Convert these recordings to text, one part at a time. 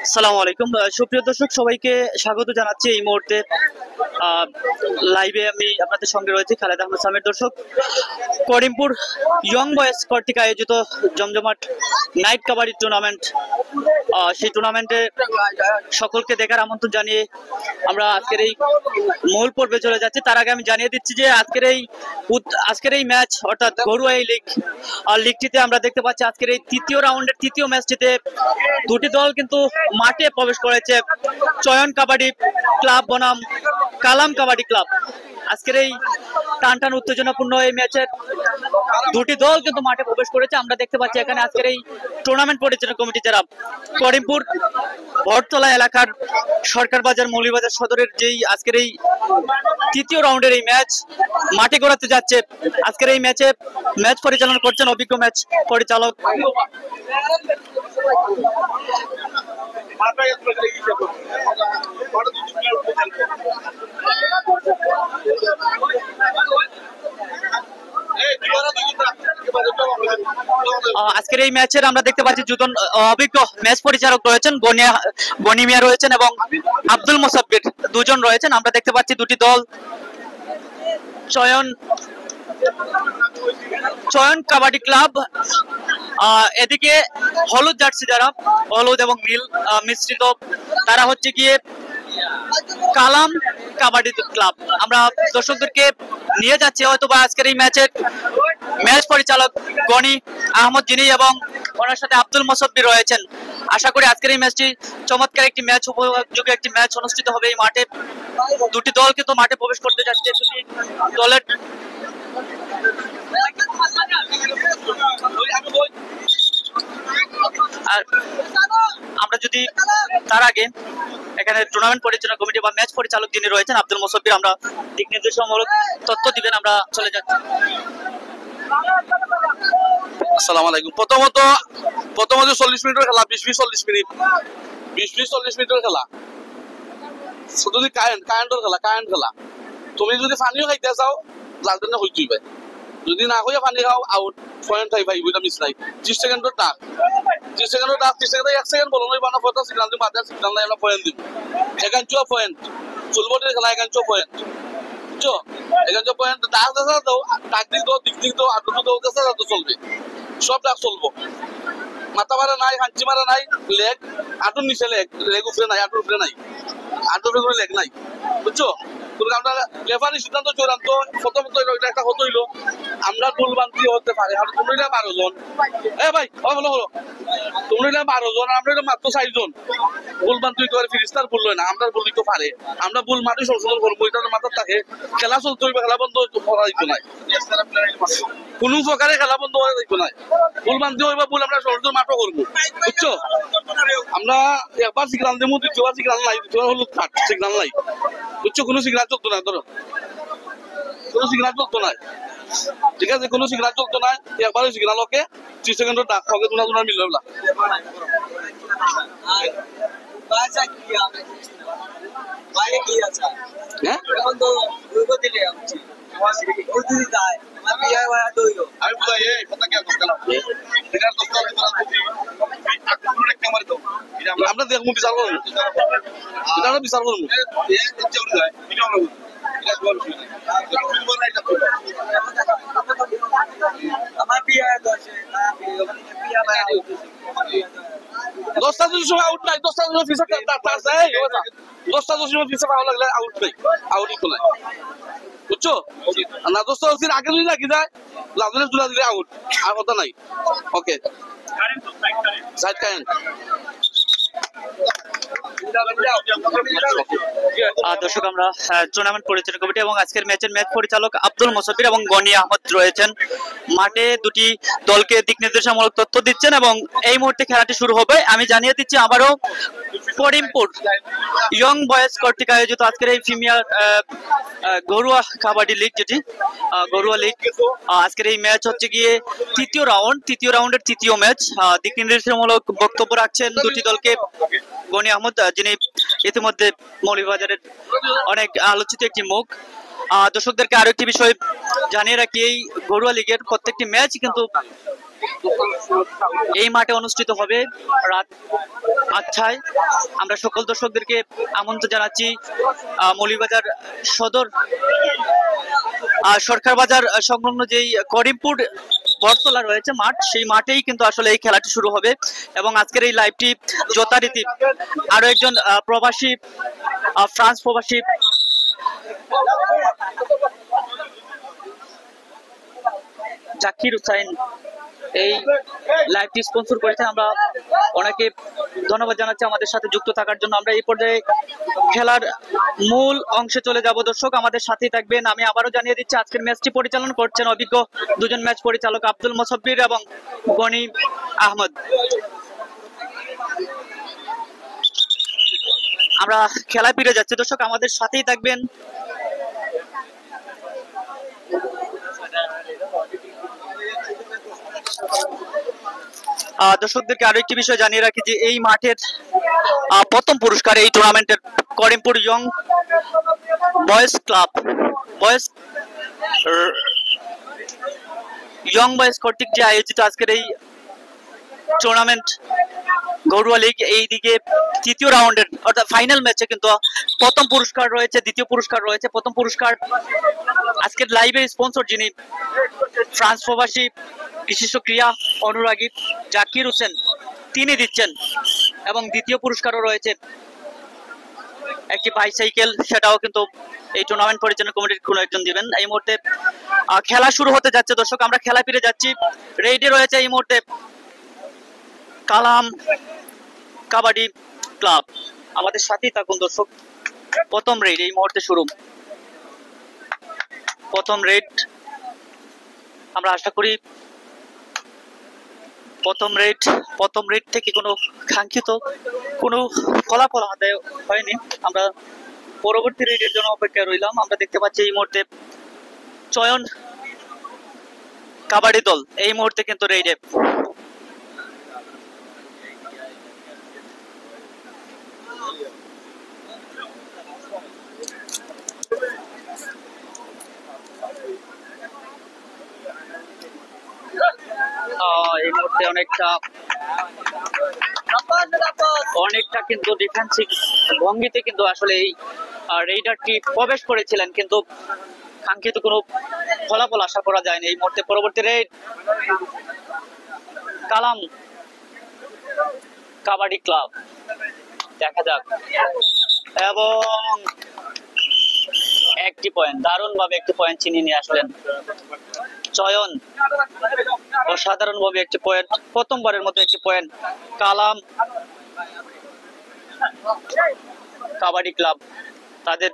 আসসালামু আলাইকুম সুপ্রিয় দর্শক সবাইকে স্বাগত জানাচ্ছি এই মুহূর্তে লাইভে আমি আপনাদের সঙ্গে রয়েছি খালেদ আহমেদ সামির। দর্শক, করিমপুর ইয়ং বয়েজ কর্তৃক আয়োজিত জমজমাট নাইট কাবাডি টুর্নামেন্ট, সেই টুর্নামেন্টে সকলকে দেখার আমন্ত্রণ জানিয়ে আমরা আজকের এই মূল পর্বে চলে যাচ্ছি। তার আগে আমি জানিয়ে দিচ্ছি যে আজকের এই ম্যাচ অর্থাৎ ঘরোয়া এই লিগটিতে আমরা দেখতে পাচ্ছি আজকের এই তৃতীয় রাউন্ডের তৃতীয় ম্যাচটিতে দুটি দল কিন্তু মাঠে প্রবেশ করেছে। চয়ন কাবাডি ক্লাব বনাম কালাম কাবাডি ক্লাব। আজকের এই টান উত্তেজনাপূর্ণ এই ম্যাচের দুটি দল কিন্তু মাঠে প্রবেশ করেছে। আমরা দেখতে পাচ্ছি এখানে আজকের এই টুর্নামেন্ট পরিচালনা কমিটি যারা করিমপুর ভরতলা এলাকার সরকার বাজার মৌলিবাজার সদরের যেই আজকের এই তৃতীয় রাউন্ডের এই ম্যাচ মাঠে গড়াতে যাচ্ছে, আজকের এই ম্যাচ পরিচালনা করছেন অভিজ্ঞ ম্যাচ পরিচালক আজকের এই ম্যাচের আমরা দেখতে পাচ্ছি দুজন অভিজ্ঞ ম্যাচ পরিচালক রয়েছেন, গনি মিয়া রয়েছেন এবং আব্দুল মোসাব্বির দুজন রয়েছেন। আমরা দেখতে পাচ্ছি দুটি দল চয়ন কাবাডি ক্লাব, এদিকে হলুদ জার্সি যারা হলুদ এবং নীল মিশ্রিত তারা হচ্ছে গিয়ে কালাম কাবাডি ক্লাব। আমরা দর্শকদেরকে নিয়ে যাচ্ছি হয়তো বা আজকের এই ম্যাচ পরিচালক গনি আহমদ যিনি এবং ওনার সাথে আব্দুল মোসাব্বির রয়েছেন। আশা করি আজকের এই ম্যাচটি চমৎকার একটি ম্যাচ, উপযোগী একটি ম্যাচ অনুষ্ঠিত হবে এই মাঠে। দুটি দল কিন্তু মাঠে প্রবেশ করতে যাচ্ছে। দলের আর আমরা যদি তার আগে এখানে টুর্নামেন্ট পরিচালনা কমিটি বা ম্যাচ পরিচালক যিনি রয়েছেন আব্দুল মোসাব্বির, আমরা দিক নির্দেশনামূলক তথ্য দিবেন। আমরা চলে যাচ্ছি। আসসালামু আলাইকুম। প্রথমত 40 মিনিটের খেলা, 20-40 মিনিট, 20-40 মিনিটের খেলা। যদি কারেন্ট খেলা তুমি যদি পানিও খাইতে চাও লালটেনে হয়ে যাবে, যদি না হয়ে পানি খাও আউট। পয়েন্ট থাই ভাই বুঝা মিস নাই। 30 সেকেন্ডের ডাক, 30 সেকেন্ডের ডাক, 30 সেকেন্ডে 1 সেকেন্ড বলো নই বানা ফটো সিগন্যাল দিই, বাদে সিগন্যাল নাই আমরা পয়েন্ট দিব। একাঞ্চো পয়েন্ট ফুলবটের খেলা, একাঞ্চো পয়েন্ট বুঝছো, একাঞ্চো পয়েন্ট। ডাক দেখা দাও, ডাক দিক দাও আটু দাও, দেখা তো চলবে, সব ডাক চলবো। মাথা মারা নাই, হাঁচি মারা নাই, লেগ আটুর নিচে লেগ উপরে নাই, আটুর উপরে নাই, আটুর উপরে লেগ নাই বুঝছো। রেফারি সিদ্ধান্ত চূড়ান্ত। প্রথমত একটা কথা হইলো আমরা ভুলবান্তি হতে পারে, আর তোমরা 12 জন, ভাই হলো তোমরা 12 জন, আমরা মাত্র 4 জন। ভুলবান্তি হইতে পারে, ফিরিস্তার ভুল হয় না, আমরা ভুল দিতে পারে। আমরা ভুল মাটি সংশোধন করবো, এটা মাথার থাকে। খেলা চলতে হইবে, খেলা বন্ধ করা দিত নাই, কোনো প্রকারে খেলা বন্ধ করা দিত নাই। ভুলবান্তি হইবা ভুল আমরা সংশোধন মাঠও করবো বুঝছো। আমরা একবার সিগনাল দেবো, দ্বিতীয়বার সিগনাল নাই, দ্বিতীয়বার হলুদ কাট সিগনাল নাই বুঝছো। কোনো সিগনাল চলতো না, ধরো কোনো সিগনাল চলতো না, ঠিক আছে, কোনো সিগনাল চলতো না। একবারই সিগনাল ওকে 30 সেকেন্ডের ডাক হবে, তোমার মিলবে না। আমরা দেখবো, বিচার করবো, বিচার করবো। দশটা যদি সময় আউট নাই, 10টা যদি পিছিয়ে 10টা যদি সময় পিছিয়ে পাওয়া লাগলে আউট নাই, আউটই তো নাই বুঝছো না। 10টা আগে যদি লাগি যায় লাভজনের তুলা দিলে আউট, আর কথা নাই। ওকে সাইড কারেন্ট। দর্শক, আমরা টুর্নামেন্ট পরিচালনা কমিটি এবং আজকের ম্যাচ পরিচালক আব্দুল মোসাব্বির এবং গনি আহমদ রয়েছেন মাঠে। দুটি দলকে দিক নির্দেশনামূলক তথ্য দিচ্ছেন এবং এই মুহূর্তে খেলাটি শুরু হবে। আমি জানিয়ে দিচ্ছি আবারও করিমপুর ইয়ং বয়েজ কর্তৃক আয়োজিত আজকের এই প্রিমিয়ার ঘরোয়া কাবাডি লিগ, যেটি ঘরোয়া লিগ, আজকের এই ম্যাচ হচ্ছে গিয়ে তৃতীয় রাউন্ডের তৃতীয় ম্যাচ। দিক নির্দেশনামূলক বক্তব্য রাখছেন দুটি দলকে গনি আহমদ, যিনি ইতিমধ্যে মৌলভীবাজারের অনেক আলোচিত একটি মুখ। দর্শকদেরকে আরো একটি বিষয় জানিয়ে রাখি, এই ঘরোয়া লিগের প্রত্যেকটি ম্যাচ কিন্তু এই মাঠে অনুষ্ঠিত হবে রাত 8টায়। আমরা সকল দর্শকদেরকে আমন্ত্রণ জানাচ্ছি মৌলভীবাজার সদর সরকার বাজার সংলগ্ন যেই করিমপুর বটতলা রয়েছে মাঠ, সেই মাঠেই কিন্তু আসলে এই খেলাটি শুরু হবে। এবং আজকের এই লাইভটি যথারীতি আরো একজন প্রবাসী ফ্রান্স প্রবাসী জাকির হুসাইন এই লাইভটি স্পন্সর করেছেন। আমরা ওনাকে ধন্যবাদ জানাচ্ছি আমাদের সাথে যুক্ত থাকার জন্য। আমরা এই পর্যায়ে খেলার মূল অংশে চলে যাব। দর্শক আমাদের সাথেই থাকবেন। আমি আবারও জানিয়ে দিচ্ছি আজকের ম্যাচটি পরিচালনা করছেন অভিজ্ঞ দুজন ম্যাচ পরিচালক আব্দুল মোসাব্বির এবং গনি আহমদ। আমরা খেলায় ফিরে যাচ্ছি, দর্শক আমাদের সাথেই থাকবেন। দর্শকদেরকে আরো একটি বিষয় জানিয়ে রাখি যে এই মাঠের প্রথম পুরস্কার এই টুর্নামেন্টের Karimpur young boys club young boys কর্তৃক যে আয়োজিত আজকের এই টুর্নামেন্ট গৌরুয়া লিগ, এই দিকে তৃতীয় রাউন্ডের অর্থাৎ ফাইনাল ম্যাচে কিন্তু প্রথম পুরস্কার রয়েছে, দ্বিতীয় পুরস্কার রয়েছে। প্রথম পুরস্কার আজকের লাইভের স্পন্সর যিনি ফ্রান্স প্রবাসী বিশিষ্ট ক্রীড়া অনুরাগী জাকির হোসেন, তিনি দিচ্ছেন। এবং দ্বিতীয় পুরস্কারও রয়েছে একটি বাইসাইকেল, সেটাও কিন্তু এই টুর্নামেন্ট পরিচালনা কমিটির কোনো একজন দিবেন। এই মুহূর্তে খেলা শুরু হতে যাচ্ছে। দর্শক আমরা খেলা ফিরে যাচ্ছি। রেডি রয়েছে এই মুহূর্তে কালাম কাবাডি ক্লাব। আমাদের সাথেই থাকুন দর্শক। প্রথম রেড এই মুহূর্তে শুরু। প্রথম রেড আমরা আশা করি প্রথম রেড থেকে কোনো কাঙ্ক্ষিত কোনো ফলাফল আদায় হয়নি। আমরা পরবর্তী রেডের জন্য অপেক্ষায় রইলাম। আমরা দেখতে পাচ্ছি এই মুহূর্তে চয়ন কাবাডি দল এই মুহূর্তে কিন্তু রেডে। এই মুহূর্তে অনেকটা কিন্তু ডিফেন্সিভ ভঙ্গিতে কিন্তু আসলে এই রেইডারটি প্রবেশ করেছিলেন, কিন্তু কাঙ্ক্ষিত কোনো ফলাফল আশা করা যায়নি। এই মুহূর্তে পরবর্তী রেড কালাম কাবাডি ক্লাব, দেখা যাক। এবং একটি পয়েন্ট, দারুণ ভাবে একটি পয়েন্ট ছিনিয়ে নিয়ে আসলেন চয়ন, অসাধারণ ভাবে একটি পয়েন্ট, প্রথমবারের মতো একটি পয়েন্ট কালাম কাবাডি ক্লাব। তাদের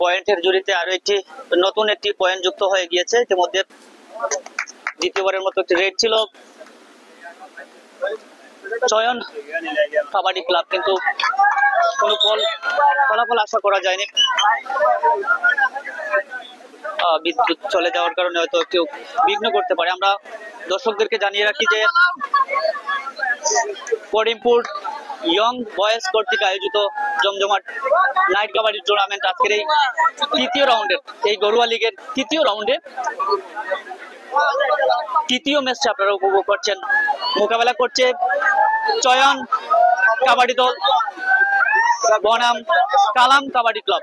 পয়েন্টের জুড়িতে আরো একটি নতুন একটি পয়েন্ট যুক্ত হয়ে গিয়েছে। ইতিমধ্যে দ্বিতীয়বারের মতো একটি রেড ছিল চয়ন কাবাডি ক্লাব, কিন্তু কোনো ফলাফল আশা করা যায়নি। বিদ্যুৎ চলে যাওয়ার কারণে হয়তো কেউ বিঘ্ন করতে পারে। আমরা দর্শকদেরকে জানিয়ে রাখি যে করিমপুর ইয়ং বয়েজ কর্তৃক আয়োজিত জমজমাট নাইট কাবাডি টুর্নামেন্ট আজকের এই তৃতীয় রাউন্ডের, এই গড়ুয়া লিগের তৃতীয় রাউন্ডে তৃতীয় ম্যাচটা আপনারা উপভোগ করছেন। মোকাবেলা করছে চয়ন কাবাডি দল বনাম কালাম কাবাডি ক্লাব।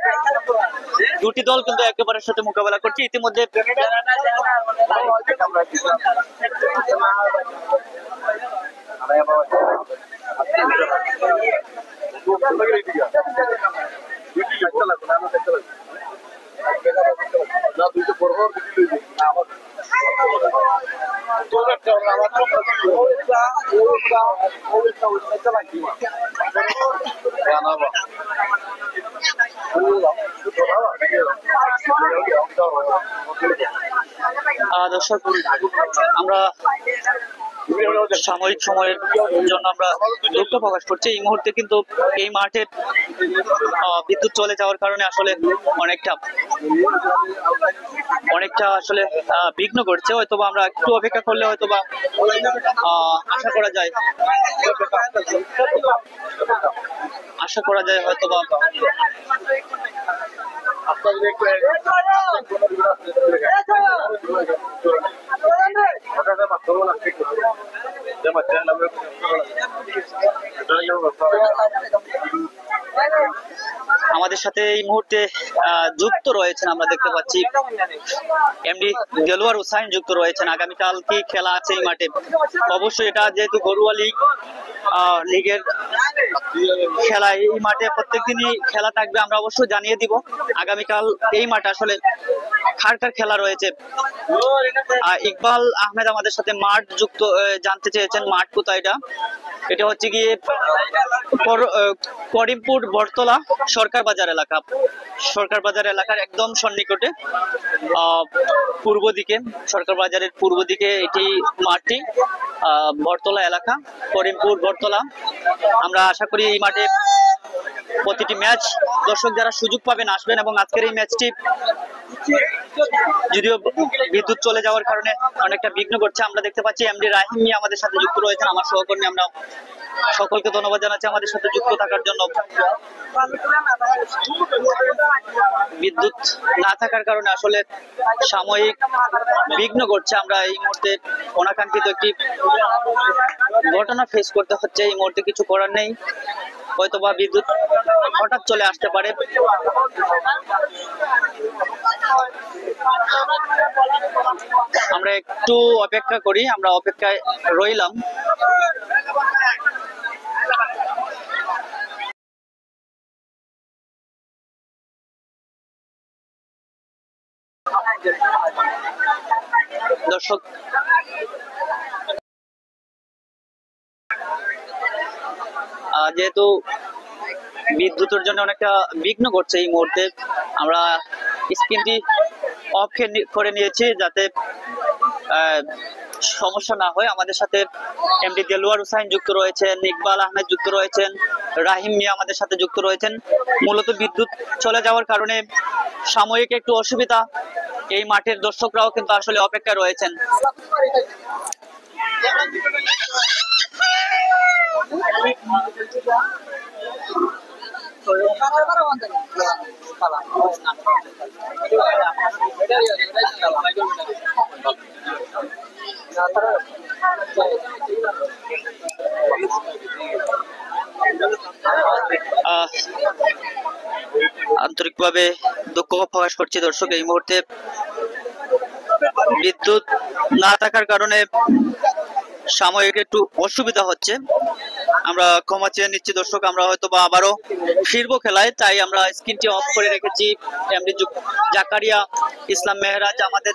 দুটি দল কিন্তু একেবারের সাথে মোকাবেলা করছে। ইতিমধ্যে দর্শক আমরা সাময়িক সময়ের জন্য আমরা দুঃখ প্রকাশ করছি। এই মুহূর্তে কিন্তু এই মাঠে বিদ্যুৎ চলে যাওয়ার কারণে আসলে অনেকটা আসলে বিঘ্ন করছে। হয়তোবা আমরা একটু অপেক্ষা করলে হয়তোবা আশা করা যায় হয়তোবা আমাদের সাথে এই মুহূর্তে যুক্ত রয়েছেন, আমরা দেখতে পাচ্ছি এমডি দেলোয়ার হোসাইন যুক্ত রয়েছেন। আগামীকাল কি খেলা আছে এই মাঠে? অবশ্যই এটা যেহেতু ঘরোয়া লিগের খেলা, এই মাঠে প্রত্যেকদিনই খেলা থাকবে, আমরা অবশ্যই জানিয়ে দিব। আগামীকাল এই মাঠে আসলে কার খেলা রয়েছে। ইকবাল আহমেদ আমাদের সাথে মাঠ যুক্ত জানতে চেয়েছেন, মাঠ কোথায়? এটা হচ্ছে গিয়ে করিমপুর বটতলা সরকার বাজার এলাকা, সরকার বাজার এলাকার একদম সন্নিকটে পূর্ব দিকে, সরকার বাজারের পূর্ব দিকে এটি মাঠটি, বটতলা এলাকা, করিমপুর বটতলা। আমরা আশা করি এই মাঠে প্রতিটি ম্যাচ দর্শক যারা সুযোগ পাবেন আসবেন, এবং আজকের এই ম্যাচটি যদিও বিদ্যুৎ চলে যাওয়ার কারণে অনেকটা বিঘ্ন করছে। আমরা দেখতে পাচ্ছি এমডি রাহিম মিয়া আমাদের সাথে যুক্ত রয়েছেন, আমার সহকর্মী। আমরা সকলকে ধন্যবাদ জানাচ্ছি আমাদের সাথে যুক্ত থাকার জন্য। বিদ্যুৎ না থাকার কারণে আসলে সাময়িক বিঘ্ন ঘটছে। আমরা এই মুহূর্তে অনাকাঙ্ক্ষিত একটি ঘটনা ফেস করতে হচ্ছে, এই মুহূর্তে কিছু করার নেই, হয়তোবা বিদ্যুৎ হঠাৎ চলে আসতে পারে। আমরা একটু অপেক্ষা করি, আমরা অপেক্ষায় রইলাম। দর্শক যেহেতু বিদ্যুতের জন্য অনেকটা বিঘ্ন ঘটছে এই মুহূর্তে, আমরা স্ক্রিনটি অফ করে নিয়েছি যাতে সমস্যা না হয়। আমাদের সাথে এমডি দেলোয়ার হোসাইন যুক্ত রয়েছেন, ইকবাল আহমেদ যুক্ত রয়েছেন, রাহিম মিয়া আমাদের সাথে যুক্ত রয়েছেন। মূলত বিদ্যুৎ চলে যাওয়ার কারণে সাময়িক একটু অসুবিধা, এই মাঠের দর্শকরাও কিন্তু আসলে অপেক্ষায় রয়েছেন। আন্তরিকভাবে দুঃখ প্রকাশ করছি দর্শক, এই মুহূর্তে বিদ্যুৎ না থাকার কারণে সাময়িক একটু অসুবিধা হচ্ছে, আমরা ক্ষমা চেয়ে নিচ্ছি দর্শক। আমরা হয়তো বা আবারও ফিরবো খেলায়, তাই আমরা স্ক্রিনটি অফ করে রেখেছি। এমডি জাকারিয়া ইসলাম মেহরাজ আমাদের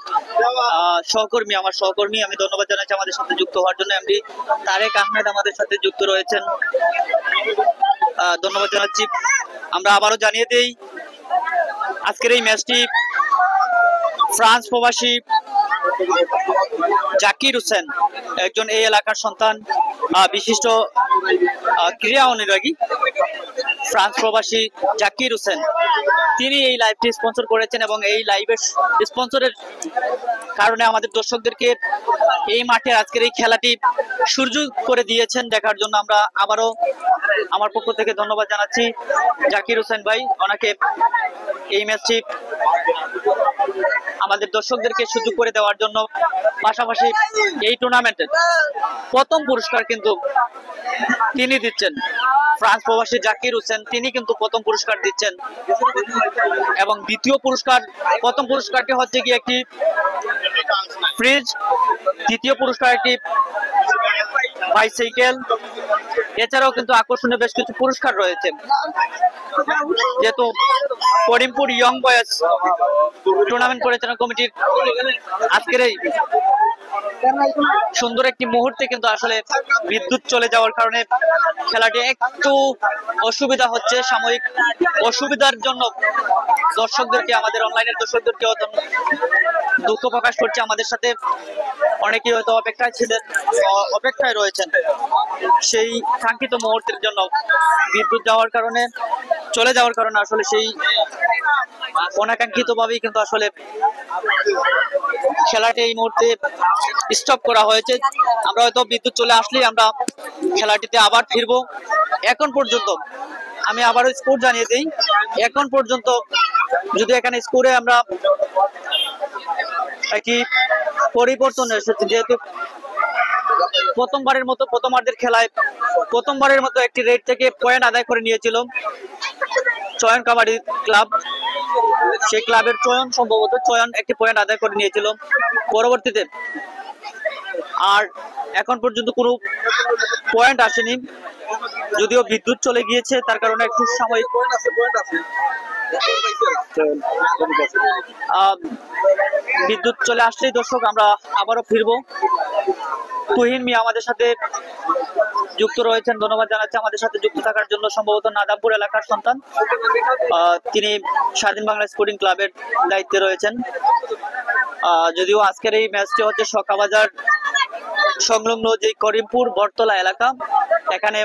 সহকর্মী, আমার সহকর্মী, আমি ধন্যবাদ জানাচ্ছি আমাদের সাথে যুক্ত হওয়ার জন্য। এমডি তারেক আহমেদ আমাদের সাথে যুক্ত রয়েছেন, ধন্যবাদ জানাচ্ছি। আমরা আবারও জানিয়ে দেই আজকের এই ম্যাচটি ফ্রান্স প্রবাসী জাকির হোসেন, একজন এই এলাকার সন্তান, বিশিষ্ট ক্রীড়া অনুরাগী, ফ্রান্স প্রবাসী জাকির হোসেন, তিনি এই লাইভটি স্পন্সর করেছেন, এবং এই লাইভের স্পন্সরের কারণে আমাদের দর্শকদেরকে এই মাঠে আজকের এই খেলাটি সুযোগ করে দিয়েছেন দেখার জন্য। আমরা আবারও আমার পক্ষ থেকে ধন্যবাদ জানাচ্ছি জাকির হোসেন ভাই, ওনাকে এই ম্যাচটি আমাদের দর্শকদেরকে সুযোগ করে দেওয়ার জন্য। পাশাপাশি এই টুর্নামেন্টের প্রথম পুরস্কার কিন্তু তিনি দিচ্ছেন, ফ্রান্স প্রবাসী জাকির হোসেন, তিনি কিন্তু প্রথম পুরস্কার দিচ্ছেন, এবং দ্বিতীয় পুরস্কার, প্রথম পুরস্কারটি হচ্ছে কি একটি ফ্রিজ, দ্বিতীয় পুরস্কার একটি বাইসাইকেল, এছাড়াও কিন্তু আকর্ষণীয় বেশ কিছু পুরস্কার রয়েছে। যেহেতু করিমপুর ইয়ং বয়েজ টুর্নামেন্ট পরিচালনা কমিটির আজকের এই সুন্দর একটি মুহূর্তে কিন্তু আসলে বিদ্যুৎ চলে যাওয়ার কারণে খেলাটি একটু অসুবিধা হচ্ছে, সাময়িক অসুবিধার জন্য দর্শকদেরকে, আমাদের অনলাইনের দর্শকদেরকে দুঃখ প্রকাশ করছে। আমাদের সাথে অনেকেই হয়তো অপেক্ষায় ছিলেন, অপেক্ষায় রয়েছেন সেই কাঙ্ক্ষিত মুহূর্তের জন্য। বিদ্যুৎ যাওয়ার কারণে, চলে যাওয়ার কারণে আসলে সেই অনাকাঙ্ক্ষিত ভাবেই কিন্তু আসলে খেলাটি এই মুহূর্তে স্টপ করা হয়েছে। আমরা হয়তো বিদ্যুৎ চলে আসলেই আমরা খেলাটিতে আবার ফিরবো। এখন পর্যন্ত আমি আবারও স্কোর জানিয়ে দিই, এখন পর্যন্ত যদি এখানে স্কোরে আমরা একটি পরিবর্তন এসেছে, যেহেতু প্রথমার্ধের খেলায় প্রথমবারের মতো একটি রেড থেকে পয়েন্ট আদায় করে নিয়েছিল চয়ন কাবাডি ক্লাব। সেই ক্লাবের চয়ন একটি পয়েন্ট আদায় করে নিয়েছিল পরবর্তীতে, আর এখন পর্যন্ত কোনো পয়েন্ট আসেনি, যদিও বিদ্যুৎ চলে গিয়েছে, তার কারণে একটু সাময়িক বিদ্যুৎ চলে আসলেই দর্শক আমরা আবারও ফিরবো। তুহিন মিয়া আমাদের সাথে যুক্ত রয়েছেন, ধন্যবাদ জানাচ্ছি আমাদের সাথে যুক্ত থাকার জন্য। সম্ভবত নাদামপুর এলাকার সন্তান, তিনি স্বাধীন বাংলা স্পোর্টিং ক্লাবের দায়িত্বে রয়েছেন। যদিও আজকের এই ম্যাচটি হচ্ছে শকাবাজার সংলগ্ন যে করিমপুর বটতলা এলাকা, এখানে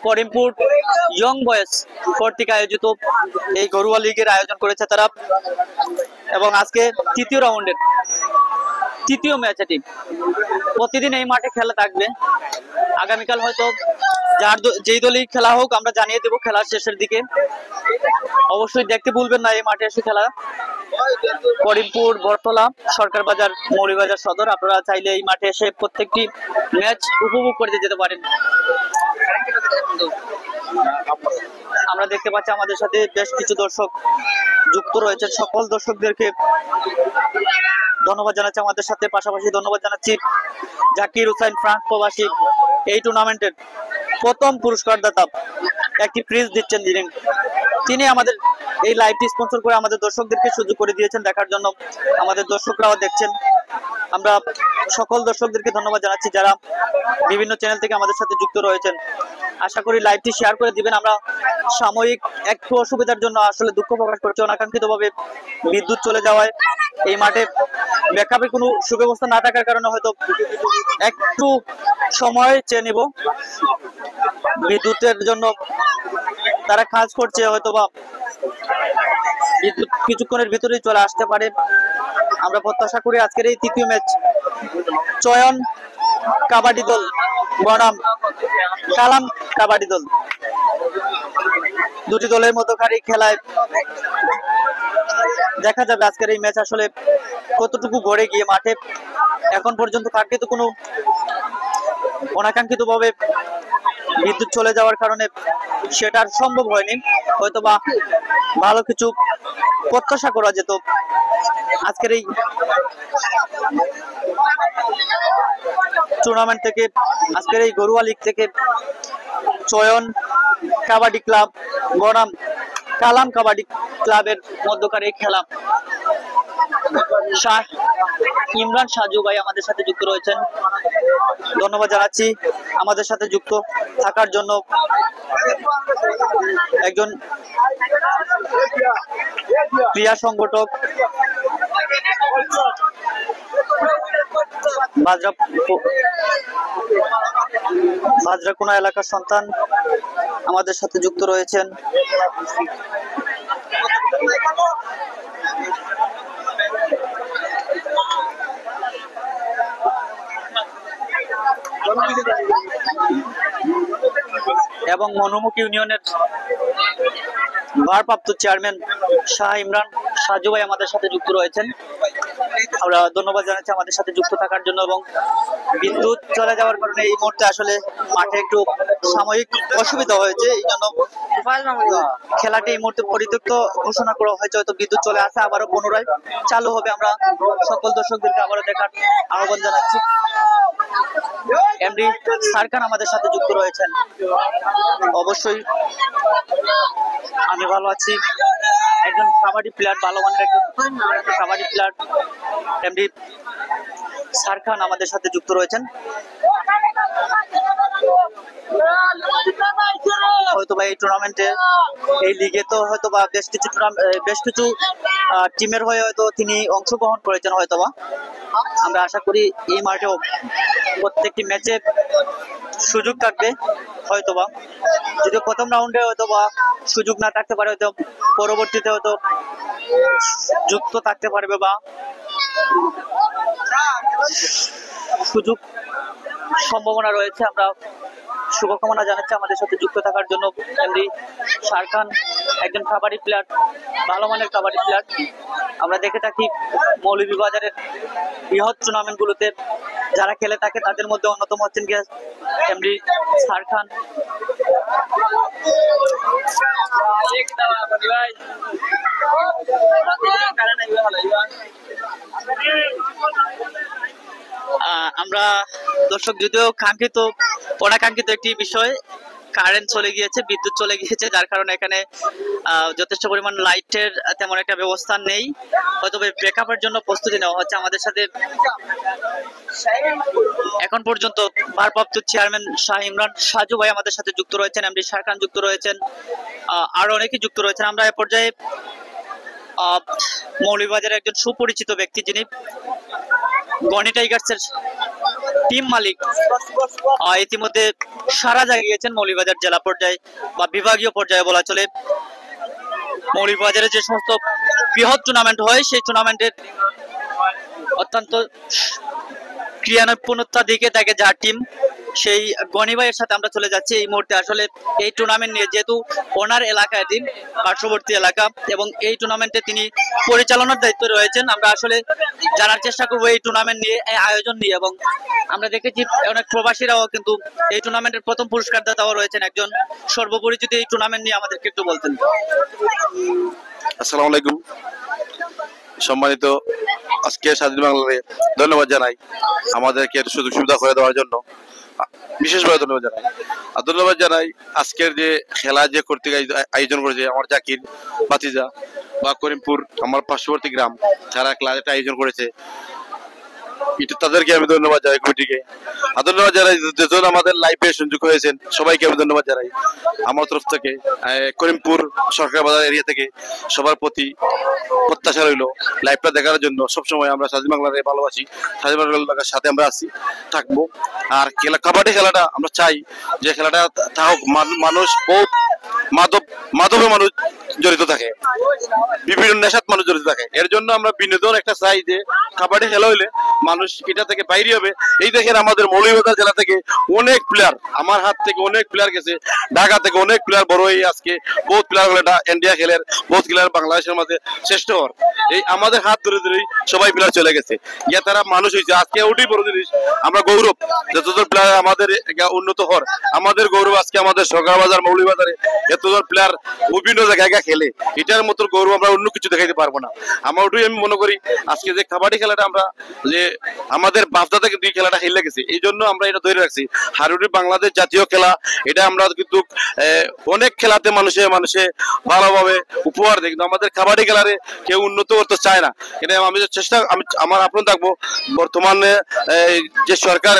করিমপুর ইয়ং বয়েজ কর্তৃক আয়োজিত এই ঘরোয়া লিগের আয়োজন করেছে তারা, এবং আজকে তৃতীয় রাউন্ডের তৃতীয় ম্যাচ এটি। প্রতিদিন এই মাঠে খেলা থাকবে, আগামীকাল হয়তো যেই দলই খেলা হোক আমরা জানিয়ে দেবো খেলার শেষের দিকে। অবশ্যই দেখতে ভুলবেন না এই মাঠে এসে খেলা। করিমপুর বটতলা সরকার বাজার মৌলিবাজার সদর, আপনারা চাইলে এই মাঠে এসে প্রত্যেকটি ম্যাচ উপভোগ করতে যেতে পারেন। আমরা দেখতে পাচ্ছি আমাদের সাথে বেশ কিছু দর্শক যুক্ত রয়েছেন, সকল দর্শকদেরকে ধন্যবাদ জানাচ্ছি আমাদের সাথে। পাশাপাশি ধন্যবাদ জানাচ্ছি জাকির হুসাইন ফ্রান্স প্রবাসী, এই টুর্নামেন্টের প্রথম পুরস্কারদাতা, একটি ফ্রিজ দিচ্ছেন তিনি আমাদের এই লাইভটি স্পন্সর করে আমাদের দর্শকদেরকে সুযোগ করে দিয়েছেন দেখার জন্য। আমাদের দর্শকরাও দেখছেন। আমরা সকল দর্শকদেরকে ধন্যবাদ জানাচ্ছি যারা বিভিন্ন চ্যানেল থেকে আমাদের সাথে যুক্ত রয়েছেন। আশা করি লাইভটি শেয়ার করে দিবেন। আমরা সাময়িক একটু অসুবিধার জন্য আসলে দুঃখ প্রকাশ করছি, অনাকাঙ্ক্ষিতভাবে বিদ্যুৎ চলে যাওয়ায় এই মাঠে ব্যাকআপের কোনো সুব্যবস্থা না থাকার কারণে হয়তো একটু সময় চেয়ে নিব। বিদ্যুতের জন্য তারা কাজ করছে, হয়তো বা বিদ্যুৎ কিছুক্ষণের ভিতরেই চলে আসতে পারে। আমরা প্রত্যাশা করি আজকের এই তৃতীয় ম্যাচ চয়ন কাবাডি দল বনাম কালাম কাবাডি দল, দুটি দলের মধ্যকার খেলায় দেখা যাবে আজকের এই ম্যাচ আসলে কতটুকু গড়ে গিয়ে মাঠে। এখন পর্যন্ত কাঙ্ক্ষিত কোনো অনাকাঙ্ক্ষিত ভাবে বিদ্যুৎ চলে যাওয়ার কারণে সেটা আর সম্ভব হয়নি, হয়তো বা ভালো কিছু প্রত্যাশা করা যেত। আজকের এই টুর্নামেন্ট থেকে, আজকের এই ঘরোয়া লিগ থেকে চয়ন কাবাডি ক্লাব বনাম কালাম কাবাডি ক্লাবের মধ্যকার এই খেলা। ইমরান সাজু ভাই আমাদের সাথে যুক্ত রয়েছেন, ধন্যবাদ জানাচ্ছি আমাদের সাথে যুক্ত থাকার জন্য। একজন ক্রীড়া সংগঠক, বাজরাকোনা এলাকার সন্তান আমাদের সাথে যুক্ত রয়েছেন। এবং মনোমুখ ইউনিয়নের ভারপ্রাপ্ত চেয়ারম্যান শাহ ইমরান সাজু ভাই আমাদের সাথে যুক্ত রয়েছেন। আমরা ধন্যবাদ জানাচ্ছি আমাদের সাথে যুক্ত থাকার জন্য। এবং বিদ্যুৎ চলে যাওয়ার কারণে এই মুহূর্তে আসলে মাঠে একটু সাময়িক অসুবিধা হয়েছে, এই জন্য খেলাটি এই মুহূর্তে পরিত্যক্ত ঘোষণা করা হয়েছে। হয়তো বিদ্যুৎ চলে আসে, আবারও পুনরায় চালু হবে। আমরা সকল দর্শকদেরকে আবারও দেখার আহ্বান জানাচ্ছি। এমডি সারখান আমাদের সাথে যুক্ত রয়েছেন। অবশ্যই আমি ভালো আছি। একজন কাবাডি প্লেয়ার, ভালো মানের একজন কাবাডি প্লেয়ার এমডি সারখান আমাদের সাথে যুক্ত রয়েছেন। হয়তো বা এই টুর্নামেন্টে, এই লিগে তো হয়তো বা বেশ কিছু টিমের হয়ে হয়তো তিনি অংশগ্রহণ করেছেন হয়তো বা। আমরা আশা করি এই মাঠেও প্রত্যেকটি ম্যাচে সুযোগ থাকবে হয়তো বা, যদিও প্রথম রাউন্ডে হয়তো বা সুযোগ না থাকতে পারে, হয়তো পরবর্তীতে হয়তো যুক্ত থাকতে পারবে বা সুযোগ সম্ভাবনা রয়েছে। আমরা শুভকামনা জানাচ্ছি আমাদের সাথে যুক্ত থাকার জন্য এমডি সারখান একজন কাবাডি প্লেয়ার, ভালো মানের কাবাডি প্লেয়ার। আমরা দেখে থাকি মৌলভীবাজারের বৃহৎ টুর্নামেন্ট গুলোতে যারা খেলে থাকে তাদের মধ্যে অন্যতম হচ্ছেন গিয়ে এমডি সার খান। আমরা দর্শক যদিও কাঙ্ক্ষিত অনাকাঙ্ক্ষিত একটি বিষয়, কারেন্ট চলে গিয়েছে, বিদ্যুৎ চলে গিয়েছে, যার কারণে এখানে যথেষ্ট পরিমাণ লাইটের তেমন একটা ব্যবস্থা নেই। হয়তো ব্যাকআপের জন্য প্রস্তুতি নেওয়া হচ্ছে। আমাদের সাথে এখন পর্যন্ত ভারপ্রাপ্ত চেয়ারম্যান শাহ ইমরান সাজু ভাই আমাদের সাথে যুক্ত রয়েছেন, এমডি শাহ খান যুক্ত রয়েছেন, আরো অনেকেই যুক্ত রয়েছেন। আমরা এ পর্যায়ে মৌলভীবাজারের একজন সুপরিচিত ব্যক্তি, যিনি গনি টাইগার্সের টিম মালিক, ইতিমধ্যে সারা জাগিয়েছেন মৌলভীবাজার জেলা পর্যায়ে বা বিভাগীয় পর্যায়ে বলা চলে। মৌলভীবাজারে যে সমস্ত বৃহৎ টুর্নামেন্ট হয় সেই টুর্নামেন্টের অত্যন্ত ক্রিয়ানৈপুণ্যতা দিকে থাকে যার টিম, সেই গনি ভাইয়ের সাথে আমরা চলে যাচ্ছি এই মুহূর্তে। আসলে এই টুর্নামেন্ট নিয়ে, যেহেতু ওনার এলাকায় টিম, পার্শ্ববর্তী এলাকা, এবং এই টুর্নামেন্টে তিনি পরিচালনার দায়িত্ব রয়েছেন, আমরা আসলে জানার চেষ্টা করবো এই টুর্নামেন্ট নিয়ে, এই আয়োজন নিয়ে। এবং আমরা দেখেছি অনেক প্রবাসীরাও কিন্তু এই টুর্নামেন্টের প্রথম পুরস্কার দাতাও রয়েছেন একজন। সর্বোপরি যদি এই টুর্নামেন্ট নিয়ে আমাদেরকে একটু বলতেন। আসসালামু আলাইকুম, সম্মানিত আজকে স্বাধীন বাংলাদেশে ধন্যবাদ জানাই আমাদেরকে সুযোগ সুবিধা করে দেওয়ার জন্য, বিশেষভাবে ধন্যবাদ জানাই। আর ধন্যবাদ জানাই আজকের যে খেলা যে কর্তৃক আয়োজন করেছে আমার জাকির বাতিজা বা করিমপুর আমার পার্শ্ববর্তী গ্রাম, যারা খেলাটা আয়োজন করেছে, তাদেরকে আমি ধন্যবাদ জানাই, কমিটিকে। আর ধন্যবাদ জানাই যেজন আমাদের লাইভে সংযোগ হয়েছেন, সবাইকে আমি ধন্যবাদ জানাই আমার তরফ থেকে। করিমপুর সরকার বাজার এরিয়া থেকে সবার প্রতি প্রত্যাশা রইল লাইভটা দেখার জন্য। সবসময় আমরা স্বাধীন বাংলাকে ভালোবাসি, স্বাধীন বাংলার সাথে আমরা আছি, থাকবো। আর কাবাডি খেলাটা আমরা চাই যে খেলাটা থাকুক, মানুষ বহুত মাদবে মানুষ জড়িত থাকে, বিভিন্ন নেশাত মানুষ জড়িত থাকে। এর জন্য আমরা বিনোদন একটা চাই যে কাবাডি খেলা হইলে মানুষ এটা থেকে বাইরে হবে। এই দেখেন আমাদের মৌলভীবাজার জেলা থেকে অনেক প্লেয়ার, আমার হাত থেকে অনেক প্লেয়ার গেছে, ঢাকা থেকে অনেক প্লেয়ার বড় হয়ে আজকে বহুত প্লেয়ার গুলো ইন্ডিয়া খেলের, বহুত প্লেয়ার বাংলাদেশের মাঝে শ্রেষ্ঠ হওয়ার, এই আমাদের হাত ধরে ধরেই সবাই প্লেয়ার চলে গেছে, ইয়া তারা মানুষ হয়েছে। আজকে ওটাই বড় জিনিস, আমরা গৌরব যতজন প্লেয়ার আমাদের উন্নত হওয়ার, আমাদের গৌরব আজকে আমাদের সরকার বাজার মৌলভীবাজারে এতজন প্লেয়ার বিভিন্ন জায়গায় খেলে, এটার মতো গৌরব আমরা অন্য কিছু দেখাইতে পারবো না। আমার ওটাই আমি মনে করি আজকে যে কাবাডি খেলাটা আমরা যে আমাদের বাপদাদা কিন্তু এই খেলাটা খেলে গেছে, এই জন্য আমরা এটা ধরে রাখছি। হারুডি বাংলাদেশ জাতীয় খেলা, এটা আমরা কিন্তু অনেক খেলাতে মানুষে ভালোভাবে উপহার দেয়, কিন্তু আমাদের কাবাডি খেলারে কেউ উন্নত করতে চায় না। এটা আমি চেষ্টা, আমার আপন থাকবো বর্তমানে যে সরকার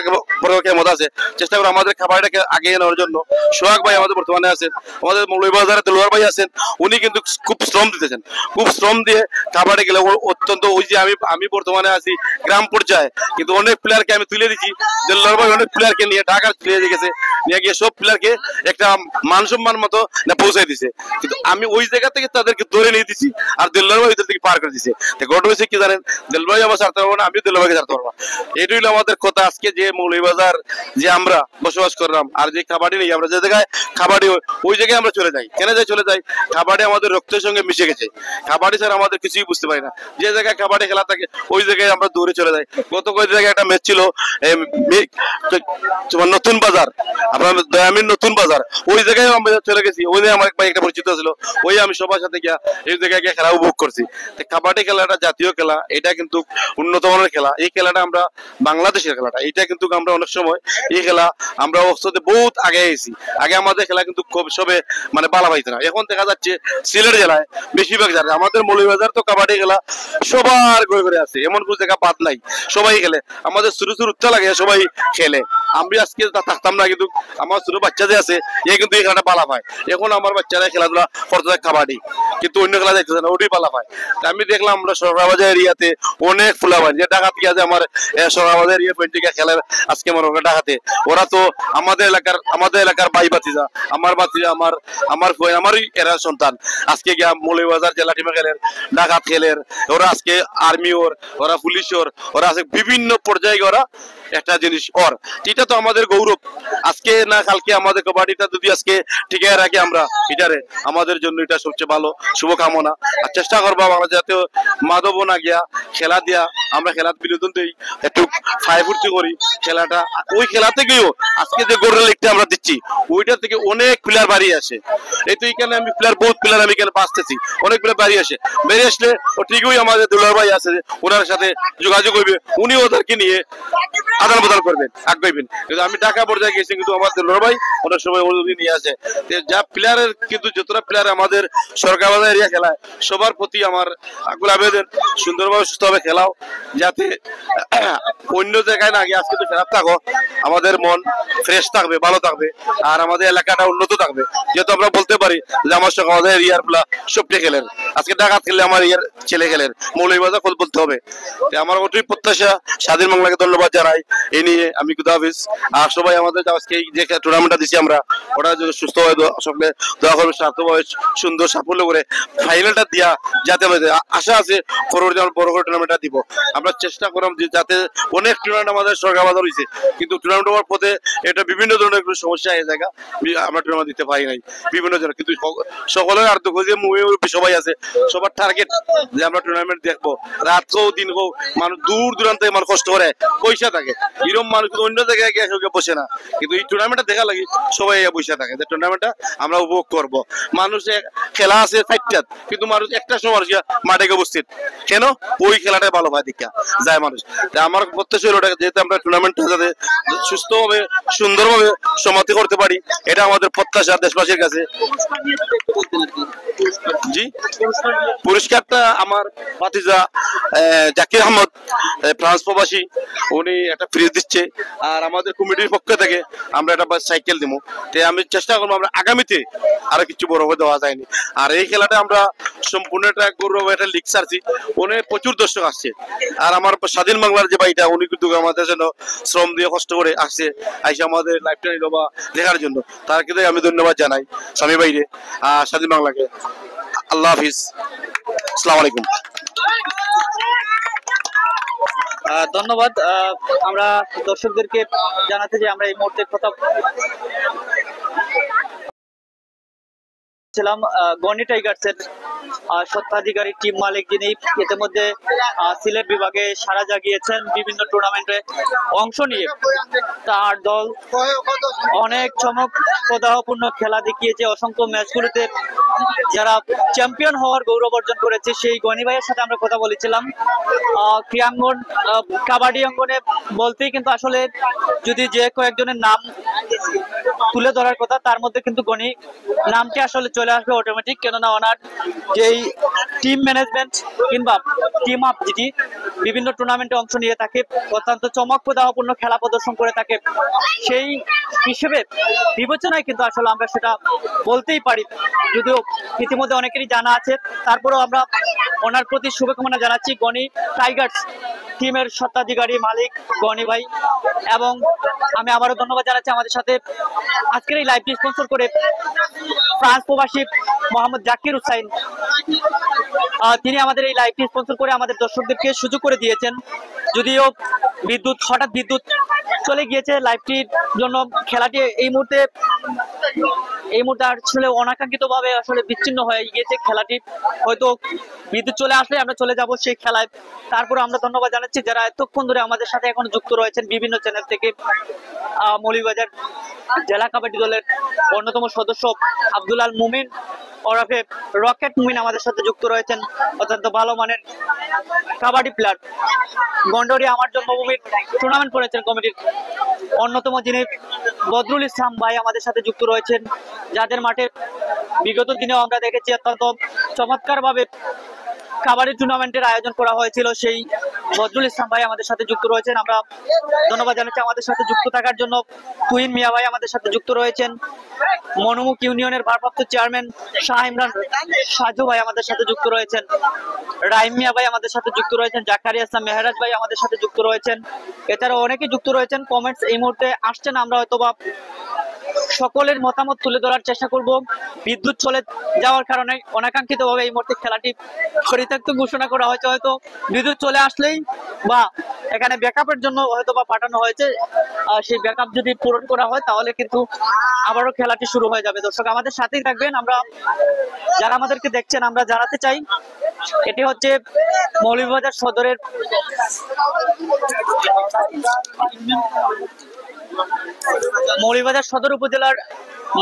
মত আছে, চেষ্টা করবো আমাদের কাবাডিটাকে আগে নেওয়ার জন্য। সোহাগ ভাই আমাদের বর্তমানে আছেন, আমাদের মৌলভীবাজারে দেলোয়ার ভাই আছেন, উনি কিন্তু খুব শ্রম দিতেছেন, খুব শ্রম দিয়ে কাবাডি খেলে অত্যন্ত, ওই যে আমি বর্তমানে আছি গ্রাম পর্যায়ে, কিন্তু অনেক প্লেয়ারকে আমি তুলে দিচ্ছি। দেলোয়ার ভাই অনেক প্লেয়ারকে নিয়ে ঢাকা তুলে দিয়ে গেছে, নিয়ে গিয়ে সব প্লেয়ারকে একটা মান সম্মান মতো পৌঁছাই দিছে, কিন্তু আমি ওই জায়গা থেকে তাদেরকে ধরে নিয়ে দিচ্ছি, আর দেলোয়ার ভাই ওইদের থেকে পার করে দিচ্ছে। ঘটনা হয়েছে কি জানেন, দেলোয়ার ভাই আমার ছাড়তে পারবো না, আমিও দেলোয়ার ভাইকে ছাড়তে পারবো না। এটাই হলো আমাদের কথা। আজকে যে মৌলভীবাজার যে আমরা বসবাস করলাম, আর যে কাবাডি নেই, আমরা যে জায়গায় কাবাডি ওই জায়গায় আমরা চলে যাই, কেন যাই চলে যাই, কাবাডি আমাদের রক্তের সঙ্গে মিশে গেছে, কাবাডি ছাড়া আমাদের কিছুই বুঝতে পারি না। যে জায়গায় কাবাডি খেলা থাকে ওই জায়গায় আমরা দৌড়ে চলে যাই। গত কয়েক জায়গায় একটা ম্যাচ ছিল তোমার নতুন বাজার, আপনার দয়ামিন নতুন বাজার, ওই জায়গায় আমরা চলে গেছি। ওই আমার একটা পরিচিত ছিল, ওই আমি সবার সাথে গিয়া এই জায়গায় গিয়ে খেলা উপভোগ করছি। কাবাডি খেলাটা জাতীয় খেলা, এটা কিন্তু উন্নত মানের খেলা। এই খেলাটা আমরা বাংলাদেশের খেলাটা, এটা কিন্তু আমরা অনেক সময় এই খেলা আমরা অবস্থাতে বহুত আগে এসেছি। আগে আমাদের খেলা কিন্তু খুব সবে মানে বালা পাইছে না। এখন দেখা যাচ্ছে সিলেট জেলায় বেশিরভাগ জায়গায়, আমাদের মৌলভীবাজার তো কাবাডি খেলা সবার ঘরে ঘরে আছে, এমন কোন জায়গা বাদ নাই, সবাই খেলে। আমাদের ছোট ছোট উচ্চা লাগে, সবাই খেলে। আমি আজকে থাকতাম না, কিন্তু আমার ছোট বাচ্চা যে আছে এ কিন্তু এই খেলাটা পালা পায়। এখন আমার বাচ্চারা খেলাধুলা করতে থাকে কাবাডি, কিন্তু অন্য খেলা যাইতেছে না, ওটাই পালা পায়। আমি দেখলাম আমরা সরকারবাজার এরিয়াতে অনেক ফুলাবান, যে ডাকাত কি আছে আমার সরকারবাজার এরিয়া পয়েন্টিকা খেলার আজকে আমার ডাকাতে, ওরা তো আমাদের এলাকার ভাই বাতিজা, আমার বাতিজা, আমার আমারই এরা সন্তান, আজকে গিয়া মৌলভীবাজার জেলা টিমে খেলেন, ডাকাত খেলেন, ওরা আজকে আর্মি ওরা পুলিশ ওরা আজকে বিভিন্ন পর্যায়ে ওরা একটা জিনিস এটা তো আমাদের গৌরব। আজকে না কালকে আমাদের কবাডিটা যদি আজকে টিকে রাখি আমরা এটারে, আমাদের জন্য এটা সবচেয়ে ভালো শুভকামনা। আর চেষ্টা করবো আমরা যাতে মাধব না গিয়া খেলা দিয়া আমরা খেলার বিনোদন দিই, একটু ফাই ফুর্তি করি খেলাটা। ওই খেলা থেকেও আজকে যে গোল্ডেন লিগটা আমরা দিচ্ছি ওইটা থেকে অনেক প্লেয়ার বাড়িয়ে আসে। এই তো এখানে আমি বহুত প্লেয়ার আমি এখানে বাঁচতেছি, অনেক প্লেয়ার বাড়িয়ে আসে। বেরিয়ে আসলে ও ঠিকই আমাদের দুলার ভাই আছে, ওনার সাথে যোগাযোগ করবে, উনি ওদেরকে নিয়ে আদান প্রদান করবেন, আগাইবেন। কিন্তু আমি ঢাকা পর্যায়ে গেছি, কিন্তু আমাদের দুলার ভাই অনেক সময় উনি নিয়ে আসে। যা প্লেয়ারের কিন্তু যতটা প্লেয়ার আমাদের সরকার এরিয়া খেলায়, সবার প্রতি আমার আকুল আবেদন সুন্দরভাবে সুস্থভাবে খেলাও, যাতে অন্য জায়গায় না গিয়ে আজকে তো খারাপ থাকো, আমাদের মন ফ্রেশ থাকবে, ভালো থাকবে, আর আমাদের এলাকাটা উন্নত থাকবে। যেহেতু আমরা বলতে পারি যে আমার সঙ্গে আমাদের এরিয়ার গুলা সবটি খেলেন, আজকে ডাকাত খেললে আমার এরিয়ার ছেলে খেলেন, মৌলভীবাজার খোল বলতে হবে। আমার ওটাই প্রত্যাশা। স্বাধীন বাংলাকে ধন্যবাদ জানাই এই নিয়ে। আমি খুদা হাফিজ। আর সবাই আমাদের আজকে যে টুর্নামেন্টটা দিচ্ছি আমরা, ওটা যদি সুস্থ হয় সকলে দোয়া করবে, স্বার্থভাবে সুন্দর সাফল্য করে ফাইনালটা দিয়া যাতে আশা আছে পরবর্তী বড় করে টুর্নামেন্টটা দিব। আমরা চেষ্টা করলাম যে যাতে অনেক টুর্নামেন্ট আমাদের সরকার বাজার হয়েছে, কিন্তু টুর্নামেন্ট হওয়ার পথে এটা বিভিন্ন ধরনের সমস্যা এই জায়গা আমরা টুর্নামেন্ট দিতে পারি নাই বিভিন্ন জন। কিন্তু সকলের আর দুঃখ যে সবাই আছে, সবার টার্গেট যে আমরা টুর্নামেন্ট দেখবো, রাত হোক দিন হোক, মানুষ দূর দূরান্তে মানুষ কষ্ট করে পয়সা থাকে, এরকম মানুষ অন্য জায়গায় গিয়ে বসে না। কিন্তু এই টুর্নামেন্টটা দেখা লাগে সবাই বসে থাকে, যে টুর্নামেন্টটা আমরা উপভোগ করবো। মানুষ খেলা আছে 5টা, কিন্তু মানুষ একটা সময় মানুষ মাঠে উপস্থিত কেন? ওই খেলাটাই ভালো হয় দেখা যায় মানুষ। আমার প্রত্যাশা হলো যেহেতু আমরা টুর্নামেন্টটা যাতে সুস্থভাবে সুন্দরভাবে সমাপ্তি করতে পারি, এটা আমাদের প্রত্যাশা দেশবাসীর কাছে। জি, পুরস্কারটা আমার ভাতিজা জাকির আহমদ, ফ্রান্স প্রবাসী, উনি একটা ফ্রিজ দিচ্ছে, আর আমাদের কমিটির পক্ষ থেকে আমরা একটা সাইকেল দিব। আমি চেষ্টা করবো আমরা আগামীতে আরো কিছু বড় হয়ে দেওয়া যায়নি। আর এই খেলাটা আমরা সম্পূর্ণ একটা গৌরব একটা লিগ সারছি, অনেক প্রচুর দর্শক আসছে। আর আমার স্বাধীন বাংলার যে ভাইটা, উনি কিন্তু আমাদের জন্য শ্রম দিয়ে কষ্ট করে আসছে, আইসে আমাদের লাইফটা নিল বা দেখার জন্য। তার কিন্তু আমি ধন্যবাদ জানাই স্বামী ভাইরে, স্বাধীন বাংলাকে। আল্লাহ হাফিজ, আসসালামু আলাইকুম। ধন্যবাদ। আমরা দর্শকদেরকে জানাতে যে আমরা এই মুহূর্তে কথা ছিলাম গনি টাইগার্সের স্বত্বাধিকারী টিম মালিক, যিনি ইতিমধ্যে সিলেট বিভাগে সাড়া জাগিয়েছেন বিভিন্ন টুর্নামেন্টে অংশ নিয়ে। তার দল অনেক চমক প্রদাহপূর্ণ খেলা দেখিয়েছে, অসংখ্য ম্যাচগুলোতে যারা চ্যাম্পিয়ন হওয়ার গৌরব অর্জন করেছে। সেই গনি ভাইয়ের সাথে আমরা কথা বলেছিলাম। ক্রীড়াঙ্গন কাবাডি অঙ্গনে বলতেই কিন্তু আসলে যদি যে কয়েকজনের নাম তুলে ধরার কথা, তার মধ্যে কিন্তু গনি নামটি আসলে চলে আসবে অটোমেটিক, কেননা ওনার যেই টিম ম্যানেজমেন্ট কিংবা টিম আপ যেটি বিভিন্ন টুর্নামেন্টে অংশ নিয়ে থাকে, অত্যন্ত চমক প্রদাহপূর্ণ খেলা প্রদর্শন করে থাকে, সেই হিসেবে বিবেচনায় কিন্তু আসলে আমরা সেটা বলতেই পারি। যদিও ইতিমধ্যে অনেকেরই জানা আছে, তারপরেও আমরা ওনার প্রতি শুভকামনা জানাচ্ছি। গনি টাইগার্স টিমের স্বত্বাধিকারী মালিক গনি ভাই, এবং আমি আবারও ধন্যবাদ জানাচ্ছি আমাদের সাথে আজকের এই লাইভটি স্পন্সর করে ফ্রান্স প্রবাসী মোহাম্মদ জাকির হুসাইন। তিনি আমাদের এই লাইভটি স্পন্সর করে আমাদের দর্শকদেরকে সুযোগ করে দিয়েছেন। যদিও হঠাৎ বিদ্যুৎ চলে গিয়েছে লাইভটির জন্য, খেলাটি এই মুহূর্তে আসলে অনাকাঙ্ক্ষিত ভাবে আসলে বিচ্ছিন্ন হয়ে গিয়েছে খেলাটি। হয়তো বিদ্যুৎ চলে আসলে আমরা চলে যাব সেই খেলায়। তারপরে আমরা ধন্যবাদ জানাচ্ছি যারা এতক্ষণ ধরে আমাদের সাথে এখন যুক্ত রয়েছেন বিভিন্ন চ্যানেল থেকে। মৌলভীবাজার জেলা কাবাডি দলের অন্যতম সদস্য আব্দুল আল মুমিন ওরফে রকেট মুমিন আমাদের সাথে যুক্ত রয়েছেন, অত্যন্ত ভালো মানের কাবাডি প্লেয়ার। গন্ডরিয়া আমার জন্মভূমির টুর্নামেন্ট করেছেন কমিটির অন্যতম যিনি বদরুল ইসলাম ভাই আমাদের সাথে যুক্ত রয়েছেন, যাদের মাঠে বিগত দিনেও আমরা দেখেছি অত্যন্ত চমৎকার ভাবে কাবাডি টুর্নামেন্টের আয়োজন করা হয়েছিল। সেই বদরুল ইসলাম ভাই আমাদের সাথে যুক্ত রয়েছেন, আমরা ধন্যবাদ জানাচ্ছি আমাদের সাথে যুক্ত থাকার জন্য। তুহিন মিয়া ভাই আমাদের সাথে যুক্ত রয়েছেন, মনুমুখ ইউনিয়নের ভারপ্রাপ্ত চেয়ারম্যান শাহ ইমরান সাজু ভাই আমাদের সাথে যুক্ত রয়েছেন, রাইম মিয়া ভাই আমাদের সাথে যুক্ত রয়েছেন, জাকারিয়া ইসলাম মেহরাজ ভাই আমাদের সাথে যুক্ত রয়েছেন। এছাড়াও অনেকেই যুক্ত রয়েছেন। কমেন্টস এই মুহূর্তে আসছে না, আমরা হয়তোবা সকলের মতামত তুলে ধরার চেষ্টা করব। বিদ্যুৎ চলে যাওয়ার কারণে অনাকাঙ্ক্ষিতভাবে এই মুহূর্তে খেলাটি পরিত্যক্ত ঘোষণা করা হয়েছে। হয়তো বিদ্যুৎ চলে আসলেই বা এখানে ব্যাকআপের জন্য হয়তো বা পাঠানো হয়েছে, সেই ব্যাকআপ যদি পূরণ করা হয় তাহলে কিন্তু আবারও খেলাটি শুরু হয়ে যাবে। দর্শক আমাদের সাথেই থাকবেন। আমরা যারা আমাদেরকে দেখছেন আমরা জানাতে চাই এটি হচ্ছে মৌলভীবাজার সদরের সদর উপজেলার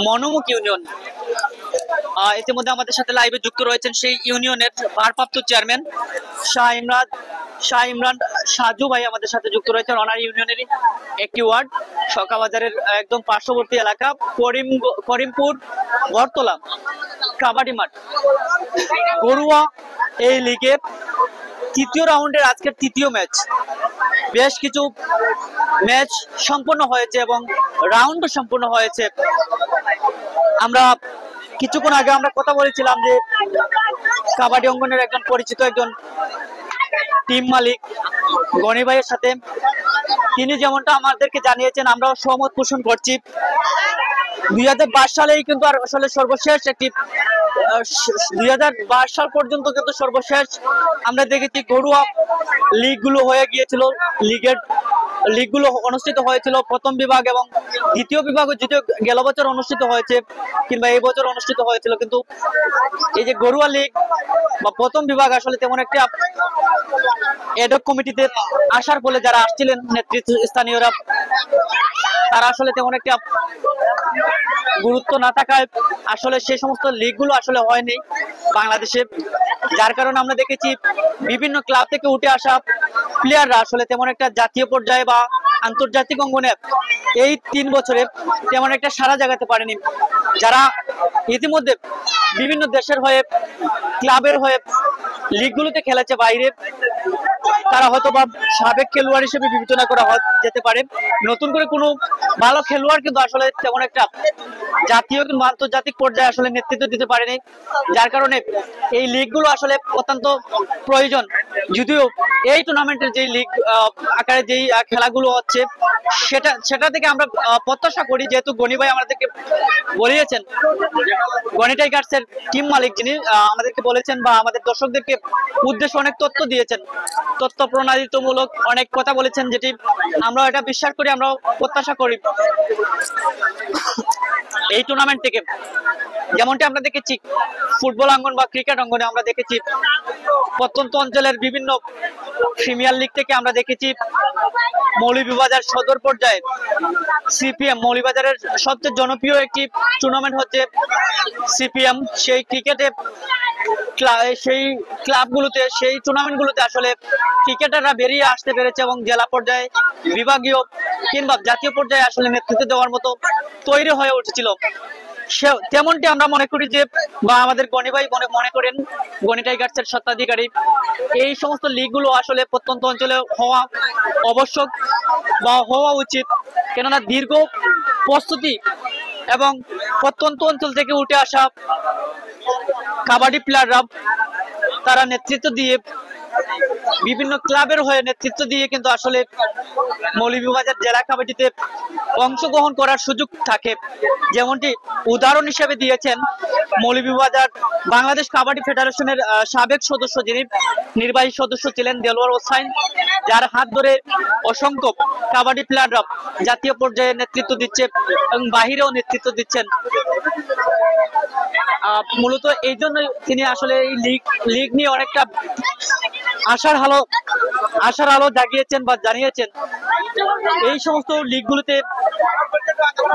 মনোমুখ ইউনিয়ন। ইতিমধ্যে আমাদের সাথে লাইভে যুক্ত রয়েছেন সেই ইউনিয়নের ভারপ্রাপ্ত চেয়ারম্যান শাহ ইমরান সাজু ভাই আমাদের সাথে যুক্ত রয়েছেন। অনার ইউনিয়নেরই একটি ওয়ার্ড, সকাবাজারের একদম পার্শ্ববর্তী এলাকা করিমপুর বরতলা কাবাডি মাঠ। গরুয়া এই লিগের তৃতীয় রাউন্ডের আজকের তৃতীয় ম্যাচ। বেশ কিছু ম্যাচ সম্পন্ন হয়েছে এবং রাউন্ডও সম্পন্ন হয়েছে। আমরা কিছুক্ষণ আগে আমরা কথা বলেছিলাম যে কাবাডি অঙ্গনের একজন পরিচিত একজন টিম মালিক গনি ভাইয়ের সাথে, তিনি যেমনটা আমাদেরকে জানিয়েছেন আমরাও সহমত পোষণ করছি। 2022 সালেই কিন্তু আর আসলে সর্বশেষ একটি 2022 সাল পর্যন্ত কিন্তু সর্বশেষ আমরা দেখেছি ঘরোয়া লিগগুলো হয়ে গিয়েছিল। লিগগুলো অনুষ্ঠিত হয়েছিল প্রথম বিভাগ এবং দ্বিতীয় বিভাগ, যদিও গেল বছর অনুষ্ঠিত হয়েছে কিংবা এই বছর অনুষ্ঠিত হয়েছিল, কিন্তু এই যে ঘরোয়া লিগ বা প্রথম বিভাগ আসলে তেমন একটা এডক কমিটিতে আসার ফলে যারা আসছিলেন নেতৃত্ব স্থানীয়রা তারা আসলে তেমন একটা গুরুত্ব না থাকায় আসলে সেই সমস্ত লিগগুলো আসলে হয়নি বাংলাদেশে। যার কারণে আমরা দেখেছি বিভিন্ন ক্লাব থেকে উঠে আসা প্লেয়াররা আসলে তেমন একটা জাতীয় পর্যায়ে বা আন্তর্জাতিক অঙ্গনে এই 3 বছরে তেমন একটা সাড়া জাগাতে পারেনি। যারা ইতিমধ্যে বিভিন্ন দেশের হয়ে ক্লাবের হয়ে লিগগুলোতে খেলেছে বাইরে, তারা হয়তো বা সাবেক খেলোয়াড় হিসেবে বিবেচনা করা যেতে পারে। নতুন করে কোনো ভালো খেলোয়াড় কিন্তু আসলে তেমন একটা জাতীয় কিংবা আন্তর্জাতিক পর্যায়ে আসলে নেতৃত্ব দিতে পারেনি। যার কারণে এই লিগগুলো আসলে অত্যন্ত প্রয়োজন। যদিও এই টুর্নামেন্টের যে লিগ আকারে যেই খেলাগুলো হচ্ছে সেটা থেকে আমরা প্রত্যাশা করি, যেহেতু গনি ভাই আমাদেরকে বলিয়েছেন, গনি টাইগার্সের টিম মালিক যিনি আমাদেরকে বলেছেন বা আমাদের দর্শকদেরকে উদ্দেশ্যে অনেক তথ্য দিয়েছেন, তথ্য প্রণালীমূলক অনেক কথা বলেছেন, যেটি আমরা এটা বিশ্বাস করি, আমরা প্রত্যাশা করি এই টুর্নামেন্ট থেকে। যেমনটি আমরা দেখেছি ফুটবল অঙ্গন বা ক্রিকেট অঙ্গনে আমরা দেখেছি প্রত্যন্ত অঞ্চলের বিভিন্ন প্রিমিয়ার লিগ থেকে আমরা দেখেছি মৌলভীবাজার সদর পর্যায়ে সিপিএম, মৌলভীবাজারের সবচেয়ে জনপ্রিয় একটি টুর্নামেন্ট হচ্ছে সিপিএম। সেই ক্রিকেটে সেই ক্লাবগুলোতে সেই টুর্নামেন্টগুলোতে আসলে ক্রিকেটাররা বেরিয়ে আসতে পেরেছে এবং জেলা পর্যায়ে বিভাগীয় কিংবা জাতীয় পর্যায়ে আসলে নেতৃত্ব দেওয়ার মতো তৈরি হয়ে উঠেছিল। তেমনটি আমরা মনে করি যে বা আমাদের গনি ভাই মনে করেন, গনি টাইগার্সের স্বত্বাধিকারী, এই সমস্ত লিগগুলো আসলে প্রত্যন্ত অঞ্চলে হওয়া আবশ্যক বা হওয়া উচিত। কেননা দীর্ঘ প্রস্তুতি এবং প্রত্যন্ত অঞ্চল থেকে উঠে আসা কাবাডি প্লেয়াররা তারা নেতৃত্ব দিয়ে বিভিন্ন ক্লাবের হয়ে নেতৃত্ব দিয়ে কিন্তু আসলে মৌলভীবাজার জেলা কাবাডিতে অংশগ্রহণ করার সুযোগ থাকে। যেমনটি উদাহরণ হিসেবে দিয়েছেন মৌলভীবাজার বাংলাদেশ কাবাডি ফেডারেশনের সাবেক সদস্য, যিনি নির্বাহী সদস্য ছিলেন দেলোয়ার হোসাইন, যার হাত ধরে অসংখ্য কাবাডি প্লেয়াররা জাতীয় পর্যায়ে নেতৃত্ব দিচ্ছে এবং বাহিরেও নেতৃত্ব দিচ্ছেন। মূলত এই জন্য তিনি আসলে এই লিগ নিয়ে অনেকটা আশার আলো জাগিয়েছেন বা জানিয়েছেন। এই সমস্ত লিগগুলোতে,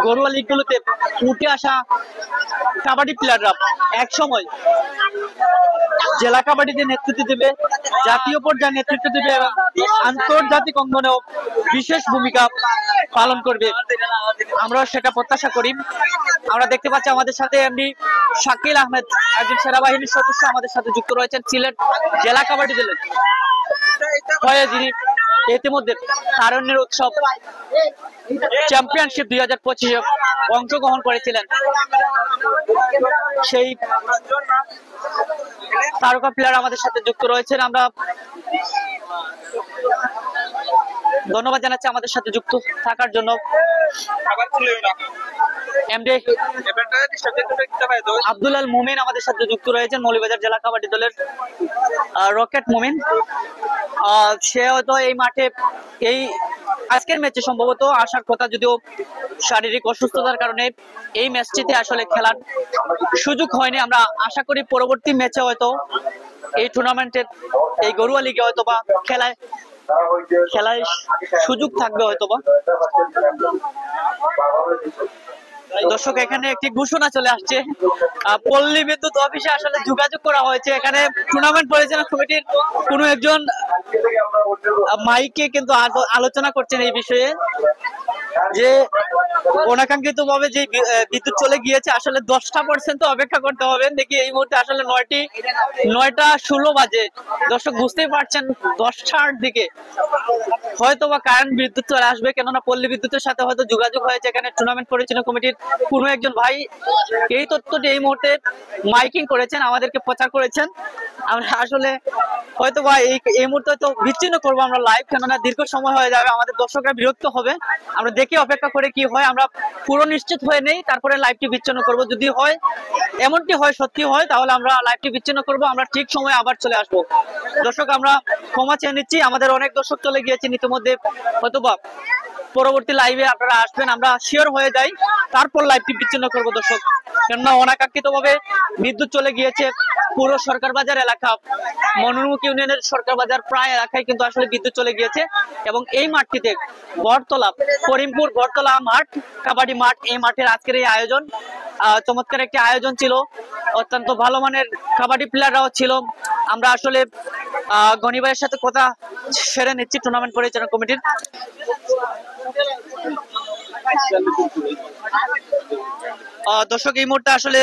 ঘরোয়া লিগগুলোতে উঠে আসা কাবাডি প্লেয়াররা এক সময় জেলা কাবাডিতে নেতৃত্ব দেবে, জাতীয় পর্যায়ে নেতৃত্ব দেবে এবং আন্তর্জাতিক অঙ্গনেও বিশেষ ভূমিকা পালন করবে। আমরা সেটা প্রত্যাশা করি। আমরা দেখতে পাচ্ছি আমাদের সাথে এমডি শাকিল আহমেদ, একজন সেনাবাহিনীর সদস্য, আমাদের সাথে যুক্ত রয়েছেন। সিলেট জেলা কাবাডি দলের হয়ে যিনি ইতিমধ্যে তারুণ্যের উৎসব চ্যাম্পিয়নশিপ 2025 অংশগ্রহণ করেছিলেন। সেই তারকা প্লেয়ার আমাদের সাথে যুক্ত রয়েছেন। আমরা ধন্যবাদ জানাচ্ছি আমাদের সাথে যুক্ত থাকার জন্য। এমডি আব্দুল আল মুমিন আমাদের সাথে যুক্ত রয়েছেন, মৌলভীবাজার জেলা কাবাডি দলের রকেট মুমিন। সে হয়তো এই মাঠে এই আজকের ম্যাচে সম্ভবত আসার কথা, যদিও শারীরিক অসুস্থতার কারণে এই ম্যাচটিতে আসলে খেলার সুযোগ হয়নি। আমরা আশা করি পরবর্তী ম্যাচে হয়তো এই টুর্নামেন্টের এই গরুয়া লিগে হয়তো বা খেলায় সুযোগ থাকবে হয়তো বা। দর্শক, এখানে একটি ঘোষণা চলে আসছে, পল্লী বিদ্যুৎ অফিসে আসলে যোগাযোগ করা হয়েছে। এখানে টুর্নামেন্ট পরিচালনা কমিটির কোনো একজন মাইকে কিন্তু আলোচনা করছেন এই বিষয়ে, যে অনাকাঙ্ক্ষিত ভাবে যে বিদ্যুৎ চলে গিয়েছে, আসলে 10% অপেক্ষা করতে হবে। দেখি এই মুহূর্তে আসলে 9:16 বাজে। দর্শক বুঝতেই পারছেন 10টার দিকে হয়তো বা কারেন্ট বিদ্যুৎ চলে আসবে, কেননা পল্লী বিদ্যুতের সাথে হয়তো যোগাযোগ হয়েছে এখানে টুর্নামেন্ট পরিচালনা কমিটির কোনো একজন ভাই এই তথ্যটি এই মুহূর্তে মাইকিং করেছেন, আমাদেরকে প্রচার করেছেন। আমরা আসলে হয়তো বা এই মুহূর্তে হয়তো বিচ্ছিন্ন করবো আমরা লাইভ, কেননা দীর্ঘ সময় হয়ে যাবে, আমাদের দর্শকরা বিরক্ত হবে। আমরা দেখি অপেক্ষা করে কি হয়, আমরা পুরো নিশ্চিত হয়ে নেই, তারপরে লাইভটি বিচ্ছিন্ন করব। যদি হয় এমনটি হয়, সত্যি হয়, তাহলে আমরা লাইভটি বিচ্ছিন্ন করব, আমরা ঠিক সময়ে আবার চলে আসব। দর্শক, আমরা ক্ষমা চেয়ে নিচ্ছি, আমাদের অনেক দর্শক চলে গিয়েছেন ইতিমধ্যে, হয়তোবা পরবর্তী লাইভে আপনারা আসবেন, আমরা শিওর হয়ে যাই, তারপর লাইভটি বিচ্ছিন্ন করব দর্শক। কেননা অনাকাঙ্ক্ষিত ভাবে বিদ্যুৎ চলে গিয়েছে পুরো সরকার বাজার এলাকা, মনোরমুখ ইউনিয়নের সরকার বাজার প্রায় এলাকায় কিন্তু আসলে বিদ্যুৎ চলে গিয়েছে। এবং এই মাঠটিতে বটতলা, করিমপুর বটতলা মাঠ, কাবাডি মাঠ, এই মাঠের আজকের এই আয়োজন চমৎকার একটি আয়োজন ছিল, অত্যন্ত ভালো মানের কাবাডি প্লেয়াররাও ছিল। আমরা আসলে গনি ভাইয়ের সাথে কথা সেরে নিচ্ছি টুর্নামেন্ট পরিচালনা কমিটির। দর্শক, এই মুহূর্তে আসলে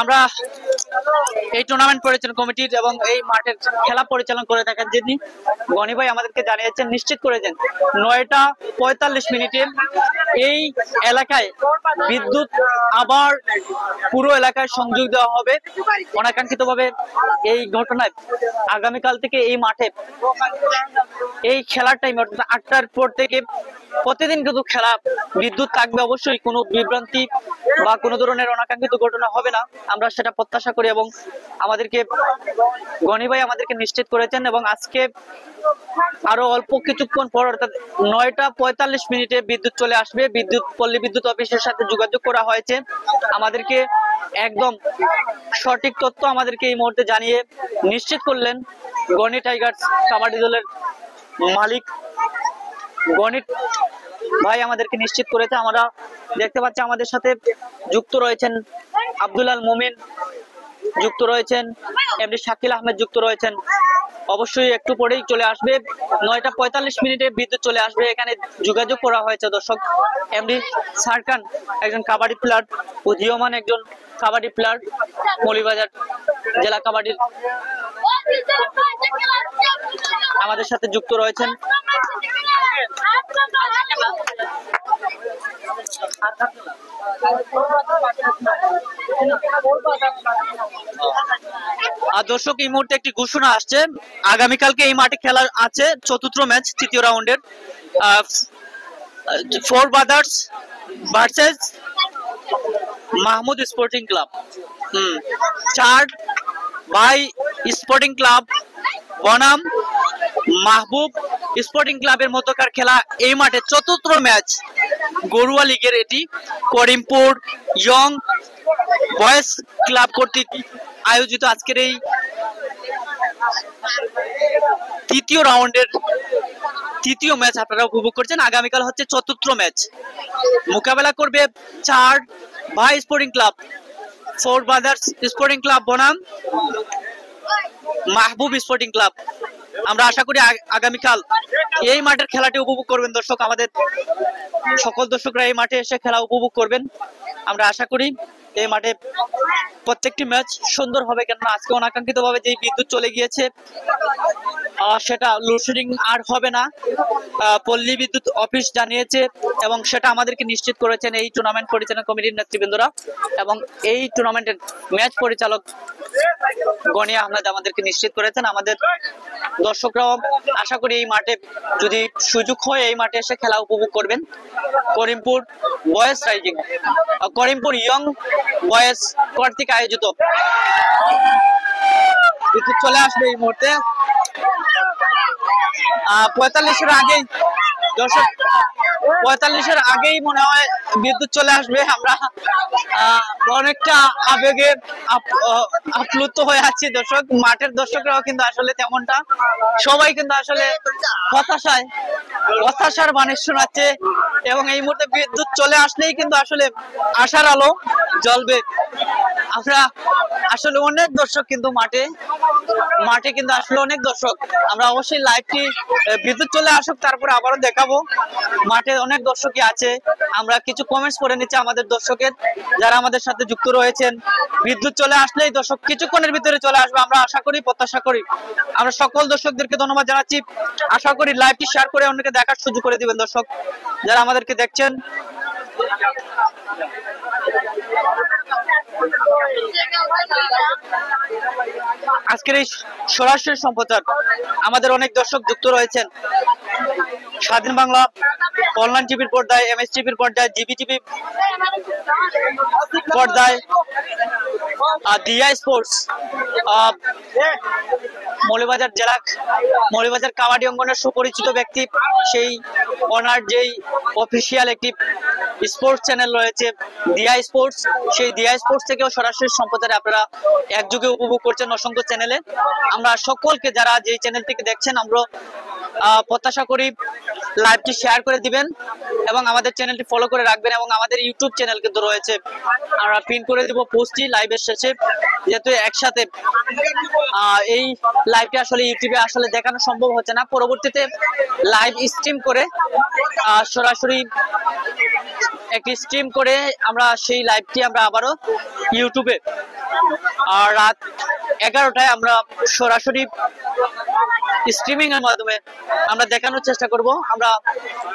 আমরা এই টুর্নামেন্ট পরিচালনা কমিটির এবং এই মাঠের খেলা পরিচালনা করে থাকেন যিনি গনি ভাই আমাদেরকে জানিয়েছেন, নিশ্চিত করেছেন 9:45 এই এলাকায় বিদ্যুৎ আবার পুরো এলাকায় সংযোগ দেওয়া হবে। অনাকাঙ্ক্ষিত ভাবে এই ঘটনায় আগামীকাল থেকে এই মাঠে এই খেলার টাইম অর্থাৎ 8টার পর থেকে প্রতিদিন কিন্তু খেলা বিদ্যুৎ থাকবে, অবশ্যই কোনো বিভ্রান্তি বা কোনো ধরনের অনাকাঙ্ক্ষিত ঘটনা হবে না, আমরা সেটা প্রত্যাশা করি। এবং আমাদেরকে গনি ভাই আমাদেরকে নিশ্চিত করেছেন, এবং আজকে আরো অল্প কিছুক্ষণ পর অর্থাৎ 9:45 বিদ্যুৎ চলে আসবে। পল্লী বিদ্যুৎ অফিসের সাথে যোগাযোগ করা হয়েছে, আমাদেরকে একদম সঠিক তথ্য আমাদেরকে এই মুহূর্তে জানিয়ে নিশ্চিত করলেন গনি টাইগার্স কাবাডি দলের মালিক গণিত ভাই আমাদেরকে নিশ্চিত করেছে। আমরা দেখতে পাচ্ছি আমাদের সাথে যুক্ত রয়েছেন আব্দুল আল মুমিন, যুক্ত রয়েছেন এমডি শাকিল আহমেদ, যুক্ত রয়েছেন। অবশ্যই একটু পরেই চলে আসবে, 9:45 বিদ্যুৎ চলে আসবে, এখানে যোগাযোগ করা হয়েছে। দর্শক, এমডি সারকান একজন কাবাডি প্লেয়ার, উদীয়মান একজন কাবাডি প্লেয়ার, মৌলভীবাজার জেলা কাবাডির আমাদের সাথে যুক্ত রয়েছেন। দর্শক, এই মুহূর্তে একটি ঘোষণা আসছে, আগামীকালকে এই মাঠে খেলা আছে 4র্থ ম্যাচ, 3য় রাউন্ডের 4 brothers versus Mahmud sporting club. 4 ভাই স্পোর্টিং ক্লাব বনাম মাহবুব স্পোর্টিং ক্লাবের মধ্যকার খেলা এই মাঠে 4র্থ ম্যাচ গরুয়া লিগের। এটি করিমপুর ইয়ং বয়েজ ক্লাব কর্তৃক আয়োজিত আজকের এই 3য় রাউন্ডের 3য় ম্যাচ আপনারা উপভোগ করছেন। আগামীকাল হচ্ছে 4র্থ ম্যাচ, মোকাবেলা করবে 4 ভাই sporting club, 4 brothers sporting club বনাম মাহবুব স্পোর্টিং ক্লাব। আমরা আশা করি আগামীকাল এই মাঠের খেলাটি উপভোগ করবেন দর্শক, আমাদের সকল দর্শকরা এই মাঠে এসে খেলা উপভোগ করবেন আমরা আশা করি। এই মাঠে প্রত্যেকটি ম্যাচ সুন্দর হবে, কেননা আজকে অনাকাঙ্ক্ষিত ভাবে যে বিদ্যুৎ চলে গিয়েছে সেটা লোডশেডিং আর হবে না, পল্লী বিদ্যুৎ অফিস জানিয়েছে এবং সেটা আমাদেরকে নিশ্চিত করেছেন এই টুর্নামেন্ট পরিচালনা কমিটির নেতৃবৃন্দরা এবং এই টুর্নামেন্টের ম্যাচ পরিচালক গনি আহমেদ আমাদেরকে নিশ্চিত করেছেন। আমাদের দর্শকরাও আশা করি এই মাঠে যদি সুযোগ হয় এই মাঠে এসে খেলা উপভোগ করবেন। Karimpur boys rising, Karimpur young boys কর্তৃক আয়োজিত বিদ্যুৎ চলে আসবে এই মুহূর্তে 45-এর আগেই, দর্শক 45-এর আগেই মনে হয় বিদ্যুৎ চলে আসবে। আমরা অনেকটা আবেগে আপ্লুত হয়ে আছি দর্শক, মাঠের দর্শকরাও কিন্তু আসলে তেমনটা, সবাই কিন্তু আসলে হতাশার বাণী শোনাচ্ছে এবং এই মুহূর্তে বিদ্যুৎ চলে আসলেই কিন্তু আসলে আশার আলো জ্বলবে। আমরা আসলে অনেক দর্শক কিন্তু মাঠে কিন্তু আসলে অনেক দর্শক, আমরা অবশ্যই লাইভটি বিদ্যুৎ চলে আসুক তারপরে আবারও দেখাবো। মাঠে অনেক দর্শকই আছে, আমরা কিছু কমেন্টস পড়ে নিচ্ছি আমাদের দর্শকের যারা আমাদের সাথে যুক্ত রয়েছেন। বিদ্যুৎ চলে আসলেই দর্শক কিছুক্ষণের ভিতরে চলে আসবে, আমরা আশা করি, প্রত্যাশা করি। আমরা সকল দর্শকদেরকে ধন্যবাদ জানাচ্ছি, আশা করি লাইভটি শেয়ার করে অন্যকে দেখার সুযোগ করে দিবেন দর্শক যারা আমাদেরকে দেখছেন। আজকের এই সরাসরি সম্প্রচার আমাদের অনেক দর্শক যুক্ত রয়েছেন স্বাধীন বাংলা অনলাইন টিভির পর্দায়, এমএস টিভির পর্দায়, জিবি টিভি পর্দায়, দিয়া স্পোর্টস মৌলভীবাজার কাবাডি অঙ্গনের সুপরিচিত ব্যক্তি, সেই ওনার যেই অফিসিয়াল একটি স্পোর্টস চ্যানেল রয়েছে দিয়া স্পোর্টস, সেই দিয়া স্পোর্টস থেকেও সরাসরি সম্প্রচারে আপনারা একযোগে উপভোগ করছেন অসংখ্য চ্যানেলে। আমরা সকলকে যারা যেই চ্যানেল থেকে দেখছেন আমরা প্রত্যাশা করি লাইভটি শেয়ার করে দিবেন এবং আমাদের চ্যানেলটি ফলো করে রাখবেন এবং আমাদের ইউটিউব চ্যানেল কিন্তু রয়েছে, আমরা পিন করে দিব পোস্টটি লাইভের শেষে, যেহেতু একসাথে এই লাইভটি আসলে ইউটিউবে আসলে দেখানো সম্ভব হচ্ছে না, পরবর্তীতে লাইভ স্ট্রিম করে সরাসরি একটি স্ট্রিম করে আমরা সেই লাইভটি আমরা আবারও ইউটিউবে রাত 11টায় আমরা সরাসরি স্ট্রিমিং এর মাধ্যমে আমরা দেখানোর চেষ্টা করব। আমরা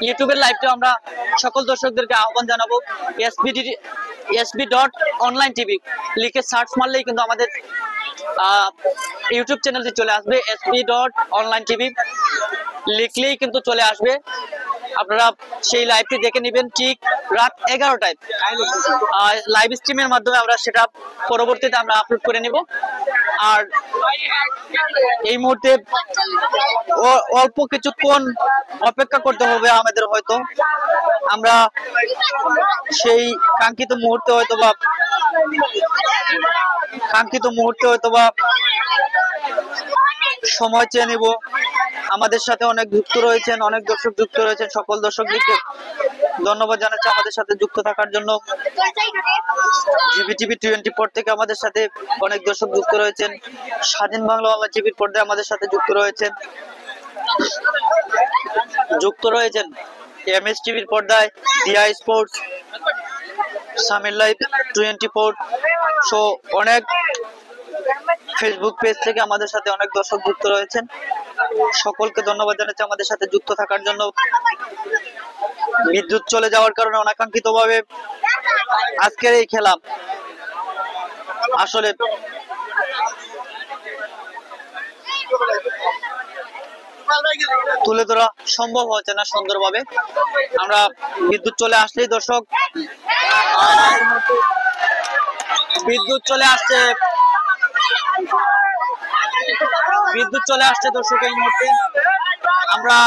ইউটিউবের লাইভটা আমরা সকল দর্শকদেরকে আহ্বান জানাবো, sb.online tv লিখে সার্চ মারলেই কিন্তু আমাদের ইউটিউব চ্যানেলটি চলে আসবে। sb.online tv লিখলেই কিন্তু চলে আসবে, আপনারা সেই লাইভটি দেখে নেবেন ঠিক রাত 11টায় লাইভ স্ট্রিমের মাধ্যমে আমরা সেটা পরবর্তীতে আমরা আপলোড করে নিব। আর এই মুহূর্তে অল্প কিছুক্ষণ অপেক্ষা করতে হবে আমাদের, হয়তো আমরা সেই কাঙ্ক্ষিত মুহূর্তে হয়তোবা সময় চেয়ে নিব। আমাদের সাথে অনেক যুক্ত রয়েছেন, অনেক দর্শক যুক্ত রয়েছেন, সকল দর্শকদেরকে ধন্যবাদ জানাচ্ছি আমাদের সাথে যুক্ত থাকার জন্য। জিবি টিভি 24 থেকে আমাদের সাথে অনেক দর্শক যুক্ত রয়েছেন, স্বাধীন বাংলা অনলাইন টিভির পর্দায় আমাদের সাথে যুক্ত রয়েছেন এমএস টিভির পর্দায়, দিয়া স্পোর্টস, সামিল লাইভ 24 সো অনেক ফেসবুক পেজ থেকে আমাদের সাথে অনেক দর্শক যুক্ত রয়েছেন, সকলকে ধন্যবাদ জানাচ্ছি আমাদের সাথে যুক্ত থাকার জন্য। বিদ্যুৎ চলে যাওয়ার কারণে অনাকাঙ্ক্ষিতভাবে আজকের এই খেলা আসলে তুলে ধরা সম্ভব হচ্ছে না সুন্দরভাবে। আমরা বিদ্যুৎ চলে আসলেই দর্শক, বিদ্যুৎ চলে আসছে দর্শক, এই মুহূর্তে আমরা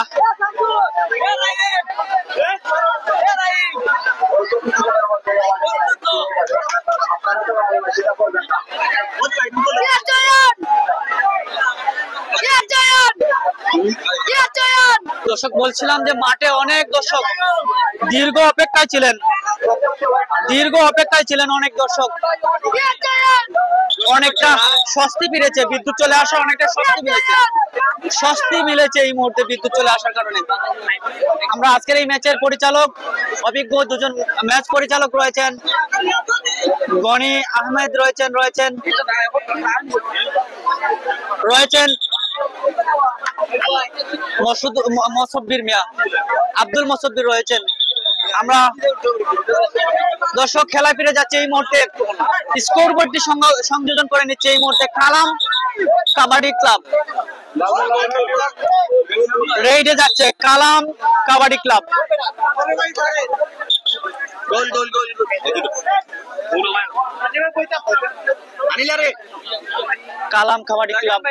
দর্শক বলছিলাম যে মাঠে অনেক দর্শক দীর্ঘ অপেক্ষায় ছিলেন অনেক দর্শক, অনেকটা স্বস্তি ফিরেছে বিদ্যুৎ চলে আসা, অনেকটা স্বস্তি মিলেছে এই মুহূর্তে বিদ্যুৎ চলে আসার কারণে। আমরা আজকের এই ম্যাচের পরিচালক, অভিজ্ঞ দুজন ম্যাচ পরিচালক রয়েছেন, গনি আহমেদ রয়েছেন মোসাব্বির মিয়া, আব্দুল মোসাব্বির রয়েছেন। আমরা দর্শক খেলা ফিরে যাচ্ছে এই মুহূর্তে, স্কোর বোর্ডটি সংযোজন করে নিচ্ছে এই মুহূর্তে কালাম কাবাডি ক্লাব। রেইডে যাচ্ছে কালাম কাবাডি ক্লাব। কালাম কাবাডি ক্লাব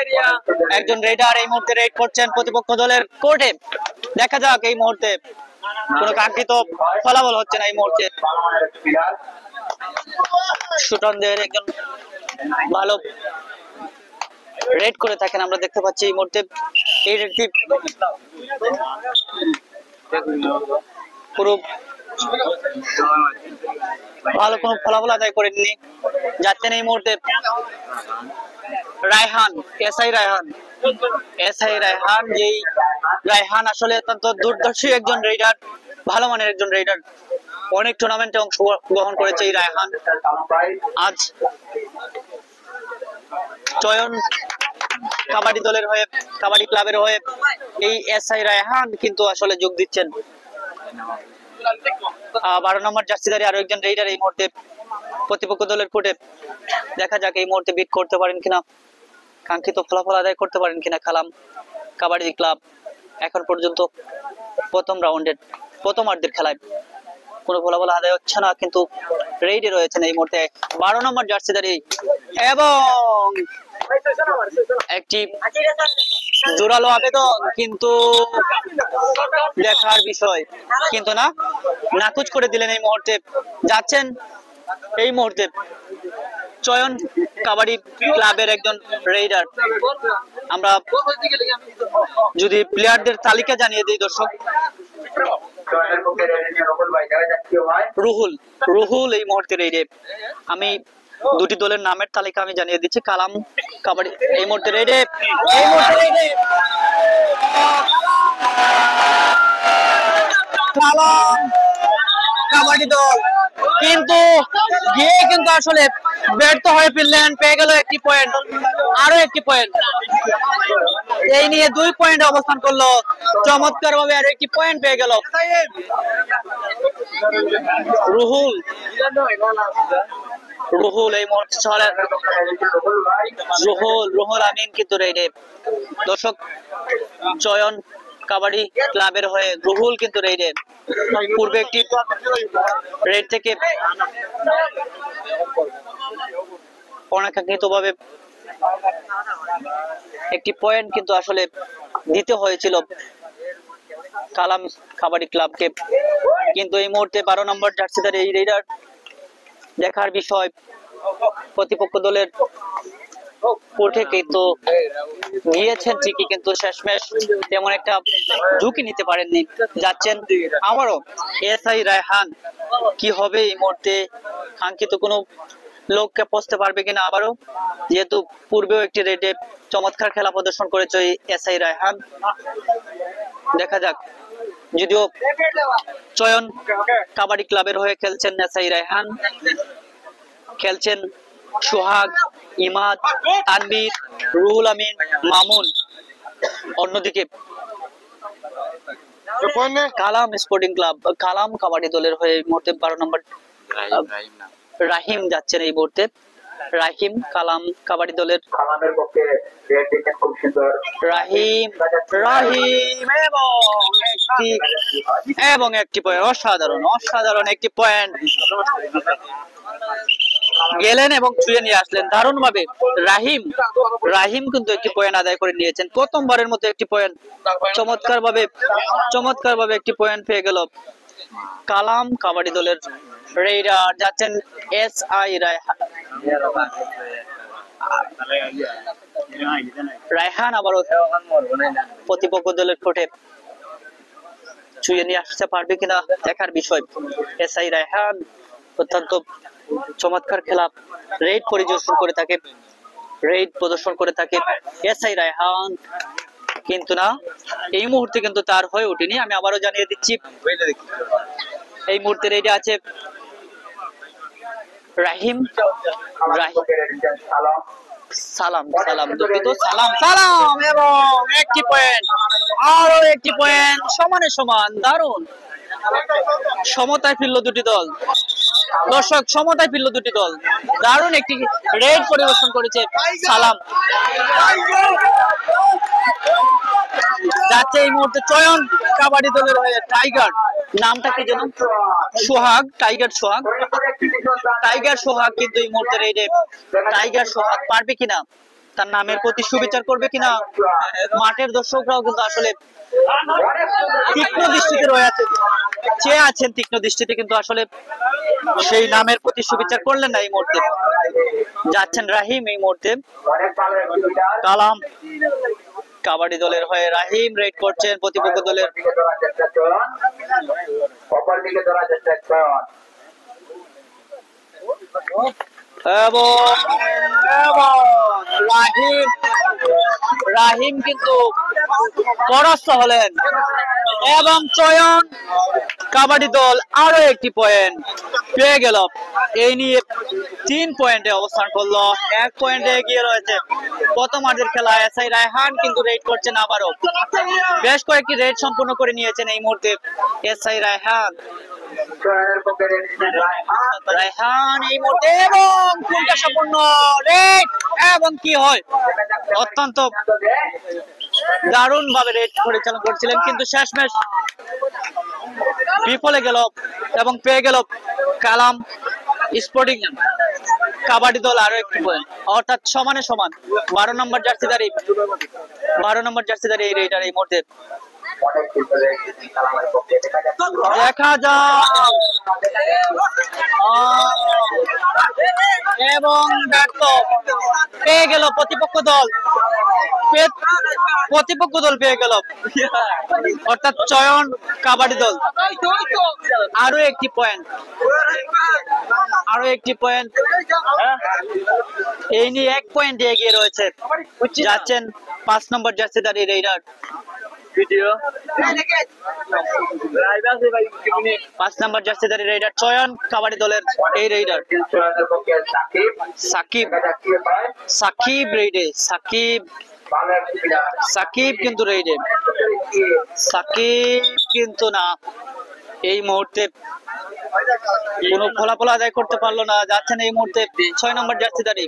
একজন রেডার এই মুহূর্তে রেড করছেন প্রতিপক্ষ দলের কোর্টে। দেখা যাক এই মুহূর্তে কোনো কাঙ্ক্ষিত ফলাফল হচ্ছে না এই মুহূর্তে। সুটনদের একজন ভালো রেড করে থাকেন আমরা দেখতে পাচ্ছি এই মুহূর্তে। এই রেডটি পুরো ভালো কোনো ফলাফল আদায় করেননি। যাচ্ছেন এই মুহূর্তে রায়হান, এসআই রায়হান, যেই রায়হান আসলে অত্যন্ত দুর্দর্শী একজন রেডার, ভালো মানের একজন রেডার। অনেক টুর্নামেন্টে অংশগ্রহণ করেছে এই রায়হান। আজ চয়ন কাবাডি দলের হয়ে, কাবাডি ক্লাবের হয়ে এই এসআই রায়হান কিন্তু আসলে যোগ দিচ্ছেন। 12 নম্বর জার্সিধারী আরো একজন রেডার এই মুহূর্তে প্রতিপক্ষ দলের কোর্টে। দেখা যাক এই মুহূর্তে বিট করতে পারেন কিনা, কাঙ্ক্ষিত ফলাফল আদায় করতে পারেন কিনা কালাম কাবাডি ক্লাব। এখন পর্যন্ত প্রথম রাউন্ডের খেলায় কোনো ফলাফল আদায় হচ্ছে না, কিন্তু রেডে রয়েছেন এই মুহূর্তে 12 নম্বর জার্সিধারী এবং একটি জোরালো আবেদন, কিন্তু দেখার বিষয়, কিন্তু না, নাকচ করে দিলেন এই মুহূর্তে। যাচ্ছেন এই মুহূর্তে চয়ন কাবাডি ক্লাবের একজন রেডার। আমরা যদি প্লেয়ারদের তালিকা জানিয়ে দিই দর্শক, রুহুল এই মুহূর্তে রেডে। আমি দুটি দলের নামের তালিকা আমি জানিয়ে দিচ্ছি। কালাম কাবাডি এই মুহূর্তে রেডে, কালাম কাবাডি দল কিন্তু গিয়ে কিন্তু আসলে ব্যর্থ হয়ে ফিরলেন। পেয়ে গেল একটি পয়েন্ট, আরো একটি পয়েন্ট, এই নিয়ে 2 পয়েন্ট অবস্থান করলো। চমৎকার ভাবে আরো একটি পয়েন্ট পেয়ে গেল রুহুল এই মুহূর্তে রুহুল আমিন কিন্তু রেডে। দর্শক চয়ন কাবাডি ক্লাবের হয়ে রুহুল কিন্তু রেডে। পূর্বে একটি রেড থেকে অনাকাঙ্ক্ষিত ভাবে একটি পয়েন্ট কিন্তু আসলে দিতে হয়েছিল কালাম কাবাডি ক্লাবকে, কিন্তু এই মুহূর্তে 12 নম্বর জার্সিধারী এই রেডার। দেখার বিষয় প্রতিপক্ষ দলের কোর্টে কিন্তু গিয়েছেন ঠিকই, কিন্তু শেষমেশ তেমন একটা ঝুঁকি নিতে পারেননি। যাচ্ছেন আবারও এসআই রায়হান, কি হবে এই মুহূর্তে, কাঙ্ক্ষিত কোনো লোককে পৌঁছতে পারবে কিনা আবারও, যেহেতু পূর্বেও একটি রেডে চমৎকার খেলা প্রদর্শন করেছে এসআই রায়হান। দেখা যাক, যদিও চয়ন কাবাডি ক্লাবের হয়ে খেলছেন এসআই রায়হান, খেলছেন সোহাগ, ইমাদ, তানবীর, রুহুল আমিন, মামুন। অন্যদিকে কালাম স্পোর্টিং ক্লাব, কালাম কাবাডি দলের হয়ে এই মুহূর্তে 12 নম্বর রাহিম যাচ্ছেন এই মুহূর্তে। রাহিম কালাম কাবাডি দলের রাহিম এবং একটি পয়েন্ট, অসাধারণ একটি পয়েন্ট গেলেন এবং ছুঁয়ে নিয়ে আসলেন দারুণ ভাবে। রাহিম কিন্তু একটি পয়েন্ট আদায় করে নিয়েছেন, প্রথমবারের মতো একটি পয়েন্ট চমৎকার ভাবে একটি পয়েন্ট পেয়ে গেল কালাম কাবাডি দলের রেডার। যাচ্ছেন এসআই রায়হান আবারও প্রতিপক্ষ দলের কোর্টে ছুঁয়ে নিয়ে আসতে পারবে কিনা দেখার বিষয়। এসআই রায়হান অত্যন্ত চমৎকার খেলা রেড প্রদর্শন করে থাকে এসআই রায়হান, কিন্তু না, এই মুহূর্তে কিন্তু তার হয়ে ওঠেনি। আমি আবারও জানিয়ে দিচ্ছি এই মুহূর্তে রেডে আছে রাহিম সালাম সালাম দুঃখিত সালাম সালাম এবং একটি পয়েন্ট, আরো একটি পয়েন্ট, সমানে সমান, দারুণ সমতায় ফিরল দুটি দল। দর্শক সমতায় ফিরল দুটি দল, দারুণ একটি রেড পরিবেশন করেছে সালাম। যাচ্ছে এই মুহূর্তে চয়ন কাবাডি দলের হয়ে টাইগার, নামটা কি যেন সোহাগ, টাইগার সোহাগ, টাইগার সোহাগ কিন্তু এই মুহূর্তে রেডে। টাইগার সোহাগ পারবে কিনা, তার নামের প্রতি সুবিচার করবে কিনা, মাঠের দর্শকরাও কিন্তু আসলে তীক্ষ্ণ দৃষ্টিতে রয়ে আছে, চেয়ে আছেন তীক্ষ্ণ দৃষ্টিতে, কিন্তু আসলে সেই নামের প্রতি সুবিচার করলেন না। এই মুহূর্তে যাচ্ছেন রাহিম, এই মুহূর্তে কালাম কাবাডি দলের হয়ে রাহিম রেড করছেন প্রতিপক্ষ দলের। রাহিম কিন্তু পরাস্ত হলেন এবং চয়ন কাবাডি দল আরো একটি পয়েন্ট পেয়ে গেল। এই নিয়ে 3 পয়েন্টে অবস্থান করলো, 1 পয়েন্টে এগিয়ে রয়েছে। প্রথমার্ধের খেলা এসআই রায়হান কিন্তু রেড করছেন আবারও, বেশ কয়েকটি রেড সম্পূর্ণ করে নিয়েছেন এই মুহূর্তে এসআই রায়হান। রায়হান এই মুহূর্তে এবং কোনটা সম্পূর্ণ রেড, এবং কি হয় অত্যন্ত দারুণ ভাবে রেড পরিচালনা করছিলেন, কিন্তু শেষমেশ বিফলে গেল এবং পেয়ে গেল কালাম স্পোর্টিং কাবাডি দল আরো একটি পয়েন্ট, অর্থাৎ সমানে সমান। 12 নম্বর জার্সিধারী এই রেডার এই মুহূর্তে দেখা যাক এবং ব্যর্থ পেয়ে গেল প্রতিপক্ষ দল পেয়ে গেল, অর্থাৎ চয়ন কাবাডি দল আরো একটি পয়েন্ট, এই নিয়ে 1 পয়েন্ট এগিয়ে রয়েছে। যাচ্ছেন 5 নম্বর জার্সিধারী রেডার, 5 নম্বর জার্সিধারী রেডার চয়ন কাবাডি দলের এই রেডার সাকিব রেডে, সাকিব কিন্তু রেডে, সাকিব কিন্তু না, এই মুহূর্তে কোনো ফলাফল আদায় করতে পারলো না। যাচ্ছেন এই মুহূর্তে 6 নম্বর জার্সিধারী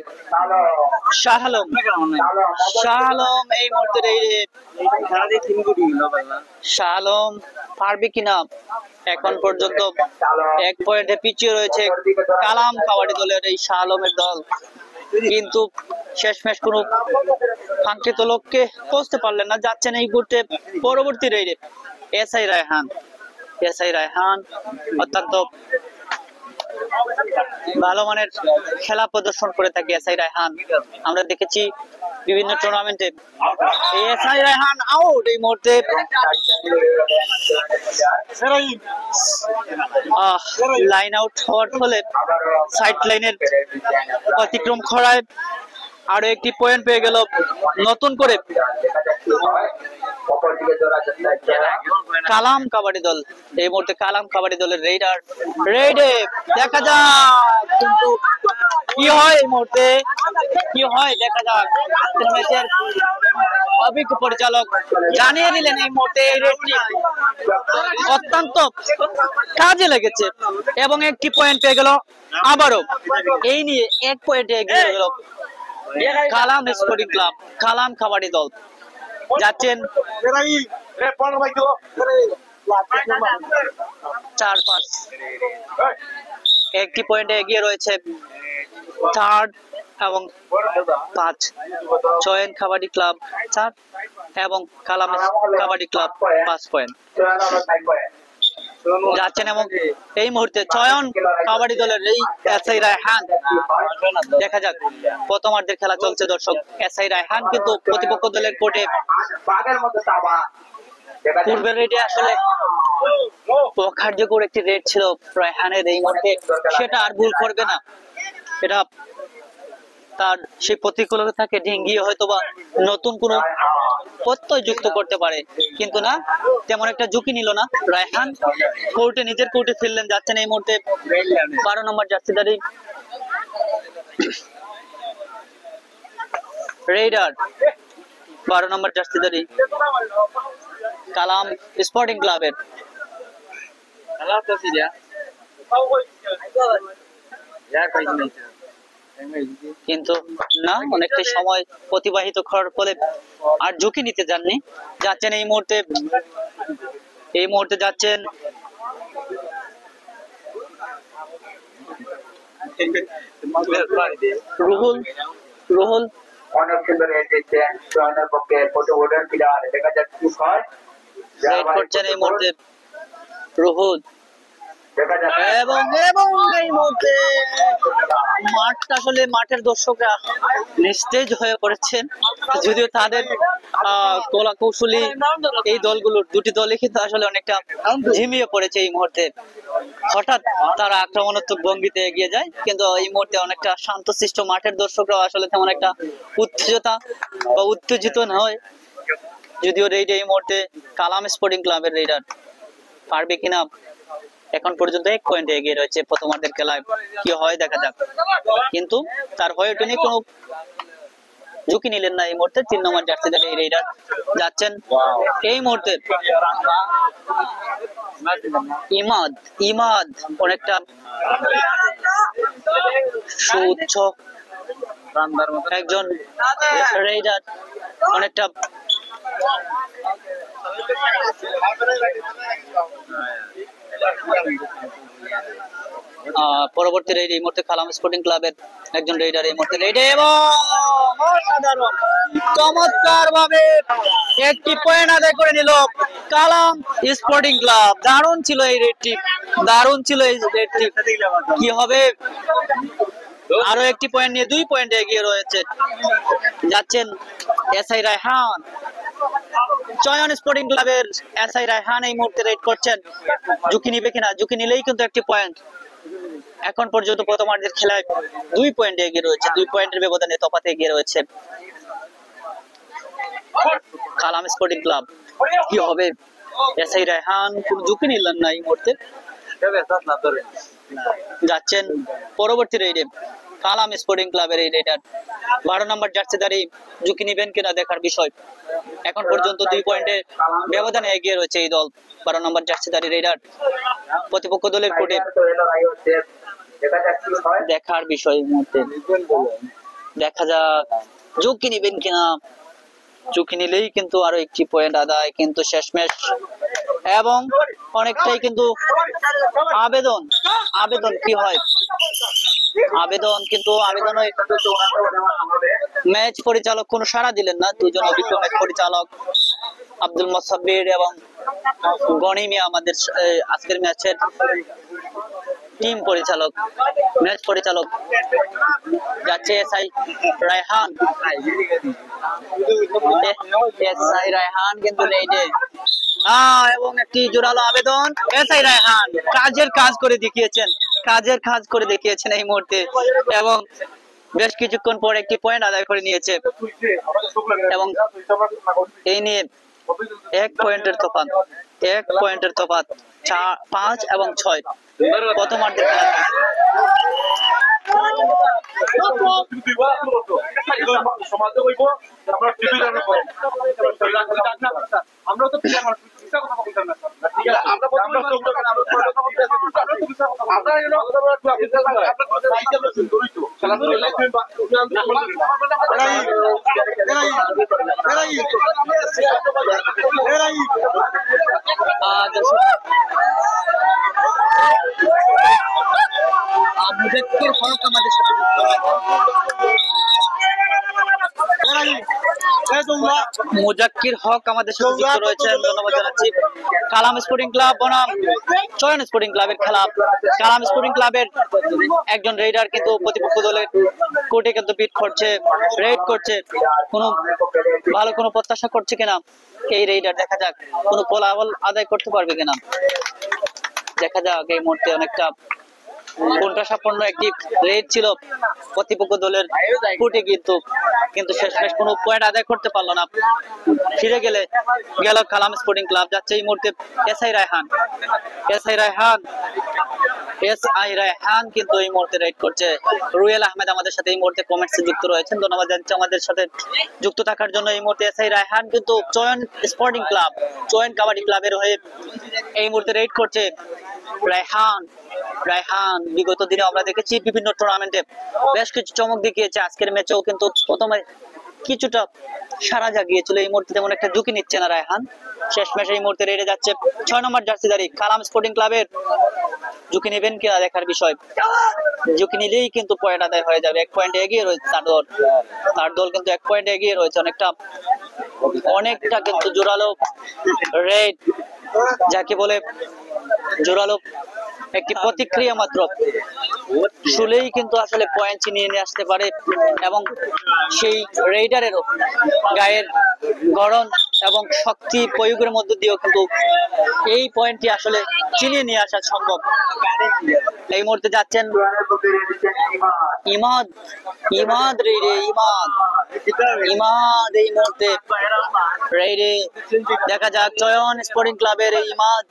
শাহ আলম এই মুহূর্তে রেডে। শাহ আলম পারবে কিনা, এখন পর্যন্ত 1 পয়েন্টে পিছিয়ে রয়েছে কালাম কাবাডি দলের এই শাহ আলমের দল, কিন্তু শেষমেশ কোনো কাঙ্ক্ষিত লক্ষ্যে পৌঁছতে পারলেন না। যাচ্ছেন এই মুহূর্তে পরবর্তী রেডে এসআই রায়হান অত্যন্ত ভালো মানের খেলা প্রদর্শন করে থাকে এসআই রায়হান, আমরা দেখেছি বিভিন্ন টুর্নামেন্টে। এসআই রায়হান আউট এই মুহূর্তে, লাইন আউট হওয়ার ফলে সাইড লাইনের অতিক্রম করায় আরো একটি পয়েন্ট পেয়ে গেল নতুন করে কালাম কাবাডি দল। এই মুহূর্তে কালাম কাবাডি দলের রেডে দেখা যাক কিন্তু কি হয়, এই মুহূর্তে কি হয় দেখা যাক। ম্যাচের অভিজ্ঞ পরিচালক জানিয়ে দিলেন এই মুহূর্তে এই রেডটি অত্যন্ত কাজে লেগেছে এবং 1টি পয়েন্ট পেয়ে গেল আবারও। এই নিয়ে 1 পয়েন্টে এগিয়ে গেল কালাম স্পোর্টিং ক্লাব, কালাম কাবাডি দল। যাচ্ছেন 4-5, 1টি পয়েন্টে এগিয়ে রয়েছে থার্ড এবং 5 চয়ন কাবাডি ক্লাব 4 এবং কালাম কাবাডি ক্লাব 5 পয়েন্ট যাচ্ছেন। এবং এই মুহূর্তে চয়ন কাবাডি দলের এই এসআই রায়হান, দেখা যাক প্রথমার্ধের খেলা চলছে দর্শক। এসআই রায়হান কিন্তু প্রতিপক্ষ দলের কোর্টে পূর্বের রেডে আসলে অকার্যকর একটি রেড ছিল রায়হানের, এই মুহূর্তে সেটা আর ভুল করবে না, এটা তার সেই প্রতিকূলতাকে ডিঙ্গিয়ে হয়তোবা নতুন কোনো প্রত্যয় যুক্ত করতে পারে, কিন্তু না, তেমন একটা ঝুঁকি নিল না রায়হান, নিজের কোর্টে ফিরলেন। যাচ্ছেন এই মুহূর্তে 12 নম্বর জার্সিধারী রেইডার 12 নম্বর জার্সিধারী কালাম স্পোর্টিং ক্লাবের, কিন্তু না, অনেকটাই সময় অতিবাহিত করার ফলে আর ঝুঁকি নিতে যাননি। যাচ্ছেন এই মুহূর্তে যাচ্ছেন রুহুল অনেক সুন্দর এসেছেন জয়নার পক্ষে প্রতিবোধন প্লেয়ার দেখা যাচ্ছে কি হয় রাইড করছেন এই মুহূর্তে রুহুল, দেখা যাচ্ছে এবং এবং এই মুহূর্তে মাঠটা আসলে মাঠের দর্শকরা নিস্তেজ হয়ে পড়েছেন, যদিও তাদের কলা কৌশলী এই দলগুলোর দুটি দলই কিন্তু আসলে অনেকটা ঝিমিয়ে পড়েছে এই মুহূর্তে। হঠাৎ তারা আক্রমণাত্মক ভঙ্গিতে এগিয়ে যায়, কিন্তু এই মুহূর্তে অনেকটা শান্তশিষ্ট মাঠের দর্শকরাও আসলে তেমন একটা উত্তেজিত নয়। যদিও রেইডে এই মুহূর্তে কালাম স্পোর্টিং ক্লাবের রেইডার পারবে কিনা, এখন পর্যন্ত 1 পয়েন্টে এগিয়ে রয়েছে। প্রথমার্ধের খেলায় কি হয় দেখা যাক, কিন্তু তার হয়ে টেনে কোনো ঝুঁকি নিলেন না এই মুহূর্তে 3 নম্বর জার্সিধারী এই রেইডার। যাচ্ছেন এই মুহূর্তে ইমাদ অনেকটা সুউচ্চ একজন রেইডার, অনেকটা পরবর্তী রেইড এই মুহূর্তে কালাম স্পোর্টিং ক্লাবের একজন রেইডার এই মুহূর্তে রেইডে, এবং অসাধারণ চমৎকার ভাবে একটি পয়েন্ট আদায় করে নিল কালাম স্পোর্টিং ক্লাব। দারুণ ছিল এই রেডটি, দারুণ ছিল এই রেডটি। কি হবে, আরো একটি পয়েন্ট নিয়ে 2 পয়েন্টে এগিয়ে রয়েছে। যাচ্ছেন এসআই রায়হান, চয়ন স্পোর্টিং ক্লাবের এসআই রায়হান এই মুহূর্তে রেড করছেন। ঝুঁকি নিবে কিনা, ঝুঁকি নিলেই কিন্তু একটি পয়েন্ট। এখন পর্যন্ত প্রথমার্ধের খেলায় 2 পয়েন্টে এগিয়ে রয়েছে, 2 পয়েন্টের ব্যবধানে তফাতে এগিয়ে রয়েছে কালাম স্পোর্টিং ক্লাব। কি হবে, এসআই রায়হান কোন ঝুঁকি নিলেন না এই মুহূর্তে। যাচ্ছেন পরবর্তী রেইডে কালাম স্পোর্টিং ক্লাবের এই রেইডার 12 নম্বর জার্সিধারী, ঝুঁকি নিবেন কিনা দেখার বিষয়। এখন পর্যন্ত 2 পয়েন্টে ব্যবধানে এগিয়ে রয়েছে এই দল 12 নম্বর জার্সিধারী রেইডার। প্রতিপক্ষ দলের কোর্টে দেখা যাচ্ছে কি হয় দেখার বিষয় এই মুহূর্তে, দেখা যাক ঝুঁকি নিবেন কিনা। ঝুঁকি নিলেই কিন্তু আরো একটি পয়েন্ট আদায়, কিন্তু শেষমেশ এবং অনেকটাই কিন্তু আবেদন কি হয়, আবেদন কিন্তু আবেদন ম্যাচ পরিচালক কোনো সাড়া দিলেন না। 2 জন অভিজ্ঞ ম্যাচ পরিচালক আব্দুল মোসাব্বির এবং গনি মিয়া আমাদের আজকের ম্যাচের টিম পরিচালক, ম্যাচ পরিচালক। যাচ্ছে এসআই রায়হান, এসআই রায়হান কিন্তু রেইডে, এবং একটি জোরালো আবেদন। এসআই রায়হান কাজের কাজ করে দেখিয়েছেন এই মুহূর্তে, এবং বেশ কিছুক্ষণ পর একটি পয়েন্ট আদায় করে নিয়েছে, এবং এই নিয়ে 1 পয়েন্টের তফাৎ 5 এবং 6 প্রথমার্ধের খেলা। আমরা তো কথা বলতাম না, মুজাক্কির হক আমাদের সাথে মুজাক্কির হক আমাদের সাথে যুক্ত রয়েছেন, ধন্যবাদ জানাচ্ছি। কালাম স্পোর্টিং ক্লাব বনাম চয়ন স্পোর্টিং ক্লাবের খেলা। কালাম স্পোর্টিং ক্লাবের একজন রেইডার কিন্তু প্রতিপক্ষ দলের কোর্টে কিন্তু রেড করছে, ভালো কোনো প্রত্যাশা করছে কিনা এই রেইডার। দেখা যাক কোনো ফলাফল আদায় করতে পারবে কিনা, দেখা যাক। এই মুহূর্তে অনেকটা কোণঠাসাপন্ন একটি রেড ছিল প্রতিপক্ষ দলের কোর্টে, কিন্তু কিন্তু শেষমেশ কোনো পয়েন্ট আদায় করতে পারলো না। ফিরে গেল কালাম স্পোর্টিং ক্লাব। যাচ্ছে এই মুহূর্তে এসআই রায়হান কিন্তু এই মুহূর্তে রাইড করছে। রুয়েল আহমেদ আমাদের সাথে এই মুহূর্তে কমেন্টসে যুক্ত রয়েছেন, ধন্যবাদ জানাচ্ছি আমাদের সাথে যুক্ত থাকার জন্য। এই মুহূর্তে এসআই রায়হান কিন্তু চয়ন স্পোর্টিং ক্লাব, চয়ন কাবাডি ক্লাবের হয়ে এই মুহূর্তে রাইড করছে। রায়হান বিগত দিনে আমরা দেখেছি বিভিন্ন টুর্নামেন্টে বেশ কিছু চমক দেখিয়েছে। আজকের ম্যাচেও কিন্তু প্রথমে কিছুটা সারা জাগিয়েছিল। এই মুহূর্তে তেমন একটা ঝুঁকি নিচ্ছে না রায়হান। শেষ ম্যাচে এই মুহূর্তে রেডে যাচ্ছে 6 নম্বর জার্সিধারী কালাম স্পোর্টিং ক্লাবের। ঝুঁকি নেবেন কিনা দেখার বিষয়। ঝুঁকি নিলেই কিন্তু পয়েন্ট আদায় হয়ে যাবে। 1 পয়েন্ট এগিয়ে রয়েছে তার দল কিন্তু 1 পয়েন্ট এগিয়ে রয়েছে। অনেকটা কিন্তু জোরালো রেড, যাকে বলে জোরালো একটি প্রতিক্রিয়া মাত্র শুলেই কিন্তু আসলে পয়েন্ট ছিনিয়ে নিয়ে আসতে পারে, এবং সেই রেইডারেরও গায়ের গড়ন এবং শক্তি প্রয়োগের মধ্য দিয়েও কিন্তু এই পয়েন্টটি আসলে ছিনিয়ে নিয়ে আসা সম্ভব। এই মুহূর্তে যাচ্ছেন ইমাদ রেইডে। ইমাদ এই মুহূর্তে রেইডে। দেখা যাক চয়ন স্পোর্টিং ক্লাবের এই ইমাদ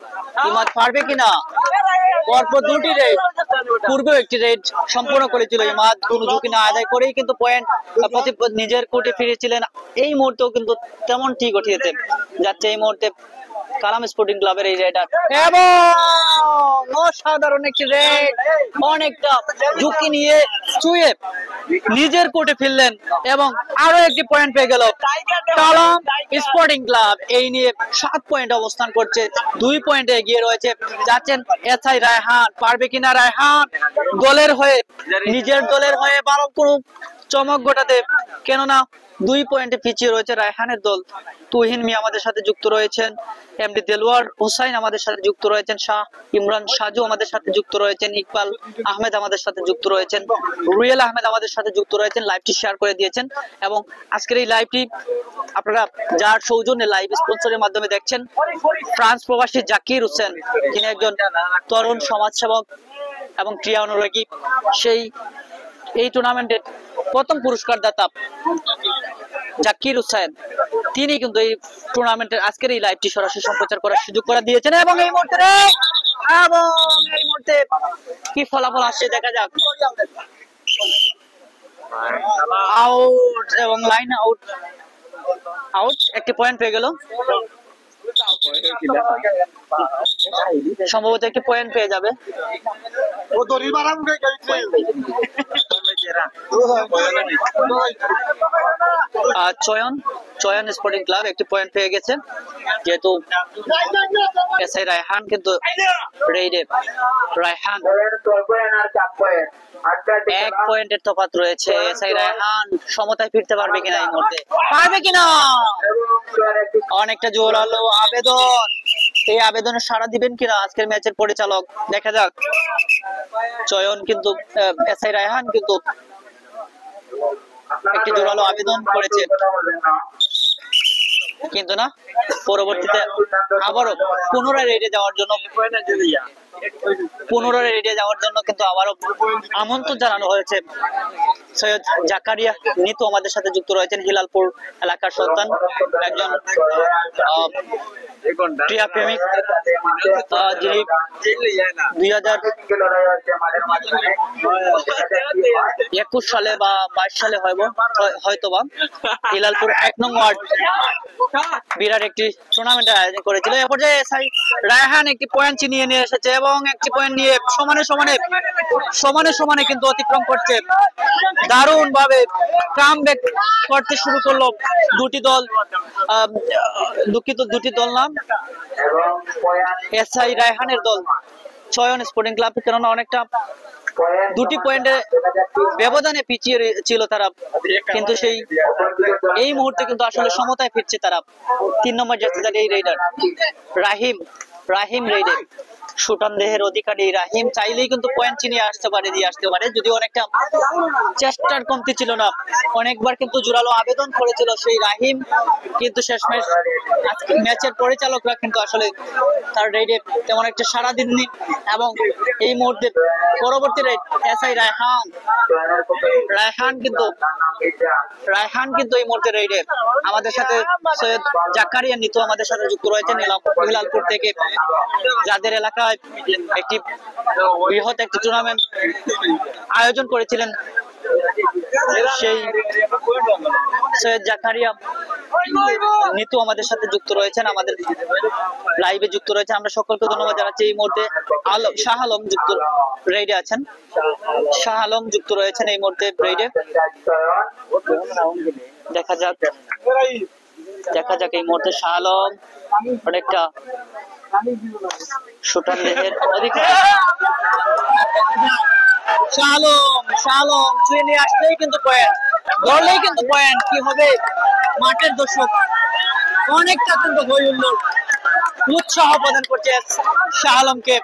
পারবে কিনা। পরপর 2টি রেড, পূর্বেও একটি রেড সম্পূর্ণ করেছিল ইমাদ, কোনো ঝুঁকি না আদায় করেই কিন্তু পয়েন্ট নিজের কোর্টে ফিরেছিলেন। এই মুহূর্তেও কিন্তু তেমনটি ঘটিয়েছে। যাচ্ছে এই মুহূর্তে কালাম স্পোর্টিং ক্লাবের এই রেডার, এবং অসাধারণ একটি রেড, অনেকটা ঝুঁকি নিয়ে ছুঁয়ে নিজের কোর্টে ফিরলেন এবং আরো একটি পয়েন্ট পেয়ে গেল কালাম স্পোর্টিং ক্লাব। এই নিয়ে 7 পয়েন্ট অবস্থান করছে, 2 পয়েন্টে এগিয়ে রয়েছে। যাচ্ছেন এসআই রায়হান, পারবে কিনা রায়হান নিজের দলের হয়ে ভালো কোনো চমক ঘটাতে, কেননা 2 পয়েন্টে পিছিয়ে রয়েছে রায়হানের দল। তুহিন মিয়া আমাদের সাথে যুক্ত রয়েছেন, এমডি দেলওয়ার হোসাইন আমাদের সাথে যুক্ত রয়েছেন, শাহ ইমরান সাজু আমাদের সাথে যুক্ত রয়েছেন, ইকবাল আহমেদ আমাদের সাথে যুক্ত রয়েছেন, রুয়েল আহমেদ আমাদের সাথে যুক্ত রয়েছেন। লাইভটি শেয়ার করে দিয়েছেন, এবং আজকের এই লাইভটি আপনারা যার সৌজন্যে লাইভ স্পন্সরের মাধ্যমে দেখছেন, ফ্রান্স প্রবাসী জাকির হোসেন, তিনি একজন তরুণ সমাজসেবক এবং ক্রীড়া অনুরাগী। এই টুর্নামেন্টের প্রথম পুরস্কার দাতা জাকির হোসেন, তিনি কিন্তু এই টুর্নামেন্টের আজকের এই লাইভটি সরাসরি সম্প্রচার করার সুযোগ করে দিয়েছেন। এবং এই মুহূর্তে কি ফলাফল আসছে দেখা যাক। আউট, এবং লাইন আউট, একটি পয়েন্ট পেয়ে গেল। সম্ভবত একটি পয়েন্ট পেয়ে যাবে। চয়ন স্পোর্টিং ক্লাব একটি পয়েন্ট পেয়ে গেছে, যেহেতু এসআই রায়হান কিন্তু রেইডে। রায়হান 1 পয়েন্টের তফাৎ রয়েছে। এসআই রায়হান সমতায় ফিরতে পারবে কিনা, এই মুহূর্তে পারবে কিনা। অনেকটা জোরালো আবেদন, এই আবেদনে সাড়া দিবেন কিনা আজকের ম্যাচের পরিচালক, দেখা যাক। চয়ন কিন্তু এসআই রায়হান কিন্তু একটি জোরালো আবেদন করেছে, কিন্তু না, পরবর্তীতে আবারও পুনরায় রেডে যাওয়ার জন্য কিন্তু আবারও আমন্ত্রণ জানানো হয়েছে। সৈয়দ জাকারিয়া নিতু আমাদের সাথে যুক্ত রয়েছেন, হিলালপুর এলাকার সন্তান, একজন ক্রীড়া প্রেমিক, যিনি 2021 সালে বা 22 সালে হয়তোবা হিলালপুর 1 নং ওয়ার্ড বিরাট একটি টুর্নামেন্টের আয়োজন করেছিল। এ পর্যায়ে এসআই রায়হান একটি পয়েন্ট ছিনিয়ে নিয়ে এসেছে, এবং একটি পয়েন্ট নিয়ে সমানে কিন্তু অতিক্রম করছে। দারুণ ভাবে কামব্যাক করতে শুরু করলো দুটি দল, দুটি দল নাম এসআই রায়হানের দল, চয়ন স্পোর্টিং ক্লাব, কেননা অনেকটা 2টি পয়েন্টে ব্যবধানে পিছিয়ে ছিল তারা, কিন্তু এই মুহূর্তে কিন্তু আসলে সমতায় ফিরছে তারা। 3 নম্বর জার্সিধারী এই রেইডার রাহিম রেইডে, সুটান দেহের অধিকারী রাহিম চাইলেই কিন্তু পয়েন্ট চিনিয়ে আসতে পারে, যদিও অনেকটা চেষ্টার কমতি ছিল না। অনেকবার কিন্তু জোরালো আবেদন করেছিল সেই রাহিম, কিন্তু শেষমেশ ম্যাচের পরিচালকরা কিন্তু আসলে তার রেডে তেমন একটা সাড়া দেননি, এবং এই মুহূর্তে পরবর্তী রেড এসআই রায়হান। রায়হান কিন্তু এই মুহূর্তে রেডে। আমাদের সাথে সৈয়দ জাকারিয়া নিতু আমাদের সাথে যুক্ত রয়েছেন হিলালপুর থেকে, যাদের এলাকায় একটি বৃহৎ একটি টুর্নামেন্ট আয়োজন করেছিলেন। সেই সৈয়দ জাকারিয়া নিতু আমাদের সাথে যুক্ত রয়েছেন, আমাদের লাইভে যুক্ত রয়েছে। আমরা সকলকে ধন্যবাদ জানাচ্ছি। এই মুহূর্তে শাহ আলম যুক্ত রেডে আছেন, শাহ আলম যুক্ত রয়েছেন এই মুহূর্তে রেডে। দেখা যাক এই মুহূর্তে শাহ আলম অনেকটা শুটার দেহের অধিকার। শাহ আলম ছুঁয়ে নিয়ে আসলেই কিন্তু পয়েন্ট, ধরলেই কিন্তু পয়েন্ট। কি হবে মাঠের দর্শক অনেকটা কিন্তু হই হুল্লোড়, উৎসাহ প্রদান করছে শাহ আলমকে।